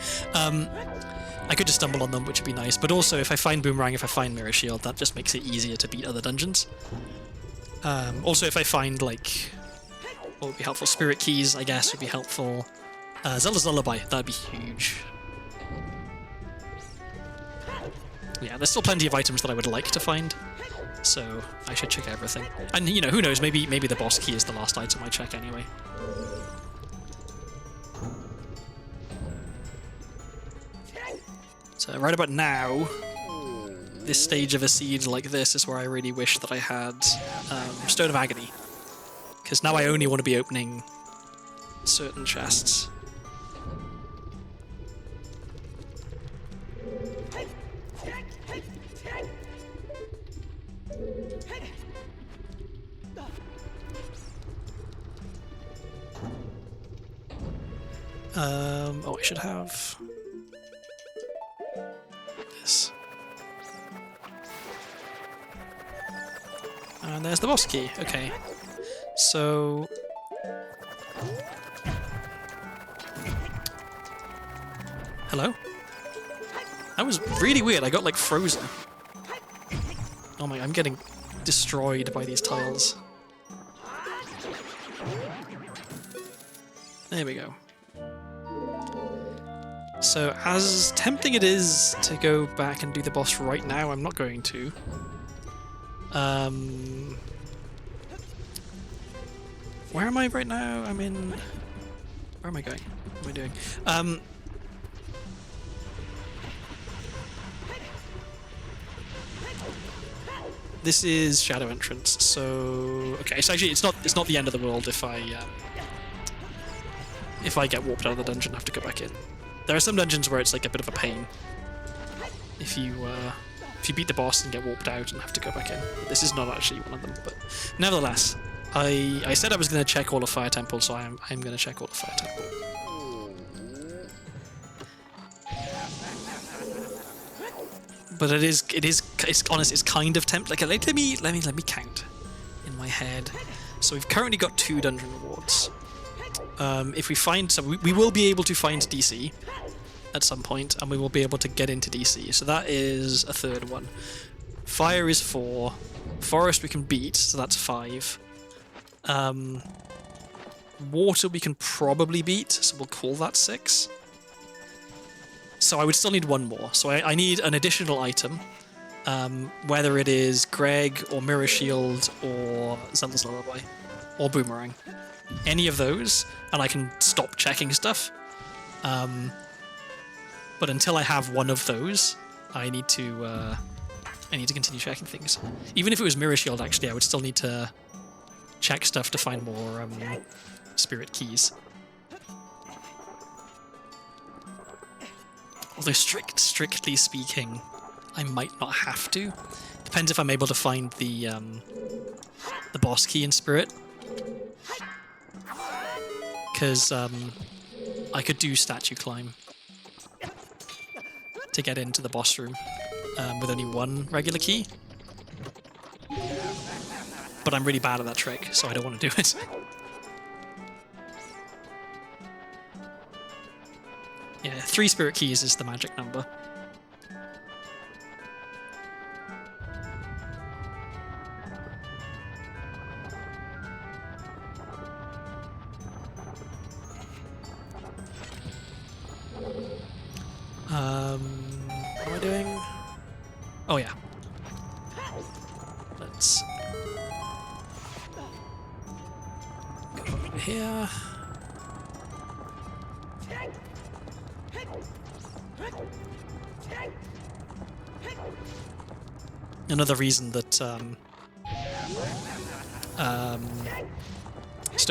I could just stumble on them, which would be nice. But also, if I find Boomerang, if I find Mirror Shield, that just makes it easier to beat other dungeons. Also, if I find, like, what would be helpful? Spirit Keys, I guess, would be helpful. Zelda's Lullaby, that'd be huge. Yeah, there's still plenty of items that I would like to find, so I should check everything. And, you know, who knows, maybe the boss key is the last item I check anyway. So right about now, this stage of a siege like this is where I really wish that I had Stone of Agony. Because now I only want to be opening certain chests. Oh, I should have this. And there's the boss key. Okay. So... Hello? That was really weird. I got, like, frozen. Oh my, I'm getting destroyed by these tiles. There we go. So, as tempting it is to go back and do the boss right now, I'm not going to. Where am I right now? I'm in... Where am I going? What am I doing? This is Shadow Entrance, so... Okay, so actually it's not the end of the world if I get warped out of the dungeon and have to go back in. There are some dungeons where it's like a bit of a pain if you beat the boss and get warped out and have to go back in. This is not actually one of them, but nevertheless, I said I was going to check all of Fire Temple, so I'm going to check all of Fire Temple. But it's honest, it's kind of tempting. Like, let me count in my head. So we've currently got 2 dungeon rewards. If we find some, we will be able to find DC at some point, and we will be able to get into DC. So that is a 3rd one. Fire is 4. Forest we can beat, so that's 5. Water we can probably beat, so we'll call that 6. So I would still need 1 more. So I need an additional item, whether it is Greg or Mirror Shield or Zelda's Lullaby or Boomerang. Any of those, and I can stop checking stuff. But until I have one of those, I need to continue checking things. Even if it was Mirror Shield, actually, I would still need to check stuff to find more spirit keys. Although strictly speaking, I might not have to. Depends if I'm able to find the boss key in Spirit. Because I could do statue climb to get into the boss room with only 1 regular key. But I'm really bad at that trick, so I don't want to do it. Yeah, 3 spirit keys is the magic number. What am I doing? Oh yeah. Let's go over here. Another reason that Stone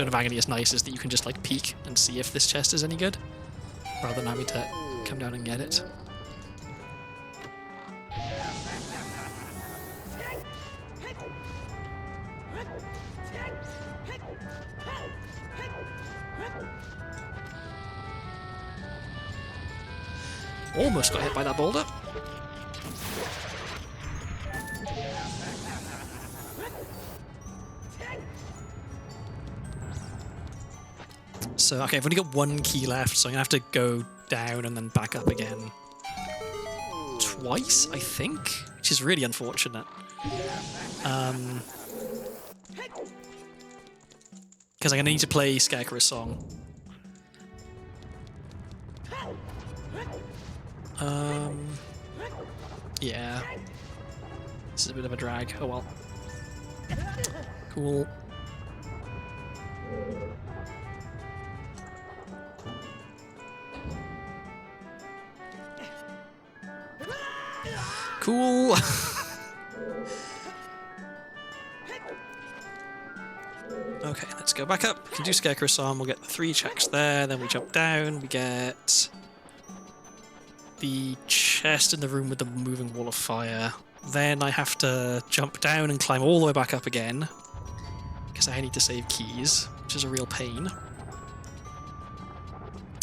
of Agony is nice is that you can just like peek and see if this chest is any good, rather than having to come down and get it. Almost got hit by that boulder. So, okay, I've only got one key left, so I'm going to have to go down and then back up again. Twice, I think? Which is really unfortunate. Because I'm going to need to play Scarecrow's song. Yeah. This is a bit of a drag. Oh well. Cool. Cool. Okay, let's go back up. We can do Scarecrow's song. We'll get the 3 checks there. Then we jump down. We get the chest in the room with the moving wall of fire. Then I have to jump down and climb all the way back up again because I need to save keys, which is a real pain.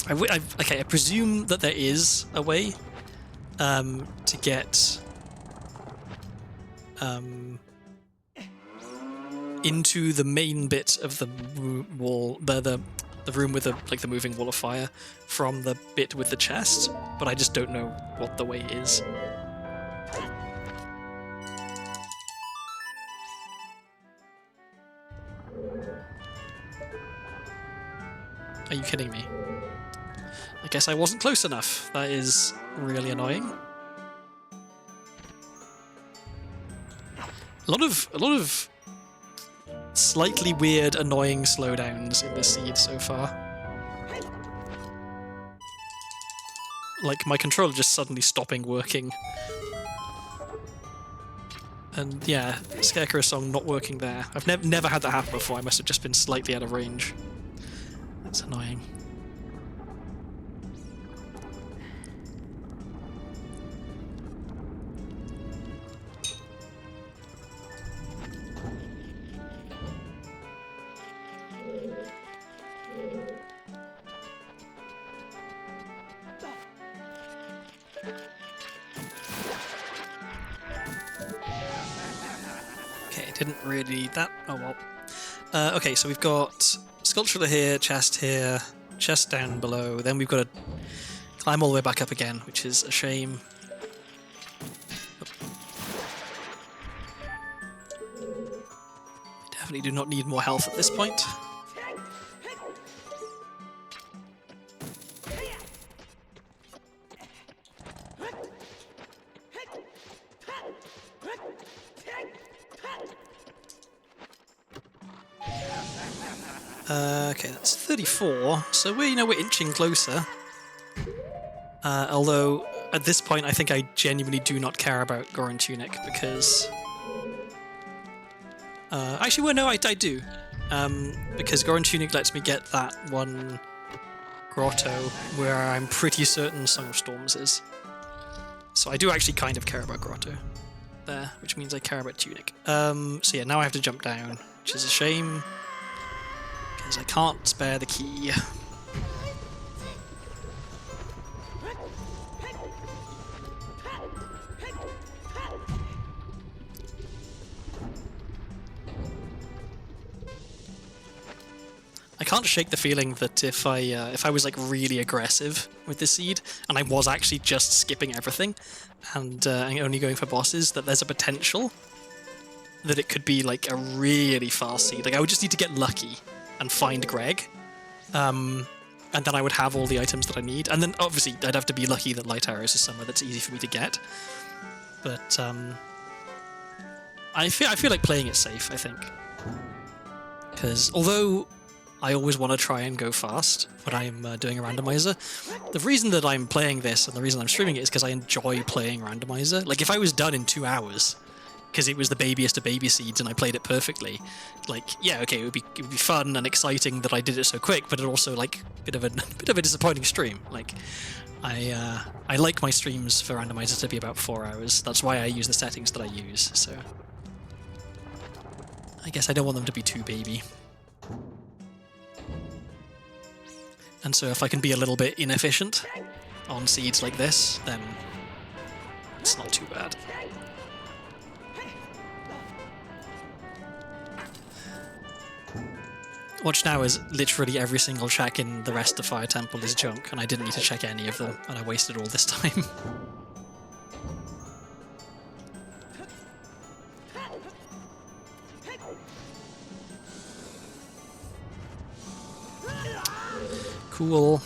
Okay, I presume that there is a way to get into the main bit of the wall, the room with the moving wall of fire from the bit with the chest, but I just don't know what the way is. Are you kidding me? I guess I wasn't close enough. That is really annoying. A lot of slightly weird, annoying slowdowns in this seed so far. Like my controller just suddenly stopping working. And yeah, Scarecrow's song not working there. I've never had that happen before. I must have just been slightly out of range. That's annoying. Okay, didn't really need that. Oh well. Okay, so we've got sculpture here, chest down below. Then we've got to climb all the way back up again, which is a shame. Definitely do not need more health at this point. Okay, that's 34, so we're inching closer. Although, at this point, I think I genuinely do not care about Goron Tunic, because... actually, well, no, I do. Because Goron Tunic lets me get that one grotto where I'm pretty certain Song of Storms is. So I do actually kind of care about grotto there, which means I care about Tunic. So yeah, now I have to jump down, which is a shame. Because I can't spare the key. I can't shake the feeling that if I was like really aggressive with the seed and I was actually just skipping everything and only going for bosses, that there's a potential that it could be like a really fast seed. Like I would just need to get lucky and find Greg, and then I would have all the items that I need. And then obviously I'd have to be lucky that Light Arrows is somewhere that's easy for me to get. But I feel like playing it safe, I think, because although I always want to try and go fast when I'm doing a randomizer, the reason that I'm playing this and the reason I'm streaming it is because I enjoy playing randomizer. Like if I was done in 2 hours, because it was the babiest of baby seeds and I played it perfectly, like yeah, okay, it would be fun and exciting that I did it so quick, but it also like a bit of a disappointing stream. Like I like my streams for randomizer to be about 4 hours. That's why I use the settings that I use. So I guess I don't want them to be too baby. And so if I can be a little bit inefficient on seeds like this, then it's not too bad. Watch now is literally every single check in the rest of Fire Temple is junk, and I didn't need to check any of them, and I wasted all this time. Cool.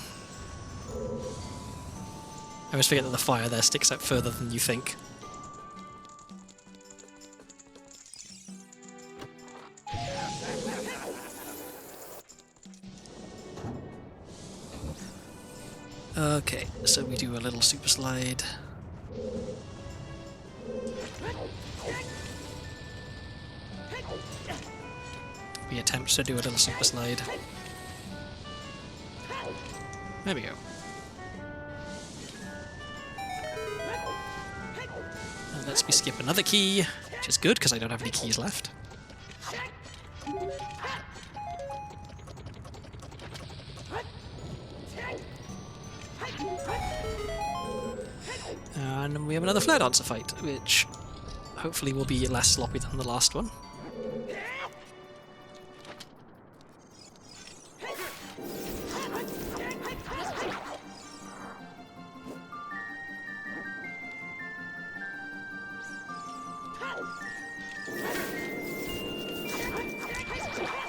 I always forget that the fire there sticks out further than you think. Okay, so we do a little super slide. We attempt to do a little super slide. There we go. And lets me skip another key, which is good because I don't have any keys left. And we have another flare dancer fight, which hopefully will be less sloppy than the last one.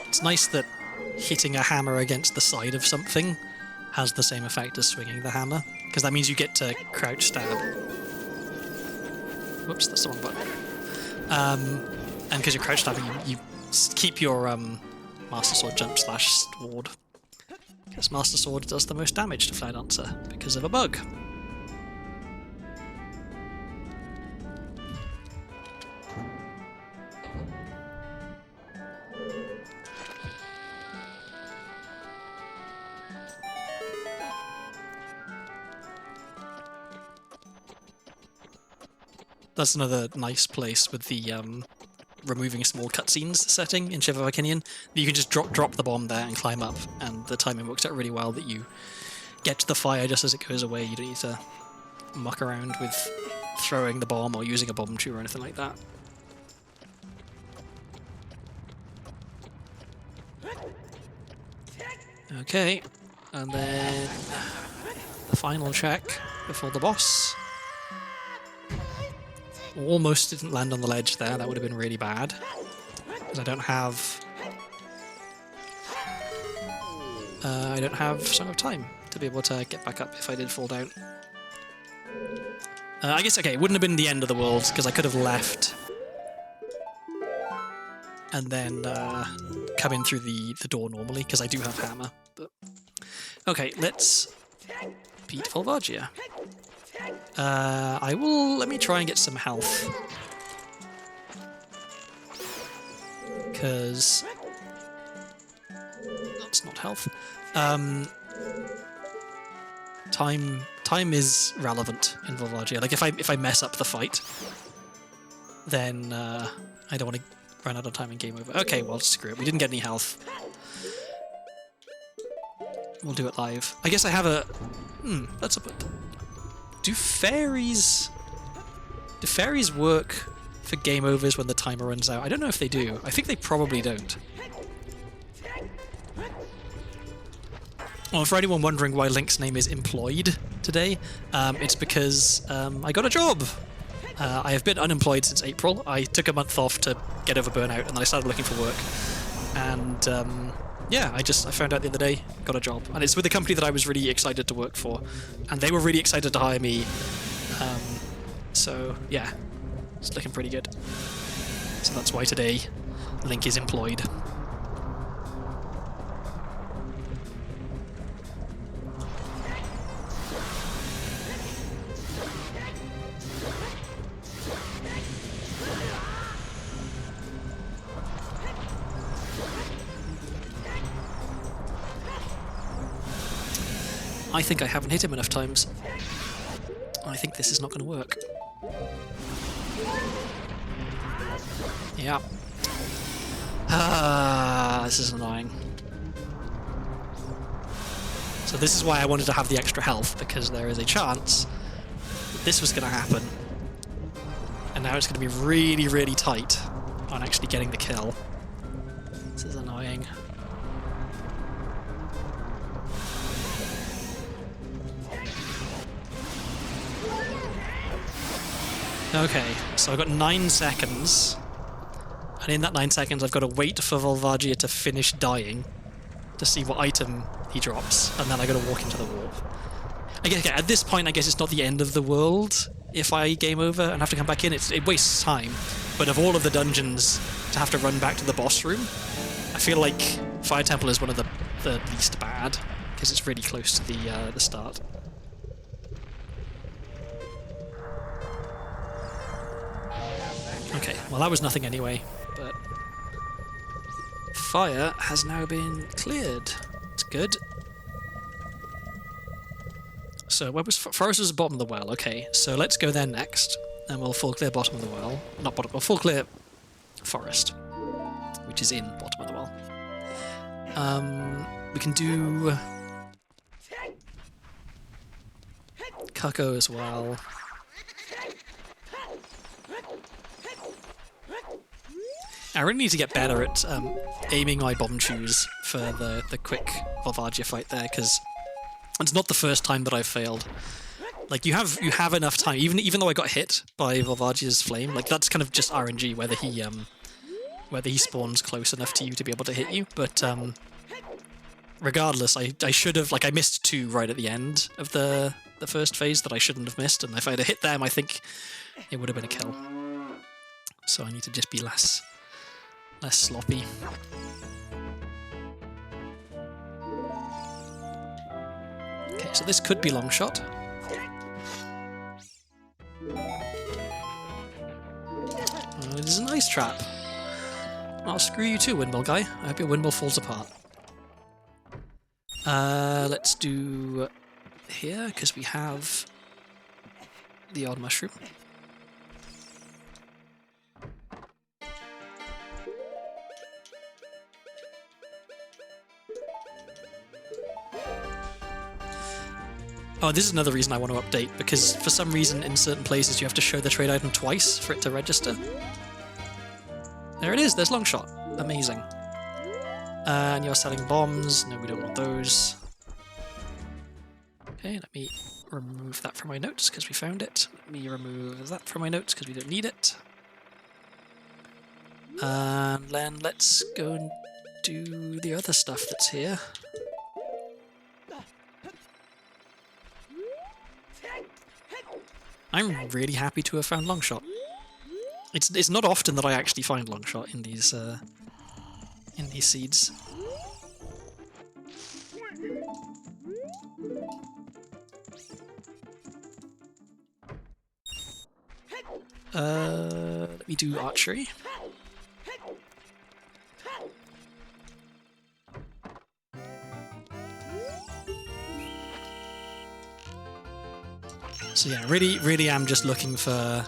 It's nice that hitting a hammer against the side of something has the same effect as swinging the hammer, because that means you get to crouch stab. Whoops, that's the wrong button. And because you're crouch stabbing, you keep your Master Sword jump / sword. Because Master Sword does the most damage to Flare Dancer because of a bug. That's another nice place with the removing small cutscenes setting in Shiver of Arcinian. You can just drop the bomb there and climb up, and the timing works out really well that you get to the fire just as it goes away. You don't need to muck around with throwing the bomb or using a bomb tree or anything like that. Okay, and then the final check before the boss. Almost didn't land on the ledge there, that would have been really bad. Because I don't have Song of Time to be able to get back up if I did fall down. I guess, okay, it wouldn't have been the end of the world, because I could have left and then come in through the door normally, because I do have hammer. But okay, let's beat Volvagia. Let me try and get some health. Because that's not health. Time is relevant in Volvagia. Like if I mess up the fight, then I don't want to run out of time and game over. Okay, well screw it. We didn't get any health. We'll do it live. I guess I have a. That's a. Do fairies work for game overs when the timer runs out? I don't know if they do. I think they probably don't. Well, for anyone wondering why Link's name is employed today, it's because I got a job. I have been unemployed since April. I took a month off to get over burnout, and then I started looking for work. And yeah, I found out the other day, got a job. And it's with a company that I was really excited to work for. And they were really excited to hire me. So, yeah, it's looking pretty good. So that's why today Link is employed. I think I haven't hit him enough times. I think this is not going to work. Yeah. This is annoying. So this is why I wanted to have the extra health, because there is a chance that this was going to happen. And now it's going to be really, really tight on actually getting the kill. This is annoying. Okay, so I've got 9 seconds. And in that 9 seconds, I've got to wait for Volvagia to finish dying to see what item he drops, and then I got to walk into the warp. I guess, okay, at this point, I guess it's not the end of the world if I game over and have to come back in. It wastes time. But of all of the dungeons to have to run back to the boss room, I feel like Fire Temple is one of the least bad, because it's really close to the start. Okay, well that was nothing anyway, but fire has now been cleared. It's good. So where was Forest was the bottom of the well. Okay, so let's go there next, and we'll full clear bottom of the well. Not bottom, we'll full clear Forest, which is in bottom of the well. We can do Cucko as well. I really need to get better at aiming my bomb chews for the quick Volvagia fight there, because it's not the first time that I've failed. Like you have enough time, even though I got hit by Volvagia's flame. Like that's kind of just RNG whether he spawns close enough to you to be able to hit you. But regardless, I should have, like, I missed 2 right at the end of the first phase that I shouldn't have missed, and if I had hit them, I think it would have been a kill. So I need to just be less sloppy. Okay, so this could be long shot. Oh, it is a nice trap. I'll screw you too, windmill guy. I hope your windmill falls apart. Let's do here, because we have the odd mushroom. Oh, this is another reason I want to update, because for some reason in certain places you have to show the trade item twice for it to register. There it is, there's Longshot. Amazing. And you're selling bombs. No, we don't want those. Okay, let me remove that from my notes because we found it. Let me remove that from my notes because we don't need it. And then let's go and do the other stuff that's here. I'm really happy to have found Longshot. It's not often that I actually find Longshot in these seeds. Let me do archery. So yeah, really am just looking for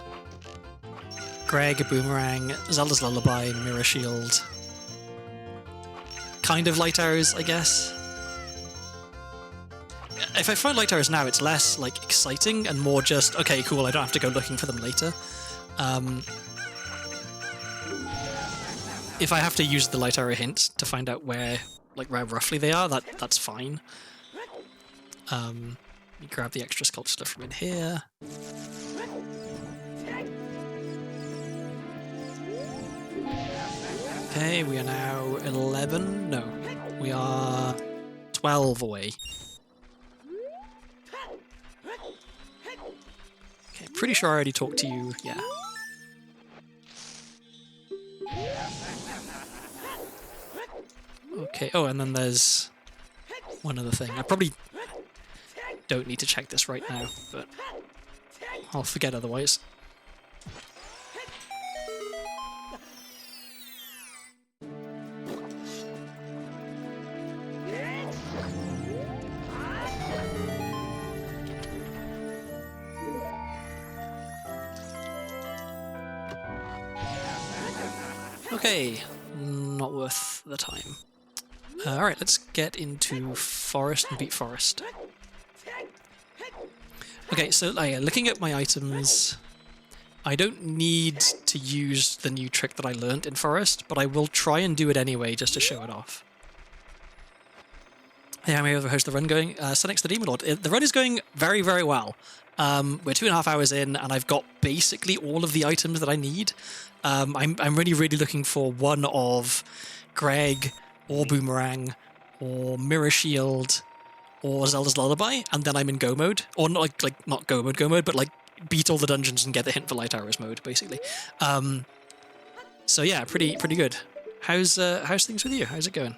Greg, Boomerang, Zelda's Lullaby, Mirror Shield. Kind of light arrows, I guess. If I find light arrows now, it's less like exciting and more just, okay, cool, I don't have to go looking for them later. If I have to use the light arrow hint to find out where roughly they are, that's fine. You grab the extra sculpt stuff from in here. Okay, we are now 11. No, we are 12 away. Okay, pretty sure I already talked to you. Yeah. Okay. Oh, and then there's one other thing. I probably don't need to check this right now, but I'll forget otherwise. Okay, not worth the time. Alright, let's get into Forest and beat Forest. Okay, so looking at my items, I don't need to use the new trick that I learned in Forest, but I will try and do it anyway just to show it off. Hey, I'm here. How's the run going? Sonic's the Demon Lord. The run is going very, very well. We're 2.5 hours in, and I've got basically all of the items that I need. I'm really, really looking for one of Greg, or Boomerang, or Mirror Shield, or Zelda's Lullaby, and then I'm in Go mode, or not Go mode, but like beat all the dungeons and get the hint for Light Arrows mode, basically. So yeah, pretty good. How's things with you? How's it going?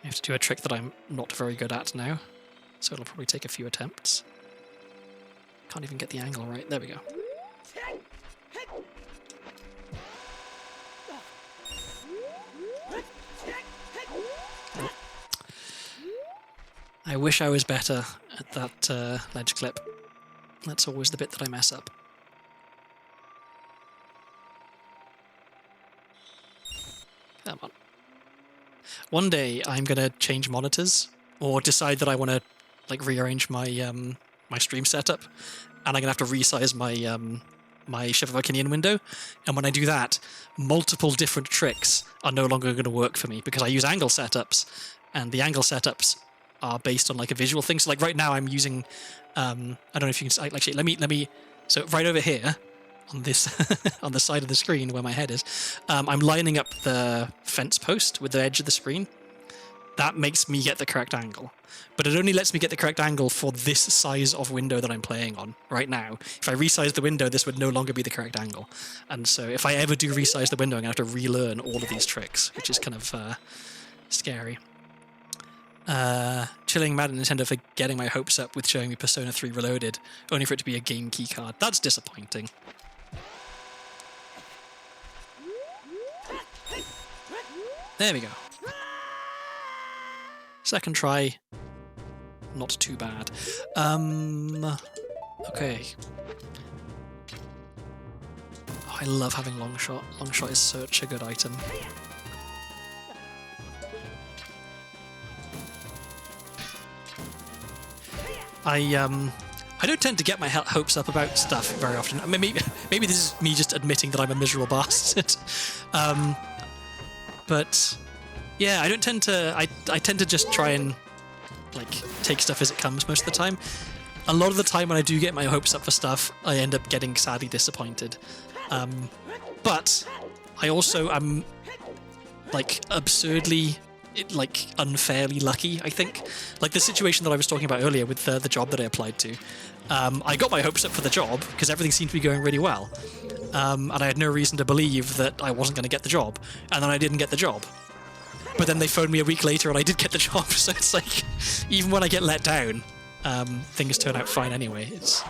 I have to do a trick that I'm not very good at now, so it'll probably take a few attempts. Can't even get the angle right. There we go. I wish I was better at that ledge clip. That's always the bit that I mess up. Come on. One day I'm gonna change monitors, or decide that I want to like rearrange my my stream setup, and I'm gonna have to resize my my Shift of Arcanian window. And when I do that, multiple different tricks are no longer going to work for me because I use angle setups, and the angle setups are based on like a visual thing. So like right now I'm using I don't know if you can actually let me so right over here on this on the side of the screen where my head is, I'm lining up the fence post with the edge of the screen. That makes me get the correct angle, but it only lets me get the correct angle for this size of window that I'm playing on right now. If I resize the window, this would no longer be the correct angle, and so if I ever do resize the window, I'm gonna have to relearn all of these tricks, which is kind of scary. Chilling mad at Nintendo for getting my hopes up with showing me Persona 3 Reloaded, only for it to be a game key card. That's disappointing. There we go. Second try. Not too bad. Okay. Oh, I love having long shot. Long shot is such a good item. I don't tend to get my hopes up about stuff very often. I mean, maybe this is me just admitting that I'm a miserable bastard. But yeah, I don't tend to. I tend to just try and like take stuff as it comes most of the time. A lot of the time when I do get my hopes up for stuff, I end up getting sadly disappointed. But I also am like absurdly, like unfairly lucky, I think. Like the situation that I was talking about earlier with the job that I applied to. I got my hopes up for the job because everything seemed to be going really well. And I had no reason to believe that I wasn't going to get the job. And then I didn't get the job. But then they phoned me a week later and I did get the job. So it's like, even when I get let down, things turn out fine anyway. It's...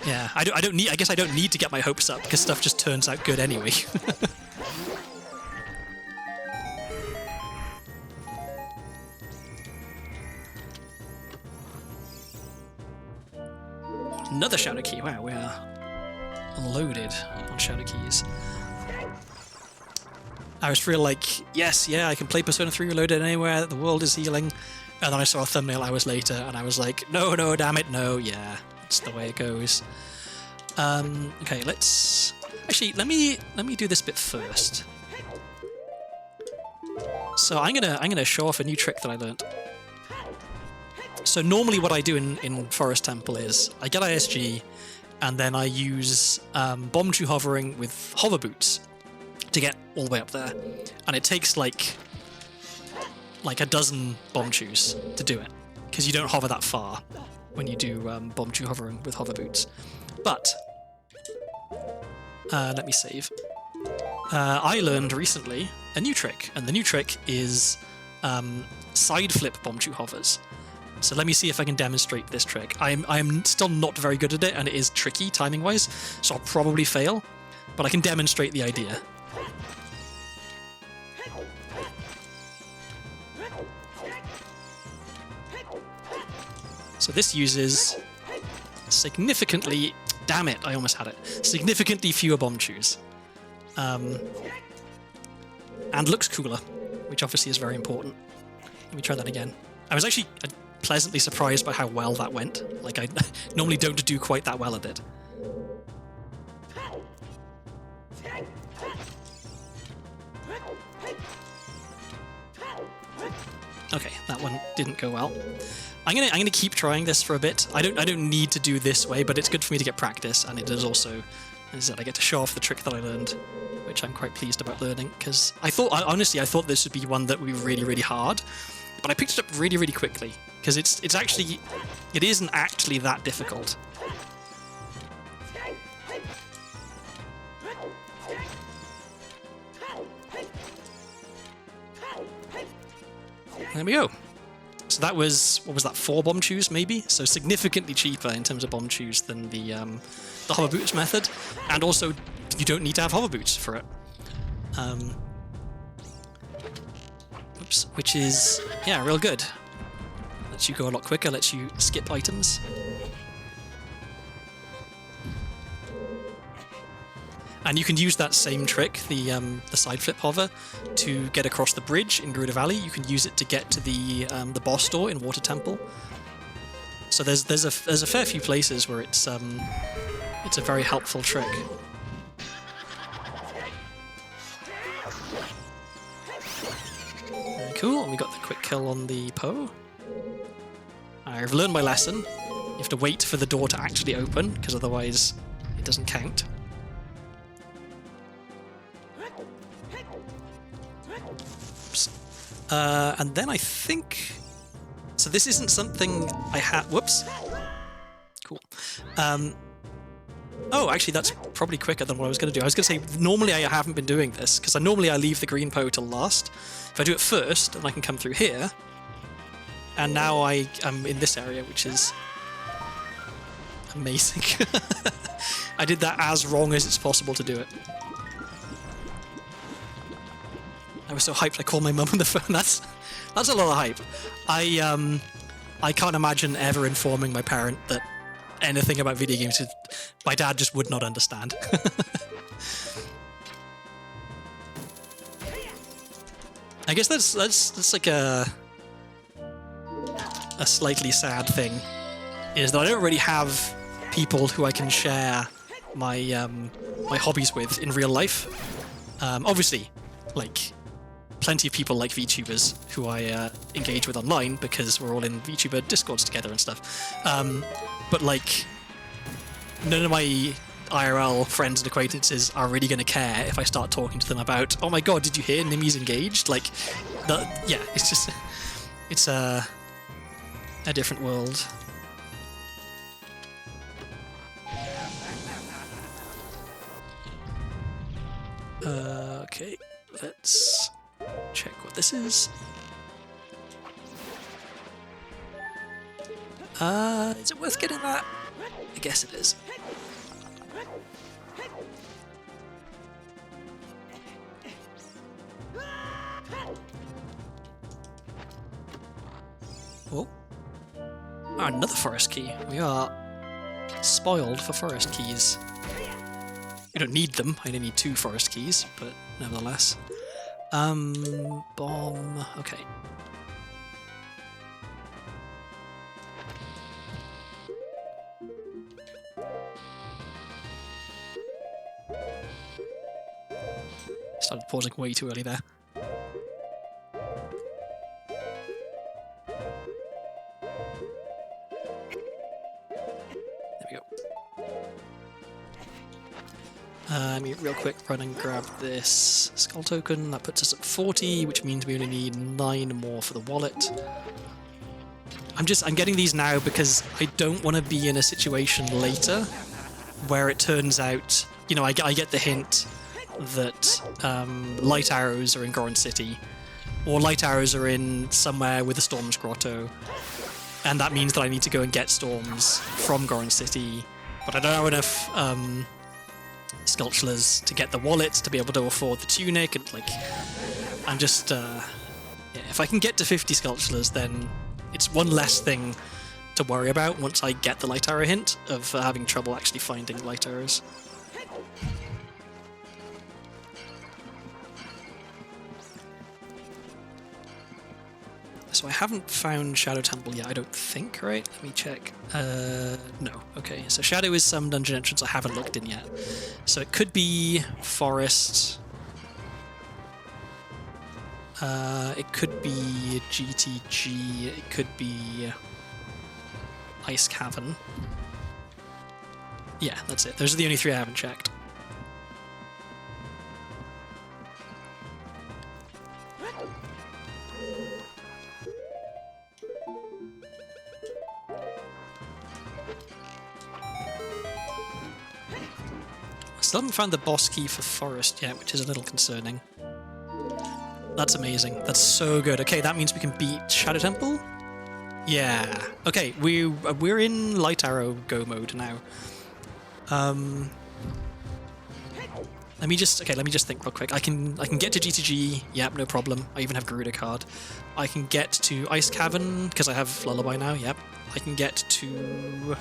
Yeah, I guess I don't need to get my hopes up because stuff just turns out good anyway. Another Shadow Key. Wow, we are loaded on Shadow Keys. I was real like, yes, yeah, I can play Persona 3 Reloaded anywhere, the world is healing. And then I saw a thumbnail hours later and I was like, no, damn it, no, yeah, that's the way it goes. Okay, let's... Actually, let me do this bit first. So I'm gonna show off a new trick that I learnt. So normally what I do in Forest Temple is I get ISG and then I use Bombchu hovering with hover boots to get all the way up there. And it takes like a dozen Bombchus to do it because you don't hover that far when you do Bombchu hovering with hover boots. But let me save. I learned recently a new trick, and the new trick is side flip Bombchu hovers. So let me see if I can demonstrate this trick. I'm still not very good at it, and it is tricky timing-wise, so I'll probably fail, but I can demonstrate the idea. So this uses significantly... Damn it, I almost had it. Significantly fewer Bombchus. And looks cooler, which obviously is very important. Let me try that again. I was actually pleasantly surprised by how well that went. Like, I normally don't do quite that well at it. Okay, that one didn't go well. I'm gonna keep trying this for a bit. I don't need to do this way, but it's good for me to get practice, and it is also, as I said, I get to show off the trick that I learned, which I'm quite pleased about learning, because honestly I thought this would be one that would be really, really hard, but I picked it up really, really quickly, because it isn't actually that difficult. There we go. So that was, what was that, 4 bomb chews maybe? So significantly cheaper in terms of bomb chews than the hover boots method, and also you don't need to have hover boots for it. Which is, yeah, real good. Lets you go a lot quicker, lets you skip items. And you can use that same trick, the side flip hover, to get across the bridge in Gerudo Valley. You can use it to get to the boss door in Water Temple. So there's a fair few places where it's a very helpful trick. Cool, and we got the quick kill on the Poe. I've learned my lesson. You have to wait for the door to actually open, because otherwise it doesn't count. And then I think... So this isn't something I had... Whoops. Cool. Oh, actually, that's probably quicker than what I was going to do. I was going to say, normally I haven't been doing this, because normally I leave the green Poe till last. If I do it first, then I can come through here. And now I am in this area, which is amazing. I did that as wrong as it's possible to do it. I was so hyped I called my mum on the phone. That's a lot of hype. I can't imagine ever informing my parent that anything about video games. My dad just would not understand. I guess that's like a slightly sad thing, is that I don't really have people who I can share my my hobbies with in real life. Obviously, like, plenty of people like VTubers who I engage with online because we're all in VTuber Discords together and stuff. But like, none of my IRL friends and acquaintances are really going to care if I start talking to them about, oh my god, did you hear Nimi's engaged? Like, yeah, it's just, it's a different world. Okay, let's check what this is. Is it worth getting that? I guess it is. Oh. Another forest key. We are spoiled for forest keys. We don't need them. I only need 2 forest keys, but nevertheless. Bomb. Okay. Started pausing way too early there. There we go. Let me real quick run and grab this skull token. That puts us at 40, which means we only need 9 more for the wallet. I'm getting these now because I don't want to be in a situation later where it turns out, you know, I get the hint that light arrows are in Goron City, or light arrows are in somewhere with a Storm's Grotto, and that means that I need to go and get storms from Goron City, but I don't have enough sculptures to get the wallet to be able to afford the tunic, and like, I'm just yeah, if I can get to 50 sculptures, then it's one less thing to worry about once I get the light arrow hint of having trouble actually finding light arrows. So I haven't found Shadow Temple yet, I don't think, right? Let me check. No. Okay, so Shadow is some dungeon entrance I haven't looked in yet. So it could be Forest. It could be GTG, it could be Ice Cavern. Yeah, that's it. Those are the only three I haven't checked. Still haven't found the boss key for Forest yet, which is a little concerning. That's amazing. That's so good. Okay, that means we can beat Shadow Temple? Yeah. Okay, we're in Light Arrow Go mode now. Let me just think real quick. I can get to GTG, yep, no problem. I even have Garuda card. I can get to Ice Cavern, because I have Lullaby now, yep. I can get to...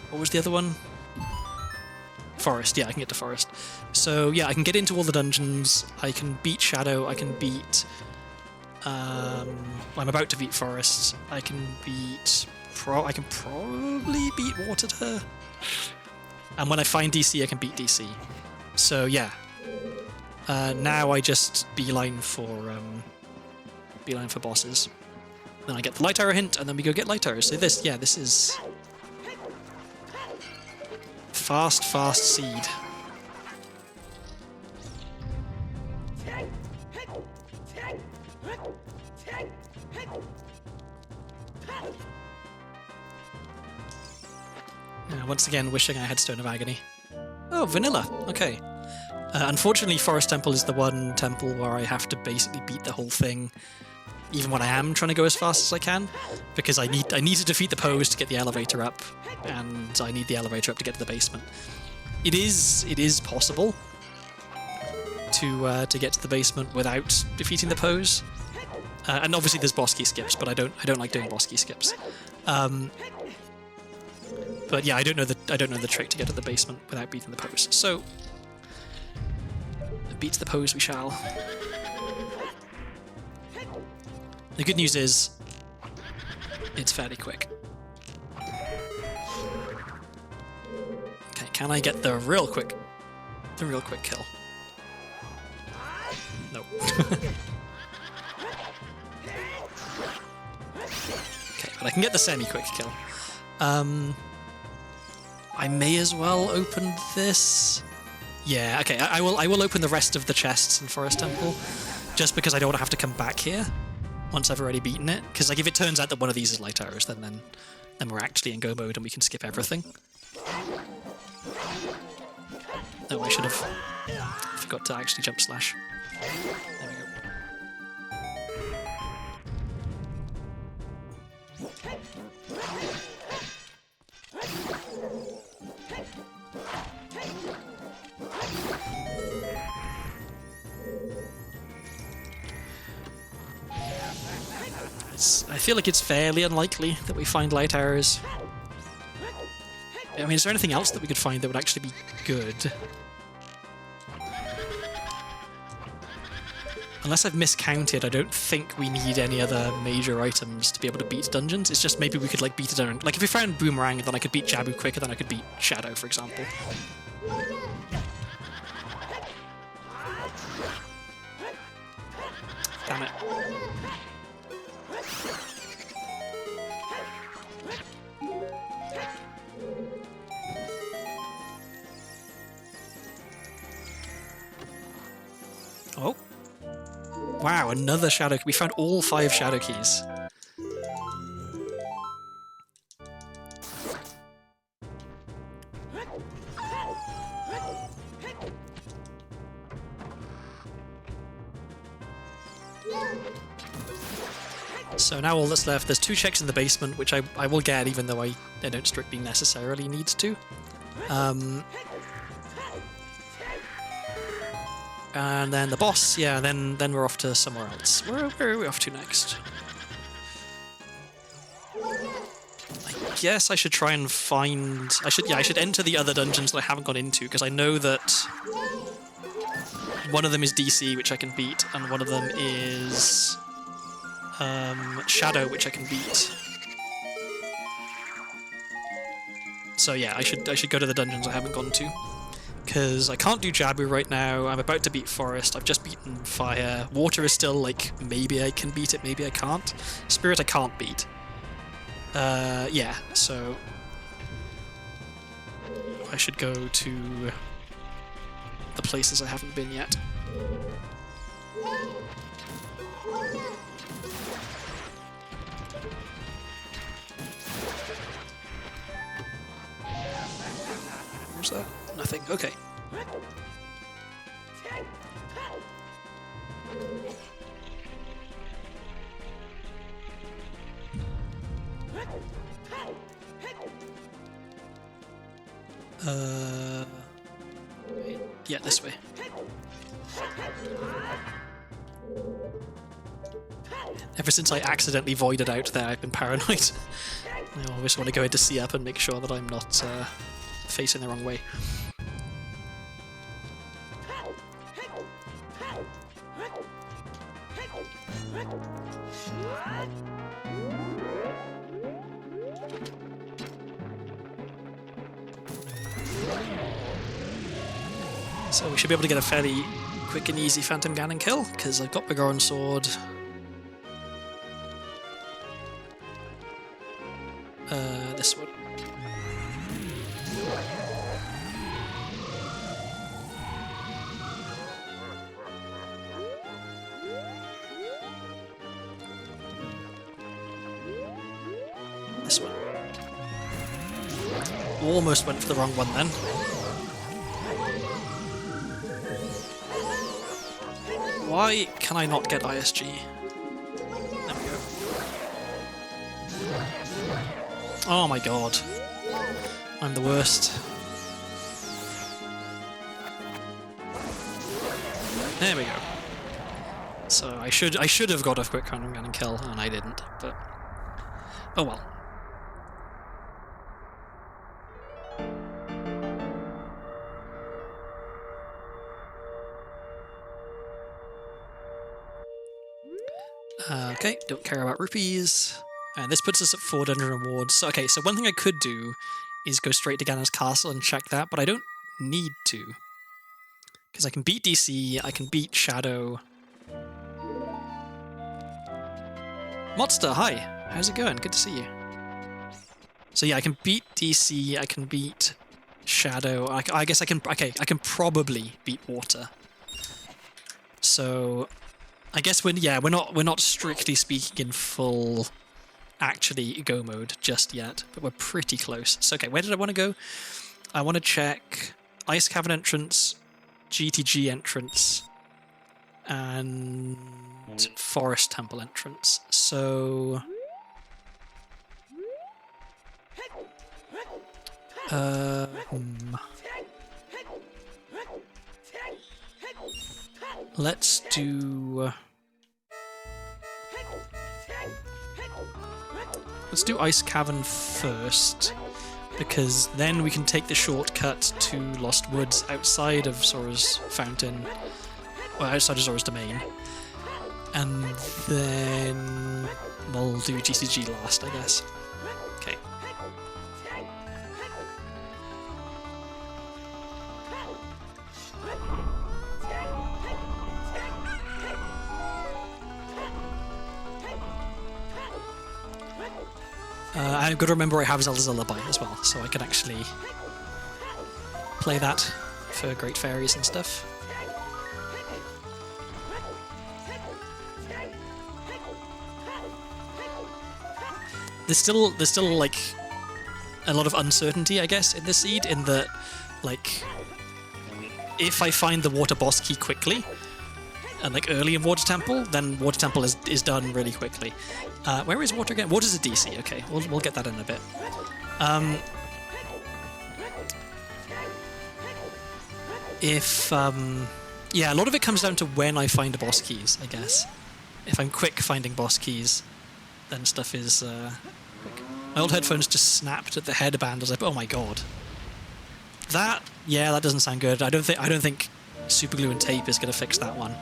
What was the other one? Forest, yeah, I can get to Forest. So yeah, I can get into all the dungeons, I can beat Shadow, I can beat... I'm about to beat Forest, I can beat... I can probably beat Water. And when I find DC, I can beat DC. So yeah. Now I just beeline for bosses. Then I get the Light Arrow hint, and then we go get Light Arrows. So this is... Fast seed. Once again, wishing I had Stone of Agony. Oh, vanilla. Okay. Unfortunately, Forest Temple is the one temple where I have to basically beat the whole thing, even when I am trying to go as fast as I can, because I need to defeat the pose to get the elevator up, and I need the elevator up to get to the basement. It is possible to get to the basement without defeating the pose, and obviously there's boss key skips, but I don't like doing boss key skips. But yeah, I don't know the trick to get to the basement without beating the pose. So beat the pose we shall. The good news is it's fairly quick. Okay, can I get the real quick kill? No. Okay, but I can get the semi-quick kill. I may as well open this. Yeah, okay, I will open the rest of the chests in Forest Temple, just because I don't want to have to come back here once I've already beaten it. Because like if it turns out that one of these is Light Arrows, then we're actually in go mode and we can skip everything. Oh, I should have forgot to actually jump slash. There we go. I feel like it's fairly unlikely that we find Light Arrows. I mean, is there anything else that we could find that would actually be good? Unless I've miscounted, I don't think we need any other major items to be able to beat dungeons. It's just maybe we could like beat it down. Like if we found Boomerang, then I could beat Jabu quicker than I could beat Shadow, for example. Damn it. Oh. Wow, another shadow key. We found all 5 shadow keys. So now all that's left, there's 2 checks in the basement, which I will get even though I don't strictly necessarily need to. And then the boss, yeah, then we're off to somewhere else. Where are we off to next? I guess I should try and find... I should enter the other dungeons that I haven't gone into, because I know that one of them is DC, which I can beat, and one of them is Shadow, which I can beat. So yeah, I should go to the dungeons I haven't gone to. because I can't do Jabu right now. I'm about to beat Forest. I've just beaten Fire. Water is still like, maybe I can beat it, maybe I can't. Spirit I can't beat. Yeah, so I should go to the places I haven't been yet. Where's that? Nothing. Okay. Yeah, this way. Ever since I accidentally voided out there, I've been paranoid. I always want to go in to see up and make sure that I'm not facing the wrong way. So we should be able to get a fairly quick and easy Phantom Ganon kill, because I've got Begoron Sword. This one. This one. Almost went for the wrong one then. Why can I not get ISG? There we go. Oh my god. I'm the worst. There we go. So I should have got a quick Random Gun and kill, and I didn't, but oh well. Okay, don't care about rupees. And this puts us at 400 rewards. So, okay, so one thing I could do is go straight to Ganon's castle and check that, but I don't need to. Because I can beat DC, I can beat Shadow. Modster, hi! How's it going? Good to see you. So yeah, I can beat DC, I can beat Shadow. I guess I can, okay, I can probably beat Water. So I guess we're not strictly speaking in full actually go mode just yet, but we're pretty close. So okay, where did I want to go? I want to check Ice Cavern entrance, GTG entrance, and Forest Temple entrance. So let's do Ice Cavern first, because then we can take the shortcut to Lost Woods outside of Sora's Fountain, or outside of Sora's Domain, and then we'll do GCG last, I guess. Okay. I've got to remember I have Zelda's Lullaby as well, so I can actually play that for Great Fairies and stuff. There's still like a lot of uncertainty, I guess, in this seed, in that like if I find the water boss key quickly and like early in Water Temple, then Water Temple is done really quickly. Where is Water again? Water's a DC. Okay, we'll get that in a bit. Yeah, a lot of it comes down to when I find the boss keys, I guess. If I'm quick finding boss keys, then stuff is quick. My old headphones just snapped at the headband. I was like, oh my god. That doesn't sound good. I don't think super glue and tape is going to fix that one.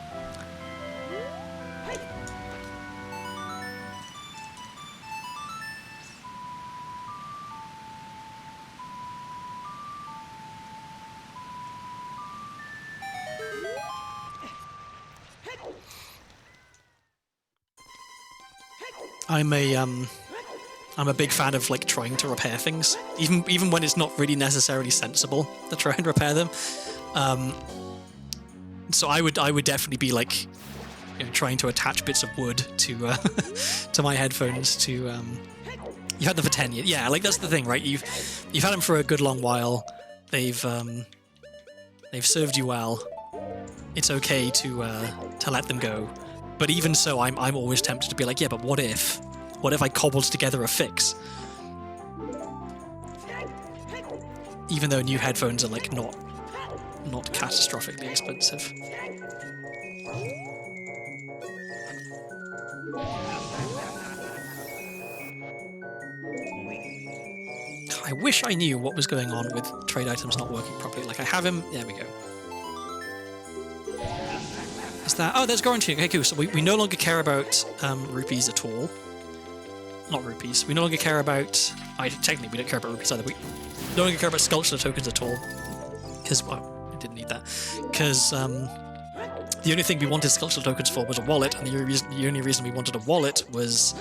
I'm a big fan of like trying to repair things, even when it's not really necessarily sensible to try and repair them. So I would definitely be like, you know, trying to attach bits of wood to to my headphones. To you've had them for 10 years, yeah. Like that's the thing, right? You've had them for a good long while. They've served you well. It's okay to let them go. But even so, I'm always tempted to be like, yeah, but what if I cobbled together a fix? Even though new headphones are like not catastrophically expensive. I wish I knew what was going on with trade items not working properly. Like I have him. There we go. Is that? Oh, there's Goron. Okay, cool. So we no longer care about rupees at all. Not rupees. We no longer care about... technically, we don't care about rupees either. We no longer care about sculpture tokens at all. Because, well, we didn't need that. Because the only thing we wanted sculpture tokens for was a wallet, and the only reason we wanted a wallet was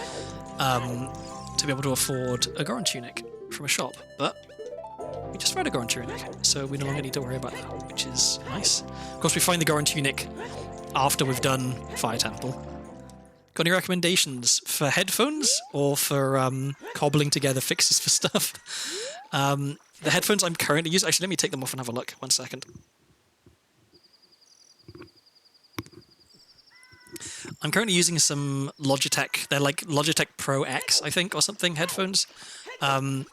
to be able to afford a Goron tunic from a shop. But we just found a Goron tunic, so we no longer need to worry about that, which is nice. Of course, we find the Goron tunic after we've done Fire Temple. Got any recommendations for headphones or for cobbling together fixes for stuff? The headphones I'm currently using... Actually, let me take them off and have a look. 1 second. I'm currently using some Logitech. They're like Logitech Pro X, I think, or something, headphones. And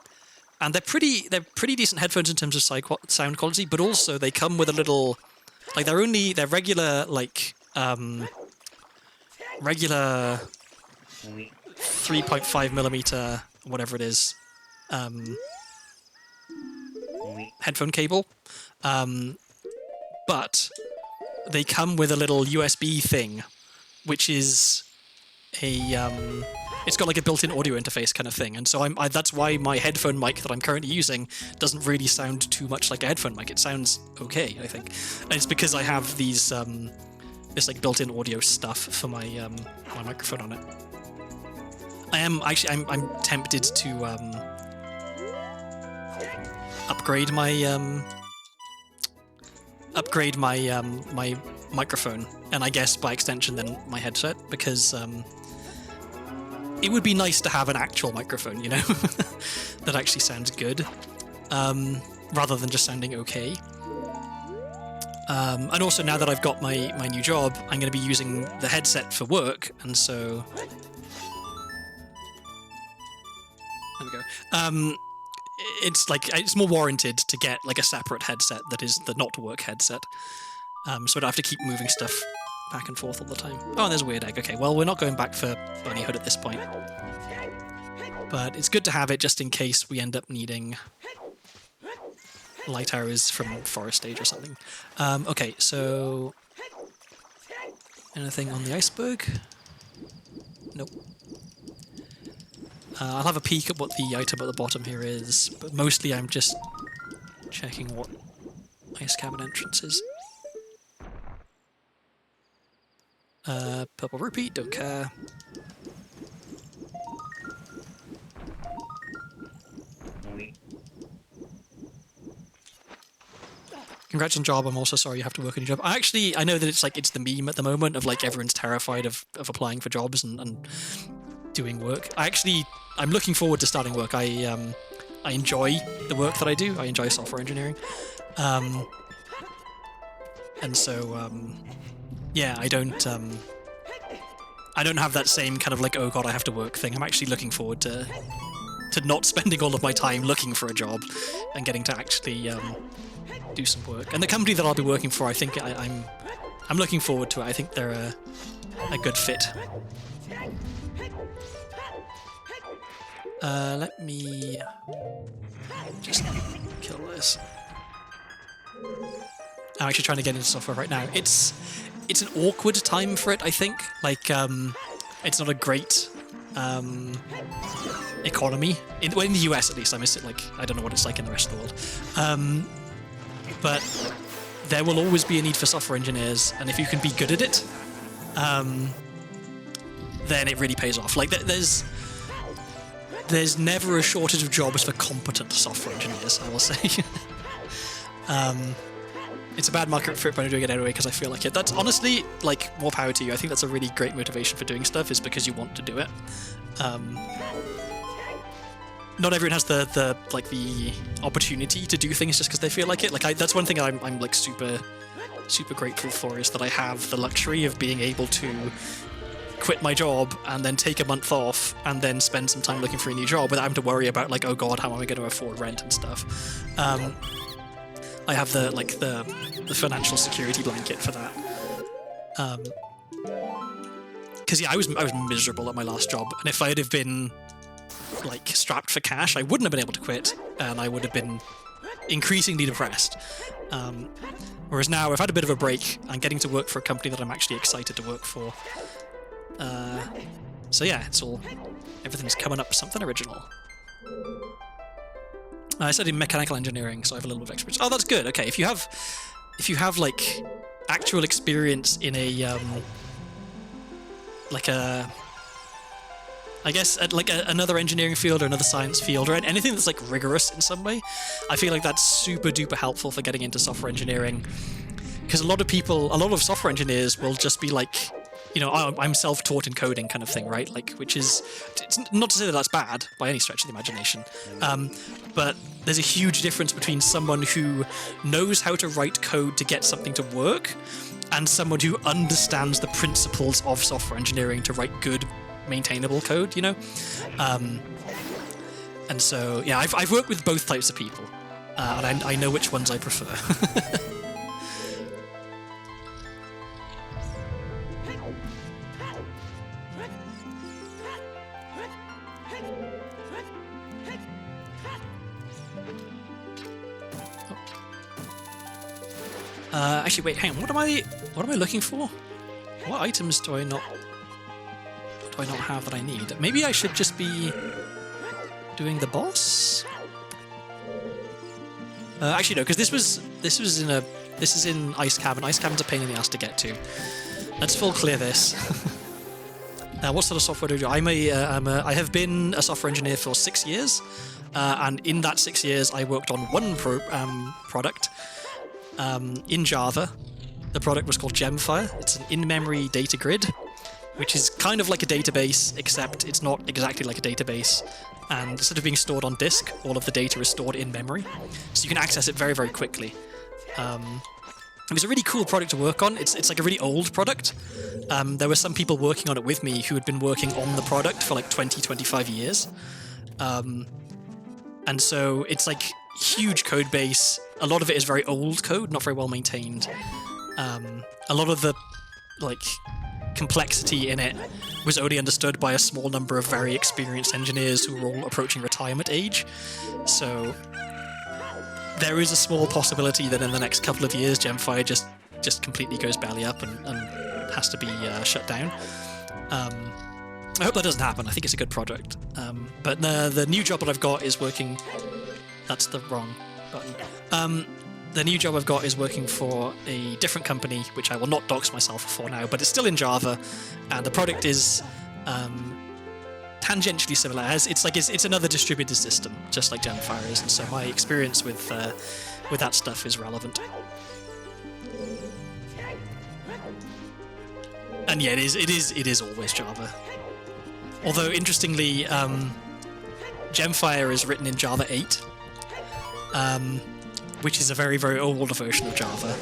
they're pretty decent headphones in terms of sound quality, but also they come with a little... Like, they're regular, like... regular 3.5mm, whatever it is, headphone cable, but they come with a little USB thing, which is it's got like a built-in audio interface kind of thing, and so that's why my headphone mic that I'm currently using doesn't really sound too much like a headphone mic. It sounds okay, I think, and it's because I have these this like built-in audio stuff for my my microphone on it. I'm tempted to upgrade my my microphone, and I guess by extension then my headset, because it would be nice to have an actual microphone, you know, that actually sounds good, rather than just sounding okay. And also, now that I've got my new job, I'm going to be using the headset for work, and so... There we go. It's more warranted to get like a separate headset that is the not work headset, so I don't have to keep moving stuff back and forth all the time. Oh, and there's a weird egg. Okay, well, we're not going back for Bunny Hood at this point, but it's good to have it just in case we end up needing light arrows from Forest Stage or something. Okay, so... Anything on the iceberg? Nope. I'll have a peek at what the item at the bottom here is, but mostly I'm just checking what ice cabin entrance is. Purple rupee, don't care. Congrats on job. I'm also sorry you have to work on your job. I know that it's the meme at the moment of like everyone's terrified of applying for jobs and doing work. I'm looking forward to starting work. I enjoy the work that I do. I enjoy software engineering, and so yeah, I don't have that same kind of like, oh god, I have to work thing. I'm actually looking forward to not spending all of my time looking for a job and getting to actually do some work. And the company that I'll be working for, I think I'm looking forward to it. I think they're a good fit. Let me just kill this. I'm actually trying to get into software right now. It's an awkward time for it, I think. Like, it's not a great economy. In the US, at least. I don't know what it's like in the rest of the world. But there will always be a need for software engineers, and if you can be good at it, then it really pays off. Like there's never a shortage of jobs for competent software engineers, I will say. It's a bad market fit, but I'm doing it anyway because I feel like it. That's honestly, like, more power to you. I think that's a really great motivation for doing stuff, is because you want to do it. Not everyone has the opportunity to do things just because they feel like it. Like, that's one thing I'm like super grateful for, is that I have the luxury of being able to quit my job and then take a month off and then spend some time looking for a new job without having to worry about, like, oh god, how am I going to afford rent and stuff. I have the financial security blanket for that. Because yeah, I was miserable at my last job, and if I had have been like strapped for cash, I wouldn't have been able to quit, and I would have been increasingly depressed. Whereas now I've had a bit of a break. I'm getting to work for a company that I'm actually excited to work for. So yeah, everything's coming up something original. I studied mechanical engineering, so I have a little bit of experience. Oh, that's good. Okay, if you have like actual experience in a another engineering field or another science field or anything that's like rigorous in some way, I feel like that's super duper helpful for getting into software engineering. Because a lot of software engineers will just be like, you know, I'm self-taught in coding kind of thing, right? Like, which is, it's not to say that that's bad by any stretch of the imagination, but there's a huge difference between someone who knows how to write code to get something to work and someone who understands the principles of software engineering to write good, maintainable code, you know? And so, yeah, I've worked with both types of people, and I know which ones I prefer. Actually, wait, hang on. What am I looking for? What items do I not have that I need? Maybe I should just be doing the boss. Actually, no, because this is in Ice Cavern. Ice Cavern's a pain in the ass to get to. Let's full clear this. What sort of software do I do? I have been a software engineer for 6 years, and in that 6 years, I worked on one product. In Java. The product was called Gemfire. It's an in-memory data grid, which is kind of like a database, except it's not exactly like a database. And instead of being stored on disk, all of the data is stored in memory. So you can access it very, very quickly. It was a really cool product to work on. It's like a really old product. There were some people working on it with me who had been working on the product for like 20, 25 years. And so it's like huge code base. A lot of it is very old code, not very well maintained. A lot of the like complexity in it was only understood by a small number of very experienced engineers who were all approaching retirement age. So there is a small possibility that in the next couple of years, Gemfire just completely goes belly up and has to be shut down. I hope that doesn't happen. I think it's a good product. But the new job that I've got is working... That's the wrong button. The new job I've got is working for a different company, which I will not dox myself for now, but it's still in Java, and the product is tangentially similar. It's another distributed system, just like Gemfire is, and so my experience with that stuff is relevant. And yeah, it is always Java. Although interestingly, Gemfire is written in Java 8. Which is a very, very old version of Java,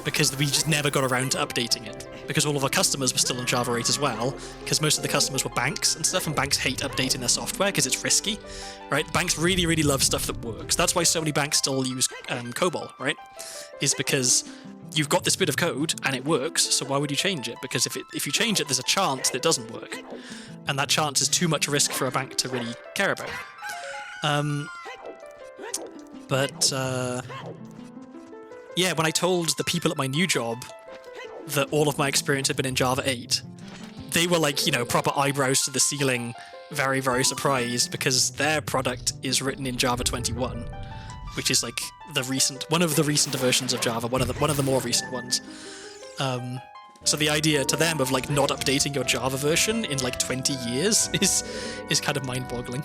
because we just never got around to updating it, because all of our customers were still on Java 8 as well, because most of the customers were banks and stuff, and banks hate updating their software because it's risky, right? Banks really, really love stuff that works. That's why so many banks still use COBOL, right? Is because you've got this bit of code and it works, so why would you change it? Because if you change it, there's a chance that it doesn't work, and that chance is too much risk for a bank to really care about. But yeah, when I told the people at my new job that all of my experience had been in Java 8, they were like, you know, proper eyebrows to the ceiling, very, very surprised, because their product is written in Java 21, which is like one of the recent versions of Java, one of the more recent ones. So the idea to them of like not updating your Java version in like 20 years is kind of mind-boggling.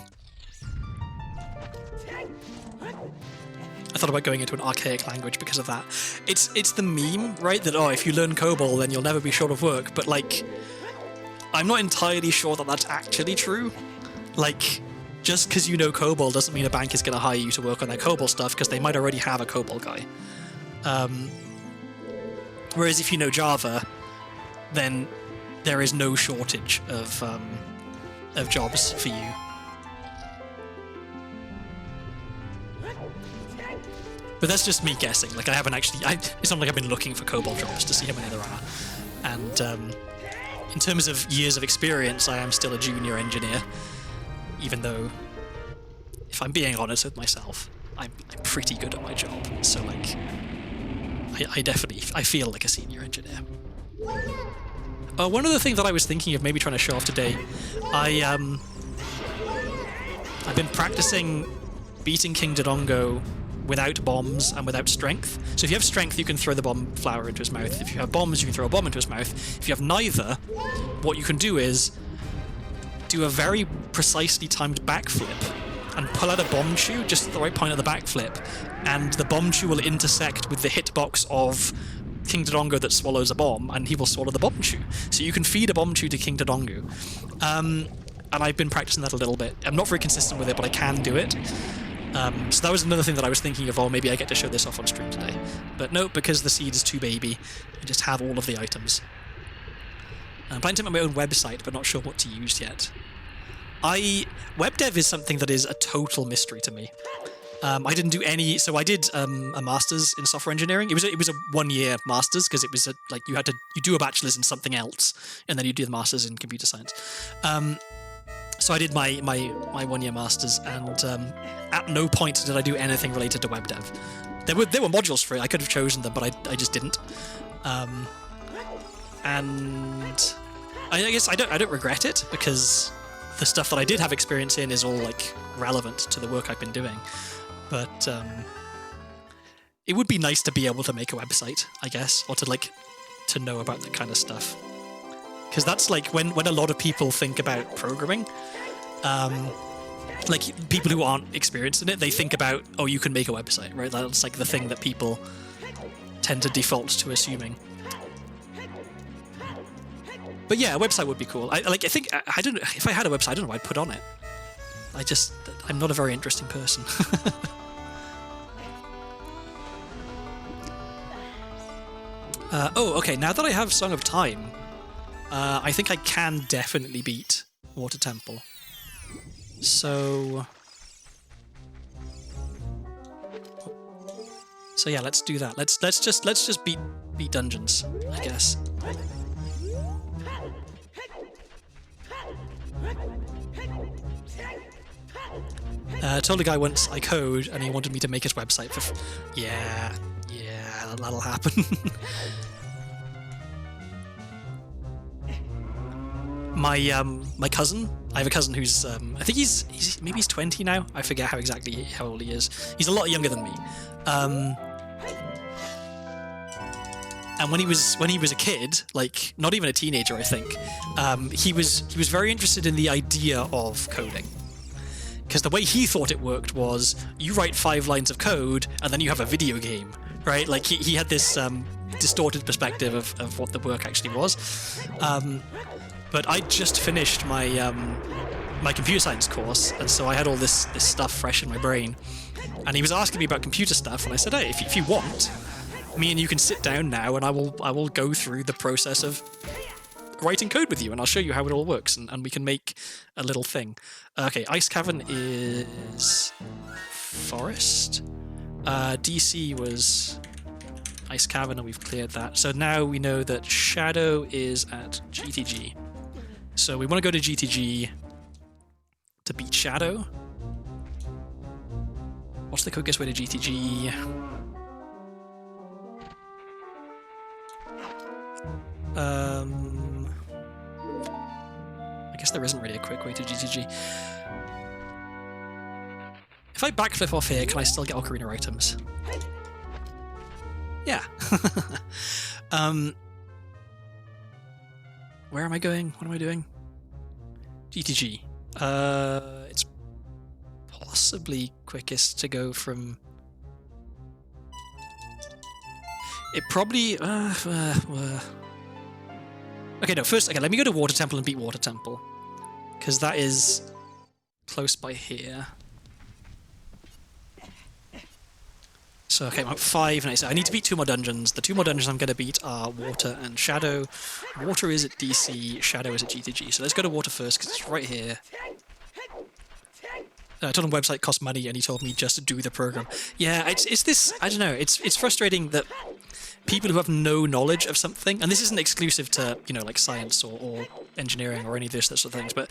I thought about going into an archaic language because of that. It's the meme, right? That, oh, if you learn COBOL, then you'll never be short of work. But, like, I'm not entirely sure that that's actually true. Like, just because you know COBOL doesn't mean a bank is going to hire you to work on their COBOL stuff, because they might already have a COBOL guy. Whereas if you know Java, then there is no shortage of jobs for you. But that's just me guessing. Like, I haven't actually... it's not like I've been looking for COBOL jobs to see how many there are. And in terms of years of experience, I am still a junior engineer. Even though, if I'm being honest with myself, I'm pretty good at my job. So, like, I feel like a senior engineer. One other thing that I was thinking of maybe trying to show off today, I've been practicing beating King Dodongo without bombs and without strength. So if you have strength, you can throw the bomb flower into his mouth. If you have bombs, you can throw a bomb into his mouth. If you have neither, what you can do is do a very precisely timed backflip and pull out a bomb chew just at the right point of the backflip, and the bomb chew will intersect with the hitbox of King Dodongo that swallows a bomb, and he will swallow the bomb chew. So you can feed a bomb chew to King Dodongo. And I've been practicing that a little bit. I'm not very consistent with it, but I can do it. So that was another thing that I was thinking of, maybe I get to show this off on stream today. But no, because the seed is too baby, I just have all of the items. I'm planning to make my own website, but not sure what to use yet. Web dev is something that is a total mystery to me. I didn't do any... So I did a master's in software engineering. It was a 1-year master's, because it was like you do a bachelor's in something else, and then you do the master's in computer science. So I did my 1-year master's, and at no point did I do anything related to web dev. There were modules for it. I could have chosen them, but I just didn't. And I guess I don't regret it, because the stuff that I did have experience in is all like relevant to the work I've been doing. But it would be nice to be able to make a website, I guess, or to know about that kind of stuff. Because that's like when a lot of people think about programming, like people who aren't experienced in it, they think about, oh, you can make a website, right? That's like the thing that people tend to default to assuming. But yeah, a website would be cool. I think I don't know if I had a website, I don't know what I'd put on it. I'm not a very interesting person. Okay. Now that I have Song of Time, I think I can definitely beat Water Temple. So yeah, let's do that. Let's just beat dungeons, I guess. I told a guy once I code, and he wanted me to make his website for... Yeah, that'll happen. My cousin, I have a cousin who's, I think he's maybe he's 20 now. I forget how old he is. He's a lot younger than me. And when he was a kid, like not even a teenager, I think, he was very interested in the idea of coding. Because the way he thought it worked was, you write 5 lines of code, and then you have a video game, right? Like, he had this distorted perspective of what the work actually was. But I just finished my my computer science course, and so I had all this stuff fresh in my brain. And he was asking me about computer stuff, and I said, hey, if you want, me and you can sit down now, and I will go through the process of writing code with you, and I'll show you how it all works, and we can make a little thing. Okay, Ice Cavern is forest. DC was Ice Cavern, and we've cleared that. So now we know that Shadow is at GTG. So we want to go to GTG to beat Shadow. What's the quickest way to GTG? I guess there isn't really a quick way to GTG. If I backflip off here, can I still get Ocarina items? Yeah. where am I going? What am I doing? GTG. It's possibly quickest to go from... It probably... Okay, no, first, okay, let me go to Water Temple and beat Water Temple. Because that is close by here. So, okay, I'm at 5, and I need to beat 2 more dungeons. The 2 more dungeons I'm going to beat are Water and Shadow. Water is at DC, Shadow is at GTG. So let's go to Water first, because it's right here. I told him the website costs money, and he told me just to do the program. Yeah, it's this, I don't know, it's frustrating that people who have no knowledge of something, and this isn't exclusive to, you know, like science or engineering or any of this sort of things, but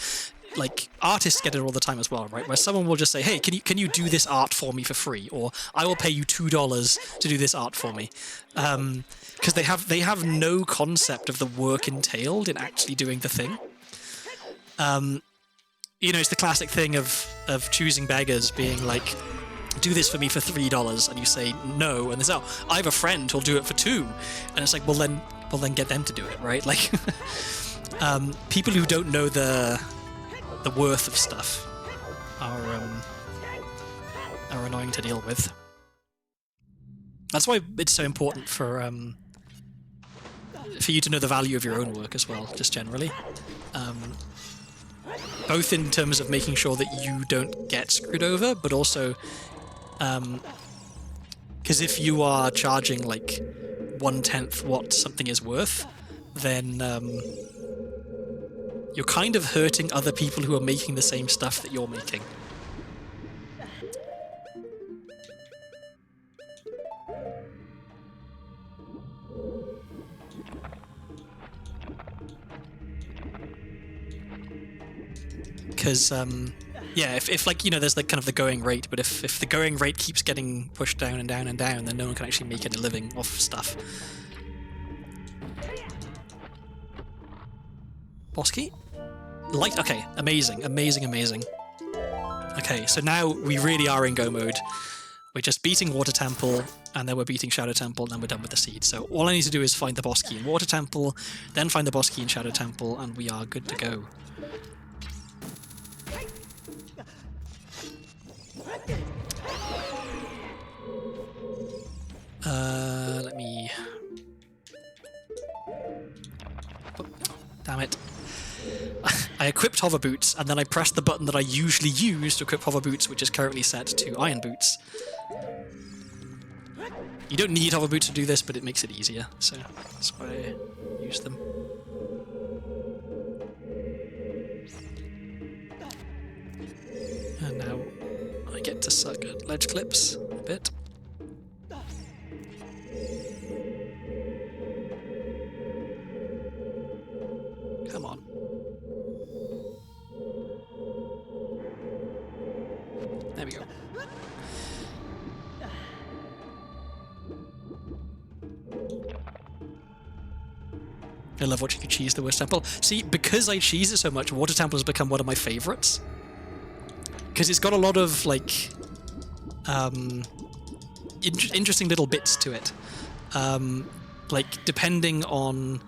like artists get it all the time as well, right? Where someone will just say, hey, can you do this art for me for free? Or I will pay you $2 to do this art for me. Because they have no concept of the work entailed in actually doing the thing. You know, it's the classic thing of choosing beggars, being like, do this for me for $3, and you say no, and they say, oh, I have a friend who'll do it for $2, and it's like, well then get them to do it, right? Like, people who don't know the worth of stuff are annoying to deal with. That's why it's so important for you to know the value of your own work as well, just generally. Both in terms of making sure that you don't get screwed over, but also because if you are charging like 1/10 what something is worth, then you're kind of hurting other people who are making the same stuff that you're making. Because yeah, if like, you know, there's like kind of the going rate, but if the going rate keeps getting pushed down and down and down, then no one can actually make any living off stuff. Boss key? Light, okay, amazing, amazing, amazing. Okay, so now we really are in go mode. We're just beating Water Temple, and then we're beating Shadow Temple, and then we're done with the seed. So all I need to do is find the boss key in Water Temple, then find the boss key in Shadow Temple, and we are good to go. Let me... Oh, damn it. I equipped hover boots, and then I pressed the button that I usually use to equip hover boots, which is currently set to iron boots. You don't need hover boots to do this, but it makes it easier, so that's why I use them. And now I get to suck at ledge clips a bit. Come on. There we go. I love watching you cheese the Water Temple. See, because I cheese it so much, Water Temple has become one of my favourites. Because it's got a lot of, like, interesting little bits to it. Like, depending on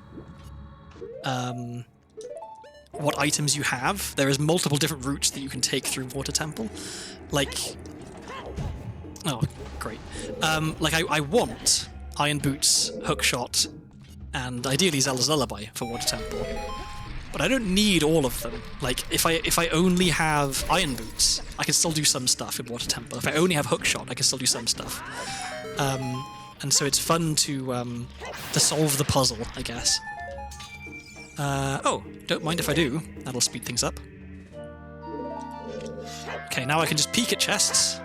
what items you have, there is multiple different routes that you can take through Water Temple. Like, oh, great. Like, I want Iron Boots, Hookshot, and ideally Zelda's Lullaby for Water Temple. But I don't need all of them. Like, if I only have Iron Boots, I can still do some stuff in Water Temple. If I only have Hookshot, I can still do some stuff. And so it's fun to solve the puzzle, I guess. Oh, don't mind if I do. That'll speed things up. Okay, now I can just peek at chests.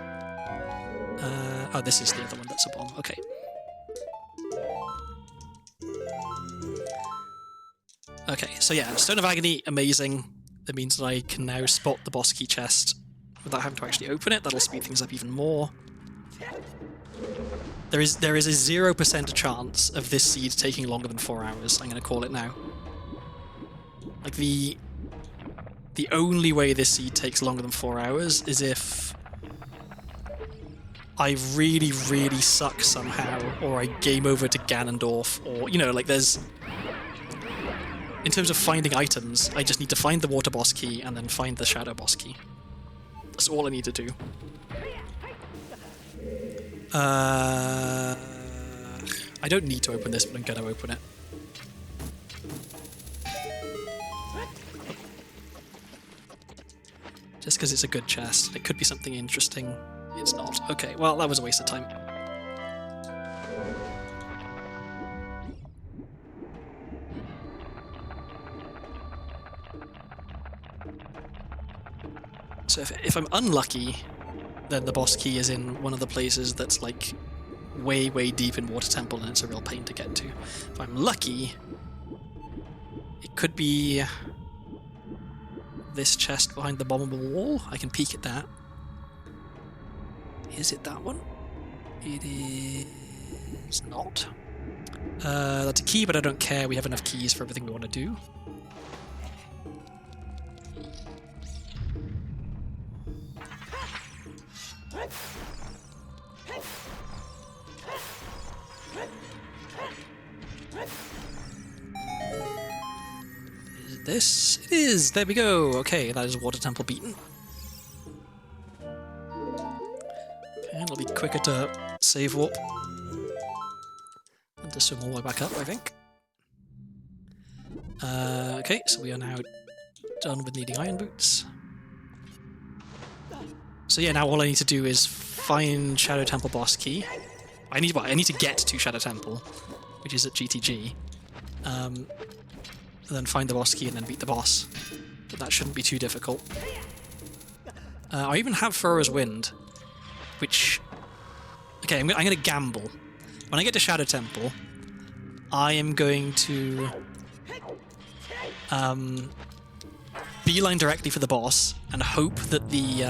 Oh, this is the other one that's a bomb. Okay. Okay, so yeah, Stone of Agony, amazing. That means that I can now spot the boss key chest without having to actually open it. That'll speed things up even more. There is a 0% chance of this seed taking longer than 4 hours. I'm going to call it now. Like, the only way this seed takes longer than 4 hours is if I really, really suck somehow, or I game over to Ganondorf, or, you know, like, there's in terms of finding items, I just need to find the water boss key and then find the shadow boss key. That's all I need to do. I don't need to open this, but I'm going to open it. Just because it's a good chest. It could be something interesting. It's not. Okay, well, that was a waste of time. So if I'm unlucky, then the boss key is in one of the places that's like way, way deep in Water Temple and it's a real pain to get to. If I'm lucky, it could be this chest behind the bombable wall. I can peek at that. Is it that one? It is not. That's a key, but I don't care. We have enough keys for everything we want to do. This? It is! There we go! Okay, that is Water Temple beaten. And it'll be quicker to save warp. And to swim all the way back up, I think. Okay, so we are now done with needing iron boots. So yeah, now all I need to do is find Shadow Temple boss key. I need to get to Shadow Temple, which is at GTG. And then find the boss key and then beat the boss. But that shouldn't be too difficult. I even have Furrow's Wind, which... Okay, I'm going to gamble. When I get to Shadow Temple, I am going to beeline directly for the boss and hope that the...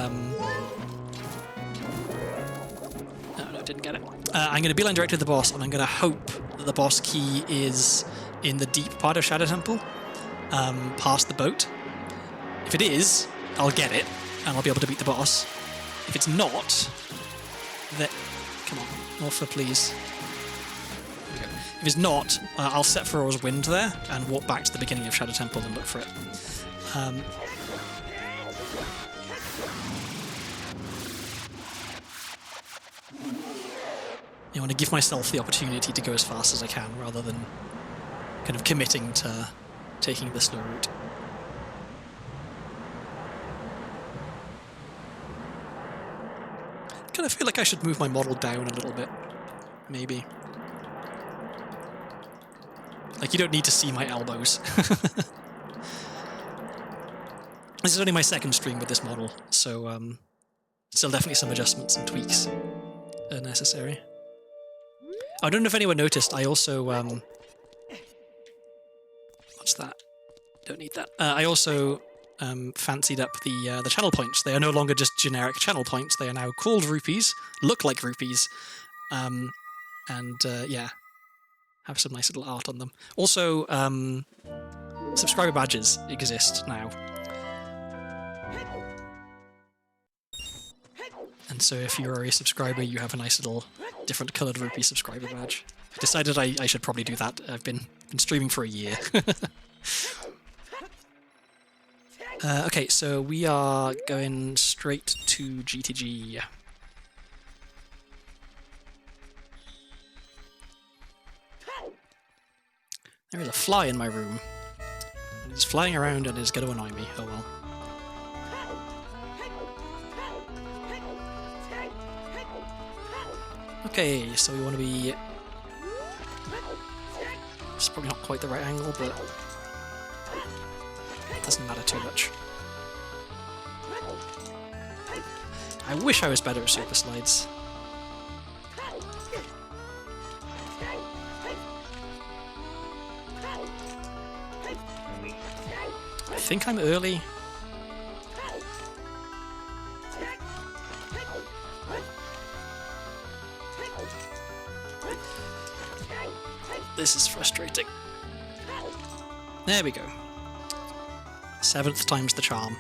No, I didn't get it. I'm going to beeline directly to the boss and I'm going to hope that the boss key is in the deep part of Shadow Temple, past the boat. If it is, I'll get it, and I'll be able to beat the boss. If it's not, then... Come on, Morpher, please. There we go. If it's not, I'll set Furrow's Wind there, and walk back to the beginning of Shadow Temple and look for it. I want to give myself the opportunity to go as fast as I can, rather than kind of committing to taking the slow route. I kind of feel like I should move my model down a little bit, maybe. Like, you don't need to see my elbows. This is only my second stream with this model, so still definitely some adjustments and tweaks are necessary. I don't know if anyone noticed, I also... What's that? Don't need that. I also fancied up the channel points. They are no longer just generic channel points. They are now called rupees, look like rupees, and yeah, have some nice little art on them. Also, subscriber badges exist now. And so if you're a subscriber, you have a nice little different coloured rupee subscriber badge. I decided I should probably do that. I've been streaming for a year. Okay, so we are going straight to GTG. There is a fly in my room. It's flying around and it's going to annoy me. Oh well. Okay, so we want to be... It's probably not quite the right angle, but it doesn't matter too much. I wish I was better at super slides. I think I'm early. This is frustrating. There we go. 7th time's the charm.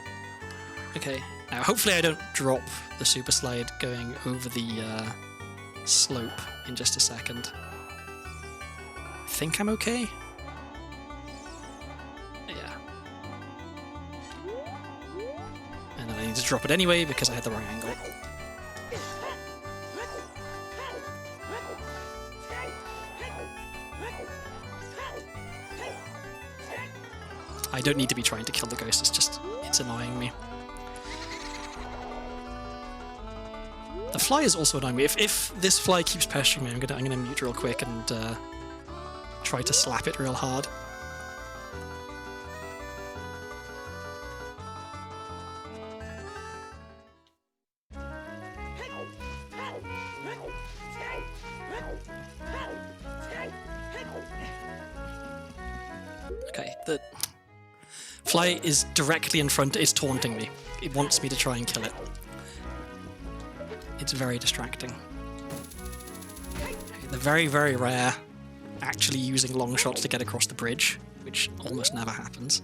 Okay, now hopefully I don't drop the super slide going over the slope in just a second. I think I'm okay. drop it anyway because I had the wrong angle. I don't need to be trying to kill the ghost, it's annoying me. The fly is also annoying me. If this fly keeps pestering me, I'm gonna mute real quick and try to slap it real hard. Okay, the fly is directly in front, it's taunting me. It wants me to try and kill it. It's very distracting. Okay, the very, very rare actually using long shots to get across the bridge, which almost never happens.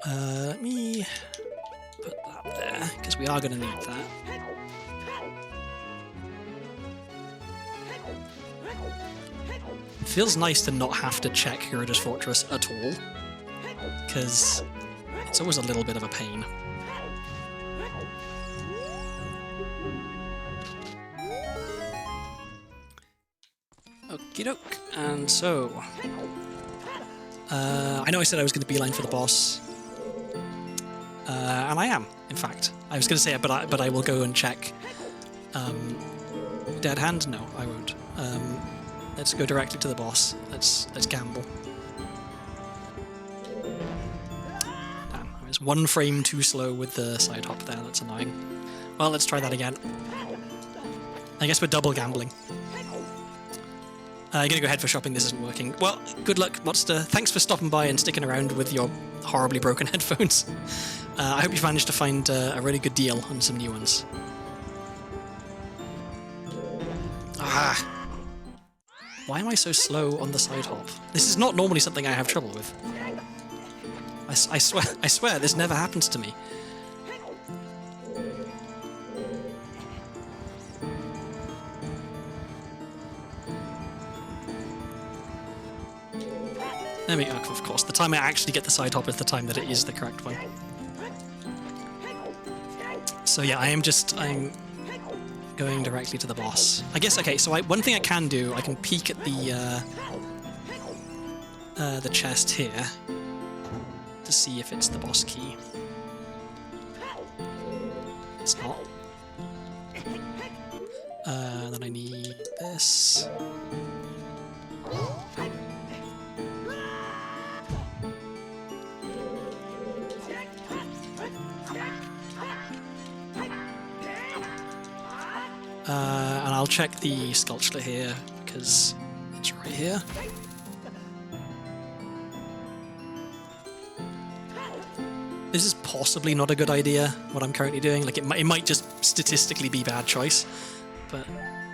Let me put that there, because we are going to need that. It feels nice to not have to check Gerudo's Fortress at all, because it's always a little bit of a pain. Okie doke, and so... I know I said I was going to beeline for the boss, and I am, in fact. I was going to say it, but I will go and check. Dead hand? No, I won't. Let's go directly to the boss. Let's gamble. Damn, I was one frame too slow with the side hop there. That's annoying. Well, let's try that again. I guess we're double gambling. I'm gonna go head for shopping. This isn't working. Well, good luck, Monster. Thanks for stopping by and sticking around with your horribly broken headphones. I hope you managed to find a really good deal on some new ones. Ah! Why am I so slow on the side hop? This is not normally something I have trouble with. I swear, this never happens to me. There we go, of course. The time I actually get the side hop is the time that it is the correct one. So yeah, I'm going directly to the boss. I guess, okay, so one thing I can do, I can peek at the chest here to see if it's the boss key. It's not. Then I need this. And I'll check the sculpture here, because it's right here. This is possibly not a good idea, what I'm currently doing. Like, it might just statistically be bad choice, but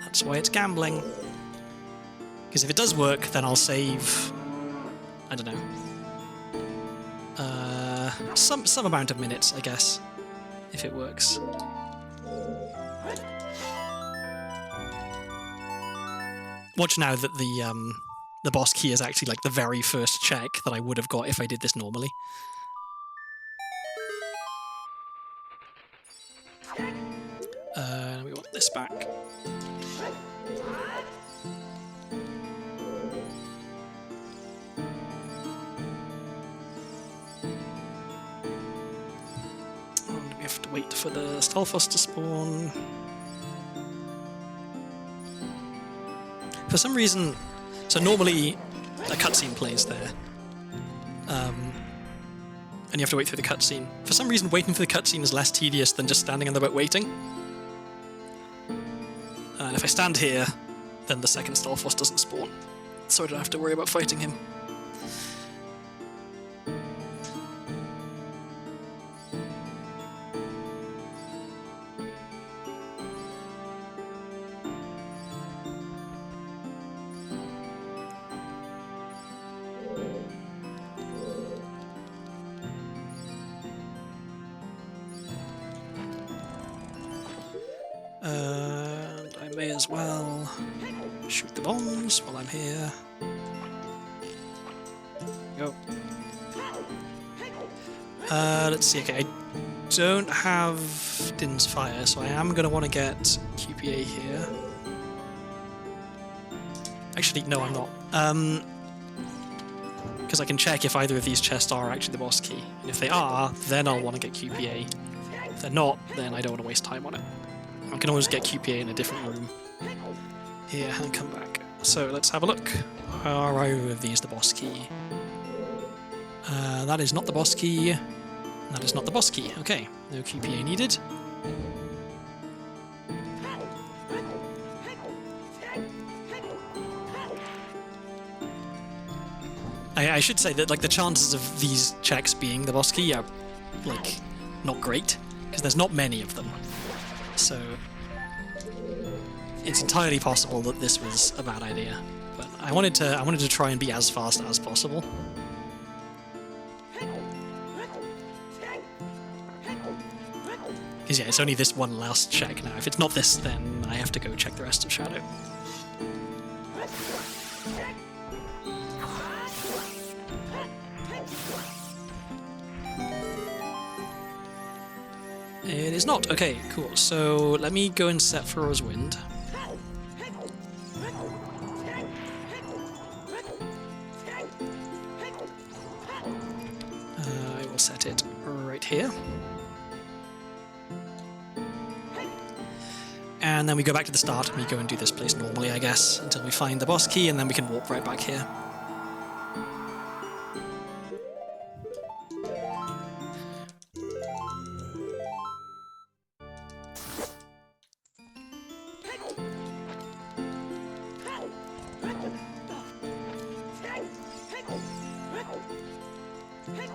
that's why it's gambling. Because if it does work, then I'll save... I don't know. Some amount of minutes, I guess, if it works. Watch now that the boss key is actually like the very first check that I would have got if I did this normally. We want this back. And we have to wait for the Stalfos to spawn. For some reason, so normally a cutscene plays there, and you have to wait through the cutscene. For some reason, waiting for the cutscene is less tedious than just standing on the boat waiting. And if I stand here, then the second Stalfos doesn't spawn, so I don't have to worry about fighting him. And I may as well shoot the bombs while I'm here. Go. Let's see. Okay, I don't have Din's Fire, so I am going to want to get QPA here. Actually, no, I'm not. Because I can check if either of these chests are actually the boss key. And if they are, then I'll want to get QPA. If they're not, then I don't want to waste time on it. I can always get QPA in a different room. Here, and come back. So let's have a look. Are either of these the boss key? That is not the boss key. That is not the boss key. Okay, no QPA needed. I should say that like the chances of these checks being the boss key are like not great because there's not many of them. So it's entirely possible that this was a bad idea. But I wanted to try and be as fast as possible. Because yeah, it's only this one last check now. If it's not this, then I have to go check the rest of Shadow. It is not. Okay, cool. So let me go and set Furrow's Wind. I will set it right here. And then we go back to the start and we go and do this place normally, I guess, until we find the boss key, and then we can warp right back here.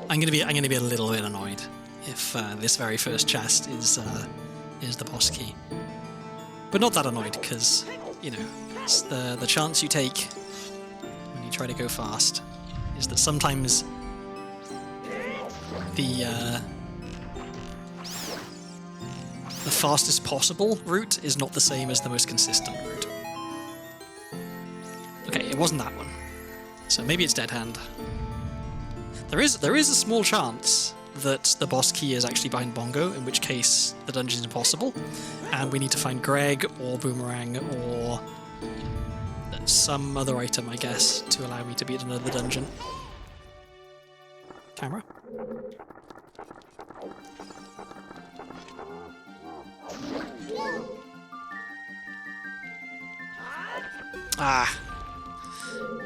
I'm gonna be a little bit annoyed if this very first chest is the boss key. But not that annoyed, because, you know, it's the chance you take when you try to go fast is that sometimes the fastest possible route is not the same as the most consistent route. Okay, it wasn't that one. So maybe it's Dead Hand. There is a small chance that the boss key is actually behind Bongo, in which case the dungeon is impossible, and we need to find Greg or Boomerang or some other item, I guess, to allow me to beat another dungeon. Camera? Ah!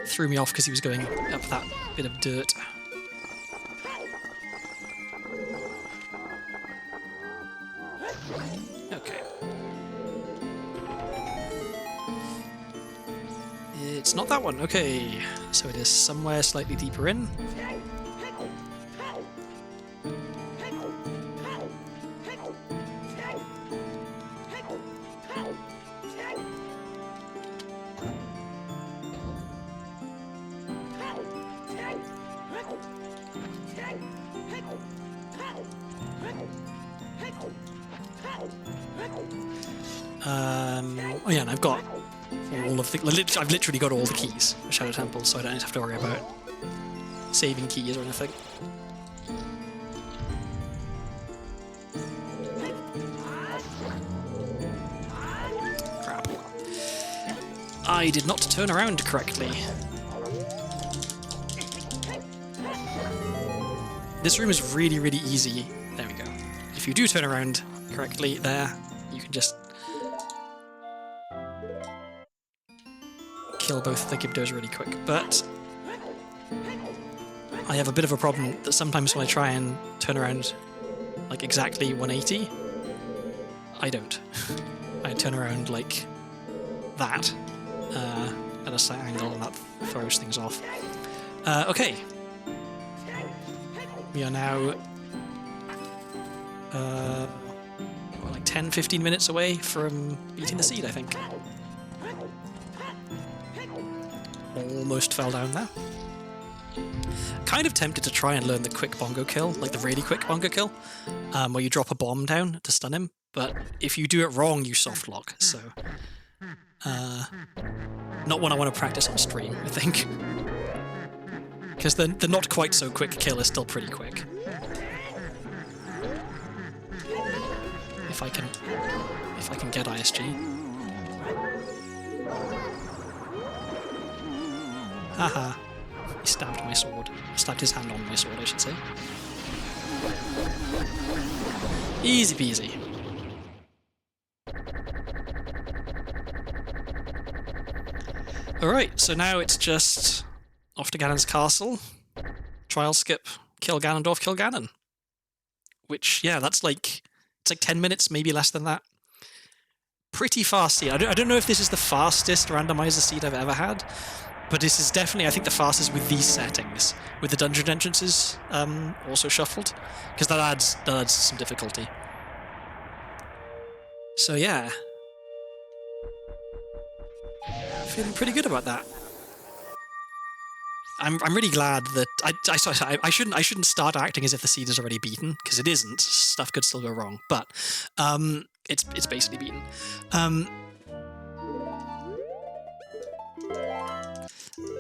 Threw me off because he was going up that bit of dirt. Okay. It's not that one. Okay. So it is somewhere slightly deeper in. Oh yeah, and I've got all of the... I've literally got all the keys for Shadow Temple, so I don't have to worry about saving keys or anything. Crap. I did not turn around correctly. This room is really, really easy. There we go. If you do turn around correctly there, you can just kill both the Gibdos really quick. But I have a bit of a problem that sometimes when I try and turn around like exactly 180, I don't. I turn around like that at a slight angle, and that throws things off. Okay. We are now like 10-15 minutes away from beating the seed, I think. Almost fell down there. Kind of tempted to try and learn the quick bongo kill, like the really quick bongo kill, where you drop a bomb down to stun him, but if you do it wrong, you soft lock, so Not one I want to practice on stream, I think. Because the not quite so quick kill is still pretty quick. If I can get ISG. Haha. He stabbed my sword. Stabbed his hand on my sword, I should say. Easy peasy. Alright, so now it's just off to Ganon's castle. Trial skip, kill Ganondorf, kill Ganon. Which, yeah, that's like... It's like 10 minutes, maybe less than that. Pretty fast seed. I don't know if this is the fastest randomizer seed I've ever had, but this is definitely, I think, the fastest with these settings, with the dungeon entrances also shuffled, because that adds some difficulty. So yeah, feeling pretty good about that. I'm really glad that I shouldn't start acting as if the seed is already beaten, because it isn't. Stuff could still go wrong, but it's basically beaten. What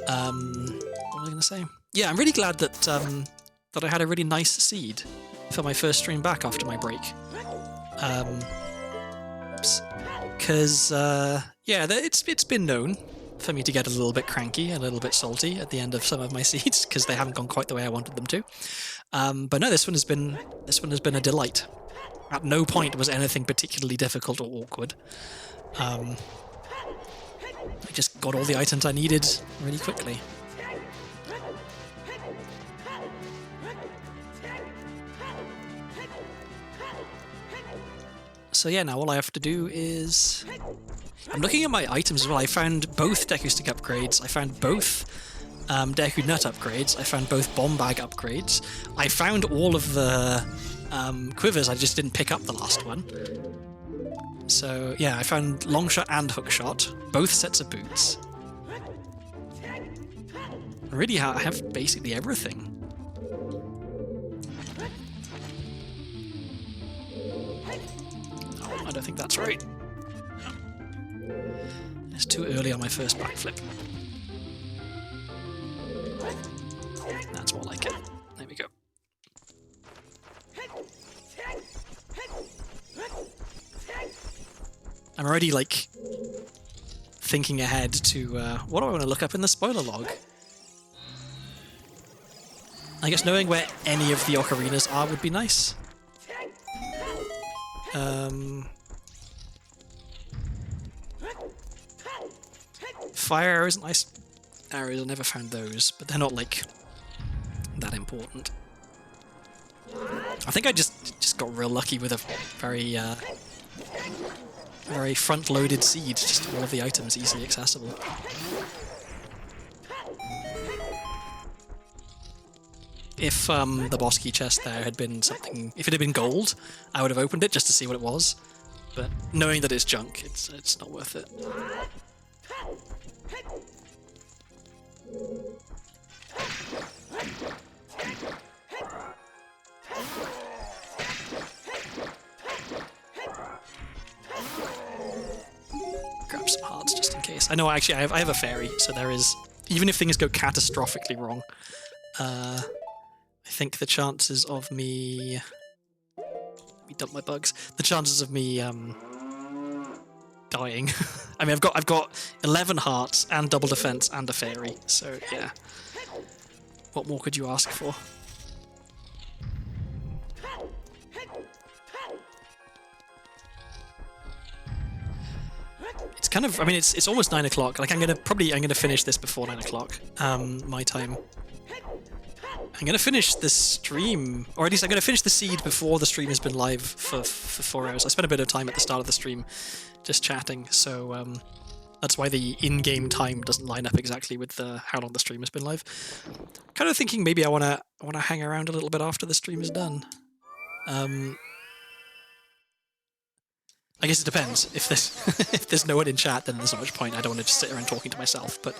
was I going to say? Yeah, I'm really glad that that I had a really nice seed for my first stream back after my break. Because yeah, it's been known for me to get a little bit cranky, a little bit salty at the end of some of my seeds because they haven't gone quite the way I wanted them to. But no, this one has been a delight. At no point was anything particularly difficult or awkward. I just got all the items I needed really quickly. So yeah, now all I have to do is... I'm looking at my items as well. I found both Deku Stick upgrades. I found both Deku Nut upgrades. I found both Bomb Bag upgrades. I found all of the quivers. I just didn't pick up the last one. So yeah, I found Long Shot and Hook Shot. Both sets of boots. Really, I have basically everything. Oh, I don't think that's right. It's too early on my first backflip. That's more like it. There we go. I'm already, like, thinking ahead to, what do I want to look up in the spoiler log? I guess knowing where any of the ocarinas are would be nice. Fire arrows and ice arrows, I never found those, but they're not, like, that important. I think I just got real lucky with a very, very front-loaded seed, just all of the items easily accessible. If the boss key chest there had been something, if it had been gold, I would have opened it just to see what it was. But knowing that it's junk, it's not worth it. Grab some hearts just in case. I know actually I have a fairy, so there is, even if things go catastrophically wrong, I think the chances of me... Let me dump my bugs. The chances of me dying. I mean, I've got 11 hearts and double defense and a fairy, so yeah. What more could you ask for? It's kind of, I mean, it's almost 9 o'clock. Like I'm gonna finish this before 9 o'clock, my time. I'm gonna finish the stream, or at least I'm gonna finish the seed before the stream has been live for 4 hours. I spent a bit of time at the start of the stream just chatting, so that's why the in-game time doesn't line up exactly with how long the stream has been live. Kind of thinking maybe I wanna hang around a little bit after the stream is done. I guess it depends. If there's no one in chat, then there's not much point. I don't want to just sit around talking to myself, but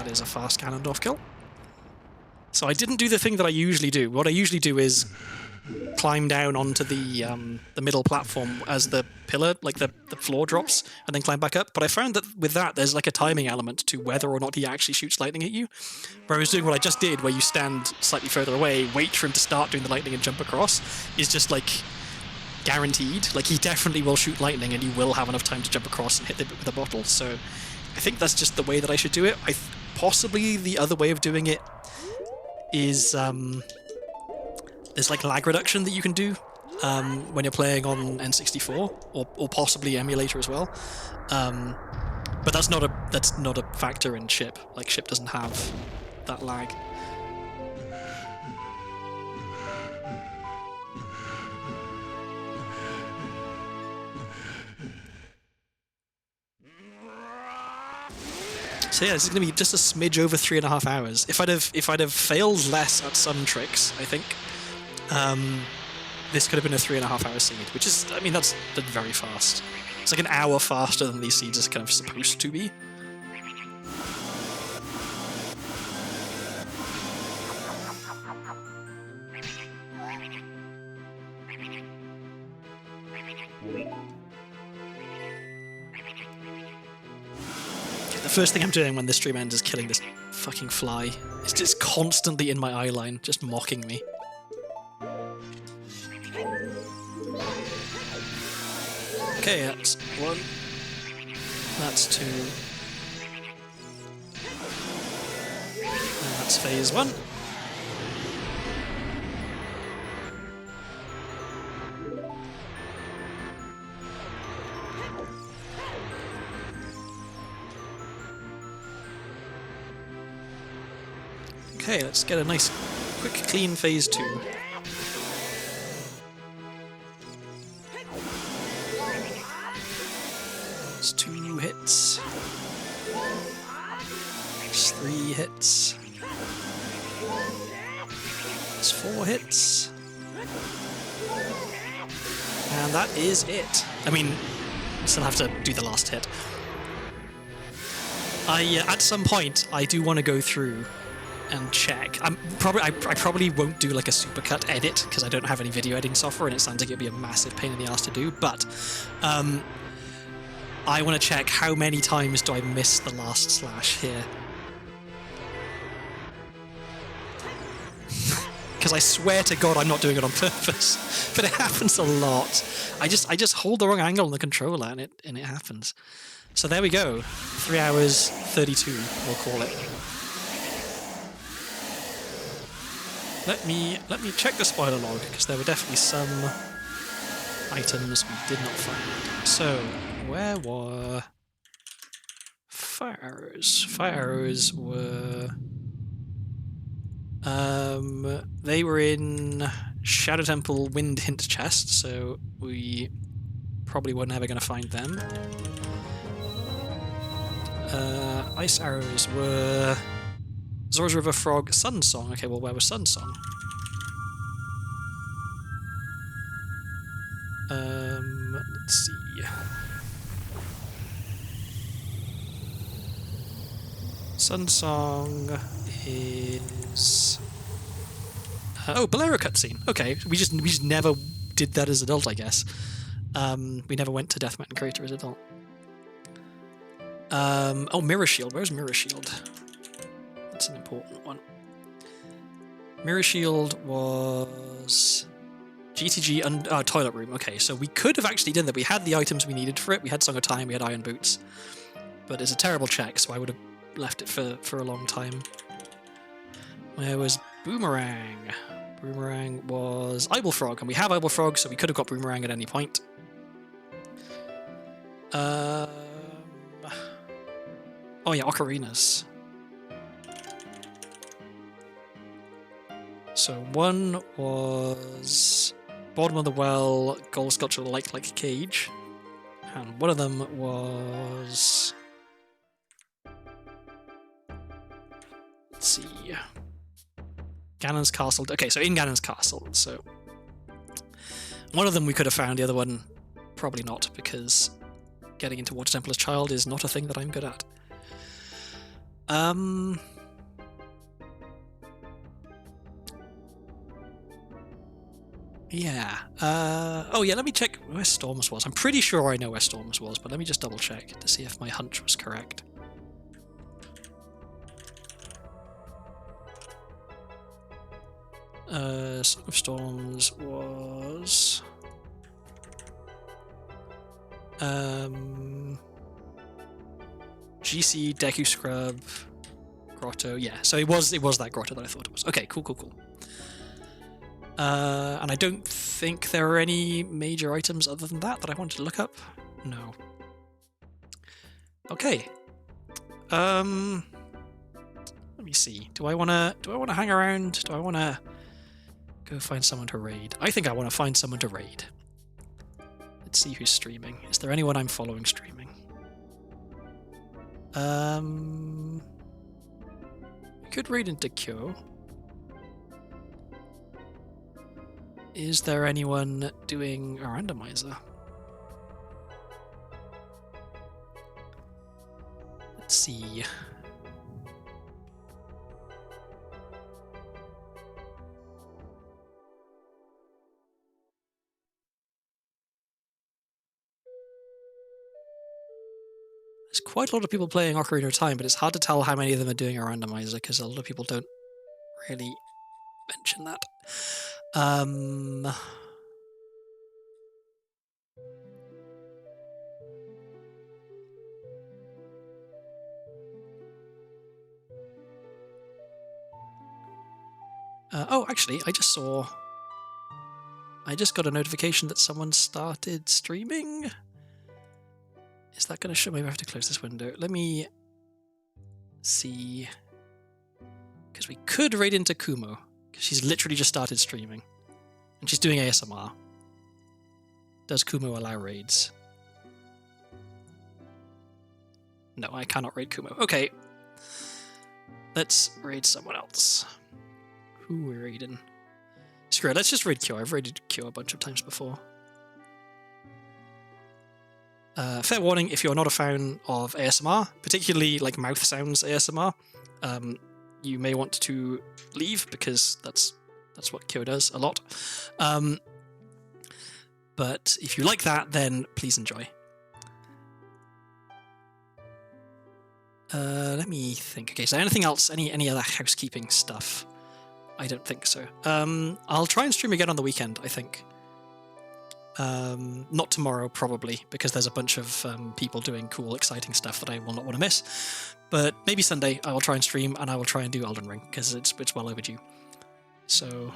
that is a fast Ganondorf kill. So I didn't do the thing that I usually do. What I usually do is climb down onto the middle platform as the pillar, like the floor drops, and then climb back up. But I found that with that, there's like a timing element to whether or not he actually shoots lightning at you. Where I was doing what I just did, where you stand slightly further away, wait for him to start doing the lightning and jump across, is just like guaranteed. Like, he definitely will shoot lightning and you will have enough time to jump across and hit it with the bottle. So I think that's just the way that I should do it. Possibly the other way of doing it is there's like lag reduction that you can do when you're playing on N64 or possibly emulator as well. But that's not a factor in Ship. Like, Ship doesn't have that lag. So yeah, this is going to be just a smidge over 3.5 hours. If I'd have failed less at some tricks, I think, this could have been a 3.5 hour seed, which is, I mean, that's very fast. It's like an hour faster than these seeds are kind of supposed to be. The first thing I'm doing when this stream ends is killing this fucking fly. It's just constantly in my eye line, just mocking me. Okay, that's 1. That's 2. And that's phase 1. Okay, let's get a nice, quick, clean phase 2. It's 2 hits. It's 3 hits. It's 4 hits. And that is it. I mean, still have to do the last hit. At some point, I do want to go through and check. I probably won't do like a supercut edit because I don't have any video editing software and it sounds like it'd be a massive pain in the ass to do, but I want to check how many times do I miss the last slash here. Because I swear to God I'm not doing it on purpose, but it happens a lot. I just hold the wrong angle on the controller and it happens. So there we go. 3 hours 32, we'll call it. Let me check the spoiler log, because there were definitely some items we did not find. So, where were fire arrows? Fire arrows were... they were in Shadow Temple Wind Hint chest, so we probably were never going to find them. Ice arrows were... Zora's River Frog, Sun Song. Okay, well, where was Sun Song? Let's see. Sun Song is... oh, Bolero cutscene. Okay, we just never did that as adult, I guess. We never went to Death Mountain Crater as adult. Oh, Mirror Shield. Where's Mirror Shield? That's an important one. Mirror Shield was GTG and Toilet Room. Okay, so we could have actually done that. We had the items we needed for it. We had Song of Time, we had Iron Boots. But it's a terrible check, so I would have left it for a long time. Where was Boomerang? Boomerang was Eyeball Frog, and we have Eyeball Frog, so we could have got Boomerang at any point. Oh yeah, Ocarinas. So one was Bottom of the Well, Gold Sculpture like Cage, and one of them was... let's see... Ganon's Castle. Okay, so in Ganon's Castle, so... one of them we could have found, the other one probably not, because getting into Water Temple as Child is not a thing that I'm good at. Yeah. Oh yeah, let me check where Storms was. I'm pretty sure I know where Storms was, but let me just double check to see if my hunch was correct. Song of Storms was... GC, Deku Scrub, Grotto. Yeah, so it was that grotto that I thought it was. Okay, cool. And I don't think there are any major items other than that I wanted to look up. No. Okay. Let me see. Do I wanna hang around? Do I wanna go find someone to raid? I think I want to find someone to raid. Let's see who's streaming. Is there anyone I'm following streaming? We could raid into Kyo. Is there anyone doing a randomizer? Let's see. There's quite a lot of people playing Ocarina of Time, but it's hard to tell how many of them are doing a randomizer because a lot of people don't really mention that. Oh, actually, I just got a notification that someone started streaming. Is that going to show? Maybe I have to close this window. Let me see. Because we could raid into Kumo. Because she's literally just started streaming. And she's doing ASMR. Does Kumo allow raids? No, I cannot raid Kumo. Okay. Let's raid someone else. Who are we raiding? Screw it, let's just raid Kyo. I've raided Kyo a bunch of times before. Fair warning, if you're not a fan of ASMR, particularly like mouth sounds ASMR, you may want to leave because that's what Kyo does a lot. But if you like that, then please enjoy. Let me think. Okay, so anything else? Any other housekeeping stuff? I don't think so. I'll try and stream again on the weekend, I think. Not tomorrow, probably, because there's a bunch of people doing cool, exciting stuff that I will not want to miss. But maybe Sunday I will try and stream, and I will try and do Elden Ring, because it's well overdue. So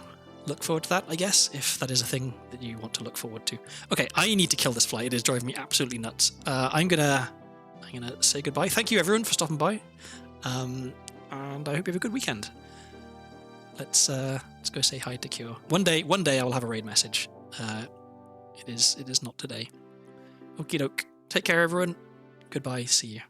look forward to that, I guess, if that is a thing that you want to look forward to. Okay, I need to kill this fly. It is driving me absolutely nuts. I'm gonna say goodbye. Thank you, everyone, for stopping by. And I hope you have a good weekend. Let's go say hi to Kyo. One day I will have a raid message. It is not today. Okie doke. Take care, everyone. Goodbye. See you.